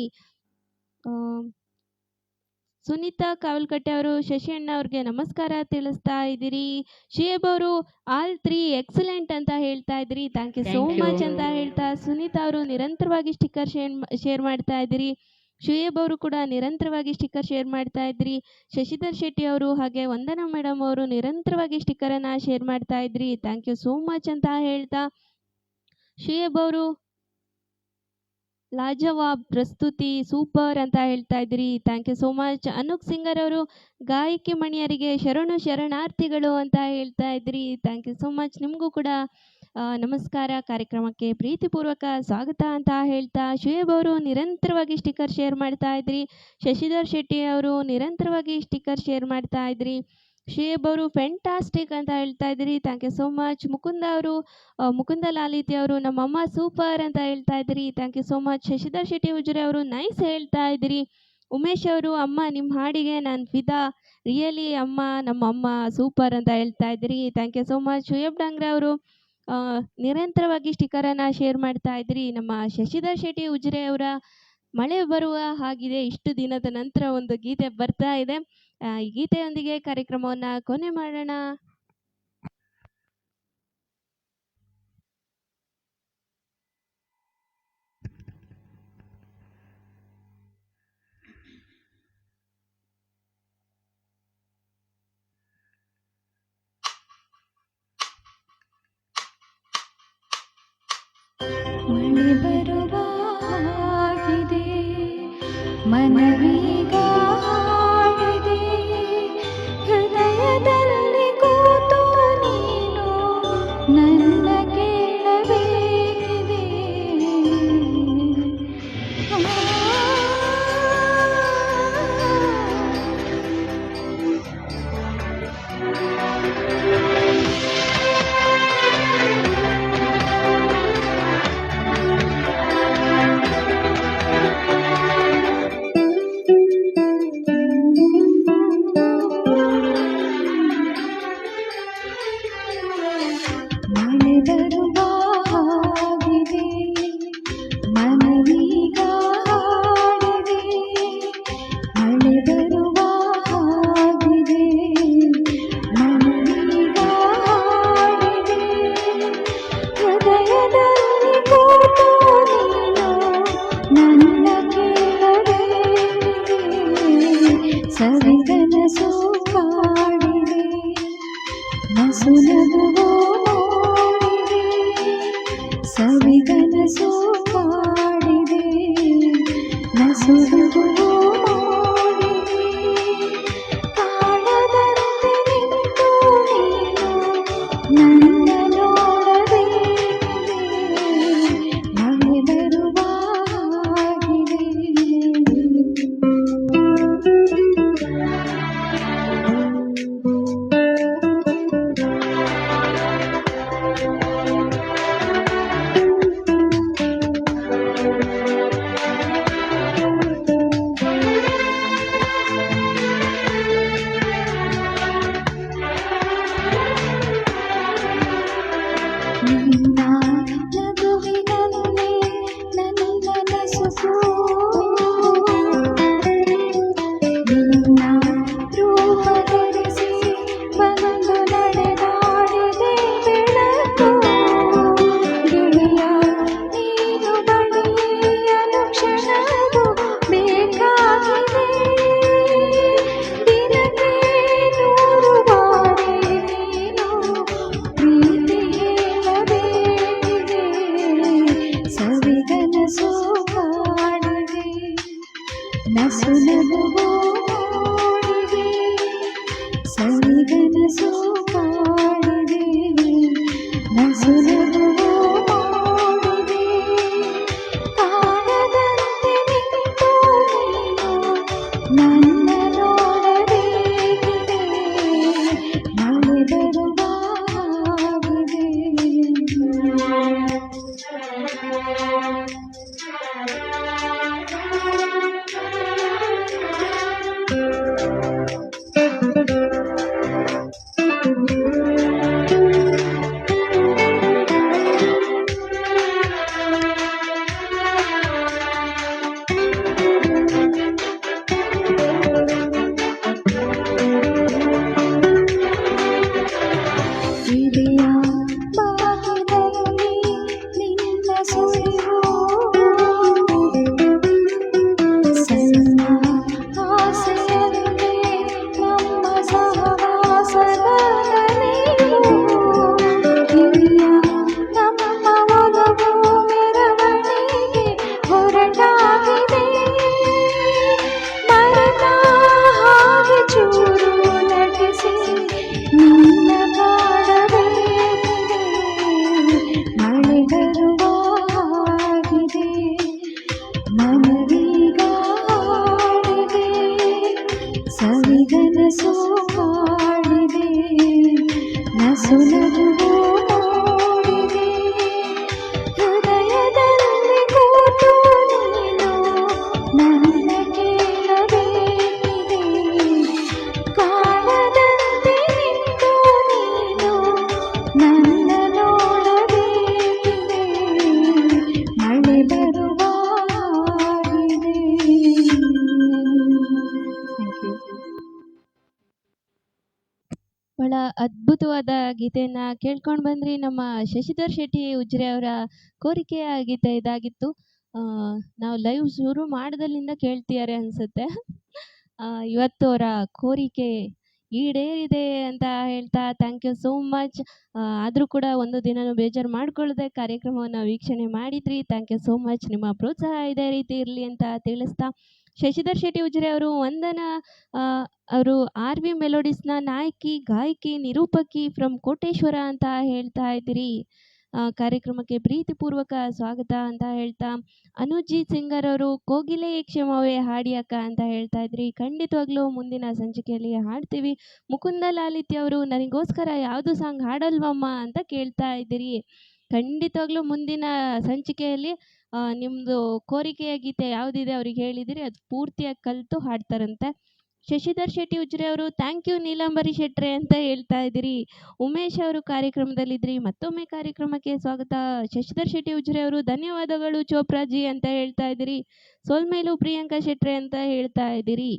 ಸುನೀತಾ ಕಾವಲ್ಕಟ್ಟೆ ಅವರು ಶಶಿ ಅಣ್ಣ ಅವ್ರಿಗೆ ನಮಸ್ಕಾರ ತಿಳಿಸ್ತಾ ಇದ್ದೀರಿ. ಶುಯೇಬ್ ಅವರು ಆಲ್ 3 ಎಕ್ಸಲೆಂಟ್ ಅಂತ ಹೇಳ್ತಾ ಇದ್ರಿ. ಥ್ಯಾಂಕ್ ಯು ಸೋ ಮಚ್ ಅಂತ ಹೇಳ್ತಾ ಸುನೀತಾ ಅವರು ನಿರಂತರವಾಗಿ ಸ್ಟಿಕ್ಕರ್ ಶೇರ್ ಮಾಡ್ತಾ ಇದ್ದೀರಿ. ಶುಯೇಬ್ ಅವರು ಕೂಡ ನಿರಂತರವಾಗಿ ಸ್ಟಿಕ್ಕರ್ ಶೇರ್ ಮಾಡ್ತಾ ಇದ್ರಿ. ಶಶಿಧರ್ ಶೆಟ್ಟಿ ಅವರು ಹಾಗೆ ವಂದನಾ ಮೇಡಮ್ ಅವರು ನಿರಂತರವಾಗಿ ಸ್ಟಿಕ್ಕರನ್ನು ಶೇರ್ ಮಾಡ್ತಾ ಇದ್ರಿ. ಥ್ಯಾಂಕ್ ಯು ಸೋ ಮಚ್ ಅಂತ ಹೇಳ್ತಾ ಶುಯೇಬ್ ಅವರು ಲಾಜವಾಬ್ ಪ್ರಸ್ತುತಿ ಸೂಪರ್ ಅಂತ ಹೇಳ್ತಾ ಇದ್ರಿ. Thank you so much. Anuk singer ಅವರು ಗಾಯಕಿ ಮಣಿಯರಿಗೆ ಶರಣಾರ್ಥಿಗಳು ಅಂತ ಹೇಳ್ತಾ ಇದ್ರಿ. Thank you so much. ನಿಮಗೂ ಕೂಡ ನಮಸ್ಕಾರ. ಕಾರ್ಯಕ್ರಮಕ್ಕೆ ಪ್ರೀತಿಪೂರ್ವಕ ಸ್ವಾಗತ ಅಂತ ಹೇಳ್ತಾ ಶುಯೇಬ್ ಅವರು ನಿರಂತರವಾಗಿ ಸ್ಟಿಕ್ಕರ್ ಶೇರ್ ಮಾಡ್ತಾ ಇದ್ರಿ. ಶಶಿಧರ್ ಶೆಟ್ಟಿ ಅವರು ನಿರಂತರವಾಗಿ ಸ್ಟಿಕ್ಕರ್ ಶೇರ್ ಮಾಡ್ತಾ ಇದ್ರಿ. ಶುಯೇಬ್ ಅವರು ಫ್ಯಾಂಟಾಸ್ಟಿಕ್ ಅಂತ ಹೇಳ್ತಾ ಇದ್ರಿ. Thank you so much. Mukunda Lalithi ಅವರು ನಮ್ಮಮ್ಮ ಸೂಪರ್ ಅಂತ ಹೇಳ್ತಾ ಇದ್ರಿ. Thank you so much. Shashidhar Shetty Ujire ಅವರು ನೈಸ್ ಹೇಳ್ತಾ ಇದ್ರಿ. ಉಮೇಶ್ ಅವರು ಅಮ್ಮ ನಿಮ್ಮ ಹಾಡಿಗೆ ನಾನು ಫಿದಾ, ರಿಯಲಿ ಅಮ್ಮ ನಮ್ಮಮ್ಮ ಸೂಪರ್ ಅಂತ ಹೇಳ್ತಾ ಇದ್ರಿ. Thank you so much. ಶುಯೇಬ್ Dangre ಅವರು ನಿರಂತರವಾಗಿ ಸ್ಟಿಕ್ಕರನ್ನು ಶೇರ್ ಮಾಡ್ತಾ ಇದ್ರಿ. ನಮ್ಮ ಶಶಿಧರ್ ಶೆಟ್ಟಿ ಉಜಿರೆ ಅವರ ಮಳೆ ಬರುವ ಹಾಗಿದೆ, ಇಷ್ಟು ದಿನದ ನಂತರ ಒಂದು ಗೀತೆ ಬರ್ತಾ ಇದೆ. ಈ ಗೀತೆಯೊಂದಿಗೆ ಕಾರ್ಯಕ್ರಮವನ್ನು ಕೊನೆ ಮಾಡೋಣ.
ಮಳೆ ಬರುವ ಹಾಗಿದೆ, ಮನವೀಗ ಹಾಡಿದೆ, ಹೃದಯದಲ್ಲಿ ಕೂತು ನೀನು ನನ್ನ ಕೇಳಬೇಕಿದೆ. ಮಳೆ ಬರುವ ಹಾಗಿದೆ, ಮನವೀಗ ಹಾಡಿದೆ, ಮಳೆ ಬರುವ ಹಾಗಿದೆ, ಮನವೀಗ ಹಾಡಿದೆ, ಹೃದಯದಲ್ಲಿ ಕೂತು ನೀನು ನನ್ನ ಕೇಳಬೇಕಿದೆ. ಸವಿಗನಸು ಕಾಡಿದೆ, ನಸು ನಗುವ ನೋಡಿದೆ, ಸವಿಗನಸು ಕಾಡಿದೆ, ನಸು ನಗುವ ನೋಡಿದೆ, ಕಾಣದಂತೆ ನಿಂತು ನೀನು ನನ್ನ ನೋಡಬೇಕಿದೆ. ಮಳೆ ಬರುವ ಹಾಗಿದೆ. ನಿನ್ನ ನಗುವಿನಲ್ಲಿ ನನ್ನ ಮನಸ್ಸು, ನಿನ್ನ ರೂಪ ಧರಿಸಿ ಬಂದು ನಡೆದಾಡಿದೆ ಬೆಳಕು. ಗೆಳೆಯ ನೀನು ಬಳಿಯ ಅನುಕ್ಷಣವೂ ಬೇಕಾಗಿದೆ, ದಿನಕ್ಕೆ 100 ಬಾರಿ ನೀನು ಪ್ರೀತಿ ಹೇಳಬೇಕು.
ಅದ್ಭುತವಾದ ಗೀತೆಯನ್ನ ಕೇಳ್ಕೊಂಡು ಬಂದ್ರಿ. ನಮ್ಮ ಶಶಿಧರ್ ಶೆಟ್ಟಿ ಉಜ್ರೆ ಅವರ ಕೋರಿಕೆಯ ಗೀತೆ ಇದಾಗಿತ್ತು. ನಾವು ಲೈವ್ ಶುರು ಮಾಡ್ದಲ್ಲಿಂದ ಕೇಳ್ತಿದ್ದಾರೆ ಅನ್ಸುತ್ತೆ. ಇವತ್ತು ಅವರ ಕೋರಿಕೆ ಈಡೇರಿದೆ ಅಂತ ಹೇಳ್ತಾ ಥ್ಯಾಂಕ್ ಯು ಸೋ ಮಚ್. ಆದರೂ ಕೂಡ ಒಂದು ದಿನನೂ ಬೇಜಾರು ಮಾಡ್ಕೊಳ್ಳದೆ ಕಾರ್ಯಕ್ರಮವನ್ನು ವೀಕ್ಷಣೆ ಮಾಡಿದ್ರಿ. Thank you so much. ನಿಮ್ಮ ಪ್ರೋತ್ಸಾಹ ಇದೇ ರೀತಿ ಇರಲಿ ಅಂತ ತಿಳಿಸ್ತಾ, ಶಶಿಧರ್ ಶೆಟ್ಟಿ ಉಜ್ರೆ ಅವರು ವಂದನಾ ಅವರು ಆರ್ ವಿ ಮೆಲೋಡಿಸ್ನ ನಾಯಕಿ, ಗಾಯಕಿ, ನಿರೂಪಕಿ ಫ್ರಮ್ ಕೋಟೇಶ್ವರ ಅಂತ ಹೇಳ್ತಾ ಇದ್ದೀರಿ. ಕಾರ್ಯಕ್ರಮಕ್ಕೆ ಪ್ರೀತಿಪೂರ್ವಕ ಸ್ವಾಗತ ಅಂತ ಹೇಳ್ತಾ, ಅನುಜೀತ್ ಸಿಂಗರ್ ಅವರು ಕೋಗಿಲೆ ಕ್ಷಮವೇ ಹಾಡಿ ಅಕ್ಕ ಅಂತ ಹೇಳ್ತಾ ಇದ್ರಿ. ಖಂಡಿತವಾಗ್ಲೂ ಮುಂದಿನ ಸಂಚಿಕೆಯಲ್ಲಿ ಹಾಡ್ತೀವಿ. ಮುಕುಂದ ಲಾಲಿತ್ಯ ಅವರು ನನಗೋಸ್ಕರ ಯಾವುದು ಸಾಂಗ್ ಹಾಡಲ್ವಮ್ಮ ಅಂತ ಕೇಳ್ತಾ ಇದ್ದೀರಿ. ಖಂಡಿತವಾಗ್ಲೂ ಮುಂದಿನ ಸಂಚಿಕೆಯಲ್ಲಿ ನಿಮ್ಮದು ಕೋರಿಕೆಯ ಗೀತೆ ಯಾವುದಿದೆ ಅವ್ರಿಗೆ ಹೇಳಿದಿರಿ, ಅದು ಪೂರ್ತಿಯಾಗಿ ಕಲಿತು ಹಾಡ್ತಾರಂತೆ. ಶಶಿಧರ್ ಶೆಟ್ಟಿ ಉಜ್ರೆ ಅವರು ಥ್ಯಾಂಕ್ ಯು ನೀಲಾಂಬರಿ ಶೆಟ್ರೆ ಅಂತ ಹೇಳ್ತಾ ಇದ್ದೀರಿ. ಉಮೇಶ್ ಅವರು ಕಾರ್ಯಕ್ರಮದಲ್ಲಿದ್ರಿ. ಮತ್ತೊಮ್ಮೆ ಕಾರ್ಯಕ್ರಮಕ್ಕೆ ಸ್ವಾಗತ. ಶಶಿಧರ್ ಶೆಟ್ಟಿ ಉಜ್ರೆ ಅವರು ಧನ್ಯವಾದಗಳು ಚೋಪ್ರಾಜಿ ಅಂತ ಹೇಳ್ತಾ ಇದ್ದೀರಿ. ಸೋಲ್ಮೇಲು ಪ್ರಿಯಾಂಕಾ ಶೆಟ್ರೆ ಅಂತ ಹೇಳ್ತಾ ಇದ್ದೀರಿ.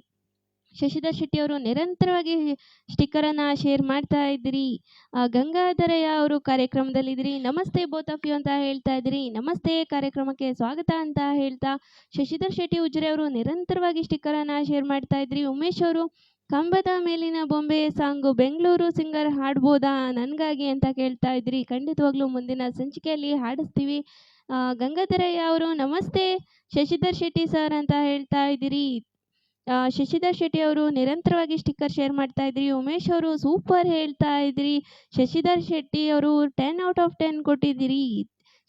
ಶಶಿಧರ್ ಶೆಟ್ಟಿ ಅವರು ನಿರಂತರವಾಗಿ ಸ್ಟಿಕ್ಕರನ್ನು ಶೇರ್ ಮಾಡ್ತಾ ಇದ್ದೀರಿ. ಗಂಗಾಧರಯ್ಯ ಅವರು ಕಾರ್ಯಕ್ರಮದಲ್ಲಿದ್ದೀರಿ. ನಮಸ್ತೆ ಬೋತ್ ಆಫ್ ಯು ಅಂತ ಹೇಳ್ತಾ ಇದ್ದೀರಿ. ನಮಸ್ತೆ, ಕಾರ್ಯಕ್ರಮಕ್ಕೆ ಸ್ವಾಗತ ಅಂತ ಹೇಳ್ತಾ ಶಶಿಧರ್ ಶೆಟ್ಟಿ ಉಜ್ರೆ ಅವರು ನಿರಂತರವಾಗಿ ಸ್ಟಿಕ್ಕರನ್ನು ಶೇರ್ ಮಾಡ್ತಾ ಇದ್ರಿ. ಉಮೇಶ್ ಅವರು ಕಂಬದ ಮೇಲಿನ ಬೊಂಬೆ ಸಾಂಗು ಬೆಂಗಳೂರು ಸಿಂಗರ್ ಹಾಡ್ಬೋದಾ ನನಗಾಗಿ ಅಂತ ಕೇಳ್ತಾ ಇದ್ರಿ. ಖಂಡಿತವಾಗ್ಲೂ ಮುಂದಿನ ಸಂಚಿಕೆಯಲ್ಲಿ ಹಾಡಿಸ್ತೀವಿ. ಗಂಗಾಧರಯ್ಯ ಅವರು ನಮಸ್ತೆ ಶಶಿಧರ್ ಶೆಟ್ಟಿ ಸರ್ ಅಂತ ಹೇಳ್ತಾ ಇದ್ದೀರಿ. ಶಶಿಧರ್ ಶೆಟ್ಟಿ ಅವರು ನಿರಂತರವಾಗಿ ಸ್ಟಿಕ್ಕರ್ ಶೇರ್ ಮಾಡ್ತಾ ಇದ್ರಿ. ಉಮೇಶ್ ಅವರು ಸೂಪರ್ ಹೇಳ್ತಾ ಇದ್ರಿ. ಶಶಿಧರ್ ಶೆಟ್ಟಿ ಅವರು 10 ಔಟ್ ಆಫ್ 10 ಕೊಟ್ಟಿದ್ದೀರಿ.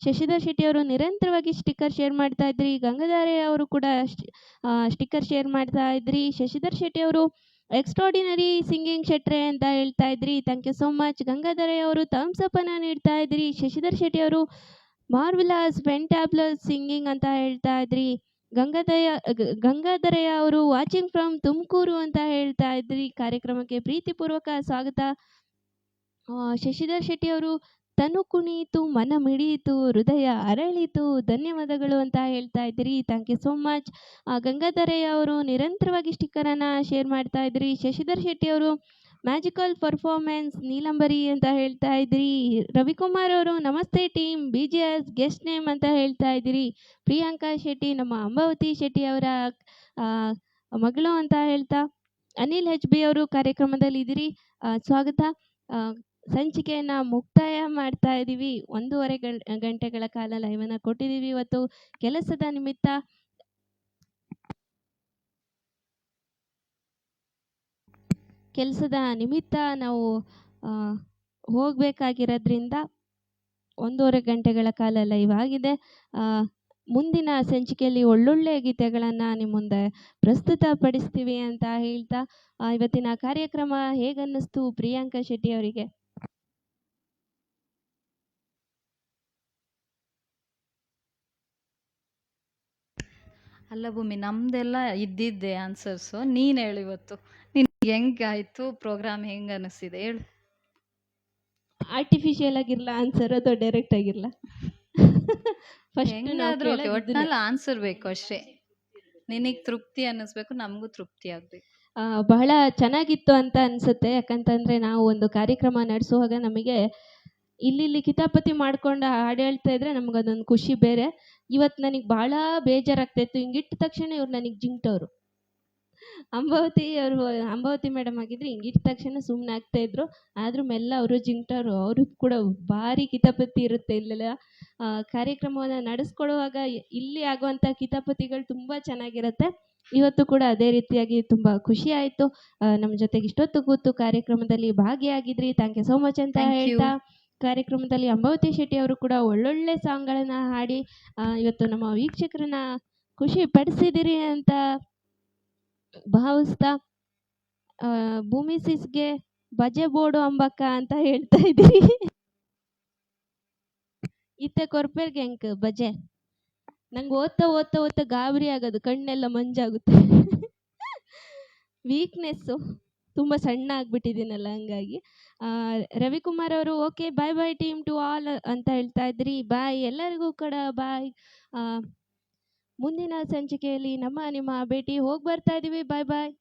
ಶಶಿಧರ್ ಶೆಟ್ಟಿ ಅವರು ನಿರಂತರವಾಗಿ ಸ್ಟಿಕ್ಕರ್ ಶೇರ್ ಮಾಡ್ತಾ ಇದ್ರಿ. ಗಂಗಾಧರಯ್ಯ ಅವರು ಕೂಡ ಸ್ಟಿಕ್ಕರ್ ಶೇರ್ ಮಾಡ್ತಾ ಇದ್ರಿ. ಶಶಿಧರ್ ಶೆಟ್ಟಿ ಅವರು ಎಕ್ಸ್ಟ್ರಾಡಿನರಿ ಸಿಂಗಿಂಗ್ ಶೆಟ್ರೆ ಅಂತ ಹೇಳ್ತಾ ಇದ್ರಿ. Thank you so much. Gangadharayya ಅವರು ಥಮ್ಸ್ ಅಪ್ ಅನ್ನು ನೀಡ್ತಾ ಇದ್ರಿ. ಶಶಿಧರ್ ಶೆಟ್ಟಿ ಅವರು ಮಾರ್ವಿಲಾಸ್ ಫೆಂಟ್ಯಾಬ್ಲಸ್ ಸಿಂಗಿಂಗ್ ಅಂತ ಹೇಳ್ತಾ ಇದ್ರಿ. ಗಂಗಾಧರಯ್ಯ ಅವರು ವಾಚಿಂಗ್ ಫ್ರಮ್ ತುಮಕೂರು ಅಂತ ಹೇಳ್ತಾ ಇದ್ರಿ. ಕಾರ್ಯಕ್ರಮಕ್ಕೆ ಪ್ರೀತಿಪೂರ್ವಕ ಸ್ವಾಗತ. ಶಶಿಧರ್ ಶೆಟ್ಟಿ ಅವರು ತನು ಕುಣಿಯಿತು, ಮನ ಮಿಡಿಯಿತು, ಹೃದಯ ಅರಳಿತು, ಧನ್ಯವಾದಗಳು ಅಂತ ಹೇಳ್ತಾ ಇದ್ದೀರಿ. Thank you so much. Gangadharayya ಅವರು ನಿರಂತರವಾಗಿ ಸ್ಟಿಕ್ಕರನ್ನು ಶೇರ್ ಮಾಡ್ತಾ ಇದ್ರಿ. ಶಶಿಧರ್ ಶೆಟ್ಟಿ ಅವರು ಮ್ಯಾಜಿಕಲ್ ಪರ್ಫಾರ್ಮೆನ್ಸ್ ನೀಲಂಬರಿ ಅಂತ ಹೇಳ್ತಾ ಇದ್ರಿ. ರವಿಕುಮಾರ್ ಅವರು ನಮಸ್ತೆ ಟೀಮ್ BGS ಗೆಸ್ಟ್ ನೇಮ್ ಅಂತ ಹೇಳ್ತಾ ಇದ್ದೀರಿ. ಪ್ರಿಯಾಂಕಾ ಶೆಟ್ಟಿ ನಮ್ಮ ಅಂಬಾವತಿ ಶೆಟ್ಟಿ ಅವರ ಮಗಳು ಅಂತ ಹೇಳ್ತಾ ಅನಿಲ್ HB ಅವರು ಕಾರ್ಯಕ್ರಮದಲ್ಲಿ ಇದ್ದೀರಿ. ಸ್ವಾಗತ. ಸಂಚಿಕೆಯನ್ನು ಮುಕ್ತಾಯ ಮಾಡ್ತಾ ಇದ್ದೀವಿ. 1.5 ಗಂಟೆಗಳ ಕಾಲ ಲೈವನ್ನು ಕೊಟ್ಟಿದ್ದೀವಿ. ಇವತ್ತು ಕೆಲಸದ ನಿಮಿತ್ತ ನಾವು ಹೋಗಬೇಕಾಗಿರೋದ್ರಿಂದ 1.5 ಗಂಟೆಗಳ ಕಾಲ ಲೈವ್ ಆಗಿದೆ. ಮುಂದಿನ ಸಂಚಿಕೆಯಲ್ಲಿ ಒಳ್ಳೊಳ್ಳೆ ಗೀತೆಗಳನ್ನು ನಿಮ್ಮ ಮುಂದೆ ಪ್ರಸ್ತುತಪಡಿಸ್ತೀವಿ ಅಂತ ಹೇಳ್ತಾ, ಇವತ್ತಿನ ಕಾರ್ಯಕ್ರಮ ಹೇಗನ್ನಿಸ್ತು ಪ್ರಿಯಾಂಕಾ ಶೆಟ್ಟಿ ಅವರಿಗೆ?
ಅಲ್ಲ ಭೂಮಿ, ನಮ್ದೆಲ್ಲ ಇದ್ದಿದ್ದೆ ಆನ್ಸರ್ಸು. ನೀನು ಹೇಳು ಇವತ್ತು ನಿನ್ಗೆ ಹೆಂಗಾಯ್ತು ಪ್ರೋಗ್ರಾಮ್, ಹೆಂಗೆ ಅನ್ನಿಸ್ತಿದೆ ಹೇಳು.
ಆರ್ಟಿಫಿಷಿಯಲ್ ಆಗಿರಲ್ಲ ಆನ್ಸರ್ ಅಥವಾ ಡೈರೆಕ್ಟ್ ಆಗಿರಲ್ಲ?
ಹೆಂಗಾದ್ರೂ ಒಟ್ಟಿನಲ್ಲಿ ಆನ್ಸರ್ ಬೇಕು ಅಷ್ಟೇ. ನಿನಗೆ ತೃಪ್ತಿ ಅನ್ನಿಸ್ಬೇಕು, ನಮಗೂ ತೃಪ್ತಿ ಆಗಬೇಕು.
ಬಹಳ ಚೆನ್ನಾಗಿತ್ತು ಅಂತ ಅನಿಸುತ್ತೆ. ಯಾಕಂತಂದರೆ ನಾವು ಒಂದು ಕಾರ್ಯಕ್ರಮ ನಡೆಸುವಾಗ ನಮಗೆ ಇಲ್ಲಿ ಕಿತಾಪತಿ ಮಾಡ್ಕೊಂಡು ಹಾಡು ಹೇಳ್ತಾ ಇದ್ರೆ ನಮಗದೊಂದು ಖುಷಿ ಬೇರೆ. ಇವತ್ತು ನನಗೆ ಭಾಳ ಬೇಜಾರಾಗ್ತಾಯಿತ್ತು. ಹಿಂಗಿಟ್ಟ ತಕ್ಷಣ ಇವ್ರು ನನಗೆ ಜಿಂಕ್ಟವ್ರು. ಅಂಬಾವತಿ ಮೇಡಮ್ ಆಗಿದ್ರೆ ಹಿಂಗಿಟ್ಟ ತಕ್ಷಣ ಸುಮ್ಮನೆ ಆಗ್ತಾಯಿದ್ರು. ಆದರೂ ಮೆಲ್ಲ ಅವರು ಜಿಂಕ್ಟವ್ರು. ಅವರು ಕೂಡ ಭಾರಿ ಕಿತಾಪತಿ ಇರುತ್ತೆ ಇಲ್ಲೆಲ್ಲ. ಕಾರ್ಯಕ್ರಮವನ್ನು ನಡೆಸ್ಕೊಡುವಾಗ ಇಲ್ಲಿ ಆಗುವಂಥ ಕಿತಾಪತಿಗಳು ತುಂಬ ಚೆನ್ನಾಗಿರುತ್ತೆ. ಇವತ್ತು ಕೂಡ ಅದೇ ರೀತಿಯಾಗಿ ತುಂಬ ಖುಷಿ ಆಯಿತು. ನಮ್ಮ ಜೊತೆಗೆ ಇಷ್ಟೊತ್ತು ಕೂತು ಕಾರ್ಯಕ್ರಮದಲ್ಲಿ ಭಾಗಿಯಾಗಿದ್ರಿ. ಥ್ಯಾಂಕ್ ಯು ಸೋ ಮಚ್ ಅಂತ ಹೇಳ್ತಾ, ಕಾರ್ಯಕ್ರಮದಲ್ಲಿ ಅಂಬಾವತಿ ಶೆಟ್ಟಿ ಅವರು ಕೂಡ ಒಳ್ಳೊಳ್ಳೆ ಸಾಂಗ್ಗಳನ್ನು ಹಾಡಿ ಇವತ್ತು ನಮ್ಮ ವೀಕ್ಷಕರನ್ನ ಖುಷಿ ಪಡಿಸಿದಿರಿ ಅಂತ ಭಾವಿಸ್ತಾ, ಭೂಮಿ ಸಿಸ್ಗೆ ಬಜೆ ಬೋಡು ಅಂಬಕ್ಕ ಅಂತ ಹೇಳ್ತಾ ಇದ್ದೀರಿ. ಇತ್ತೆ ಕೊರ್ಪೆರ್ಗೆ ಹೆಂಗ್ ಬಜೆ ನಂಗೆ ಓದ್ತಾ ಗಾಬರಿ ಆಗೋದು, ಕಣ್ಣೆಲ್ಲ ಮಂಜಾಗುತ್ತೆ. ವೀಕ್ನೆಸ್ಸು, ತುಂಬ ಸಣ್ಣ ಆಗ್ಬಿಟ್ಟಿದ್ದೀನಲ್ಲ ಹಂಗಾಗಿ. ರವಿಕುಮಾರ್ ಅವರು okay bye bye team to all ಅಂತ ಹೇಳ್ತಾ ಇದ್ರಿ. ಬಾಯ್ ಎಲ್ಲರಿಗೂ ಕೂಡ ಬಾಯ್. ಮುಂದಿನ ಸಂಚಿಕೆಯಲ್ಲಿ ನಿಮ್ಮ ಭೇಟಿ ಹೋಗಿ ಬರ್ತಾ ಇದ್ದೀವಿ. ಬಾಯ್ ಬಾಯ್.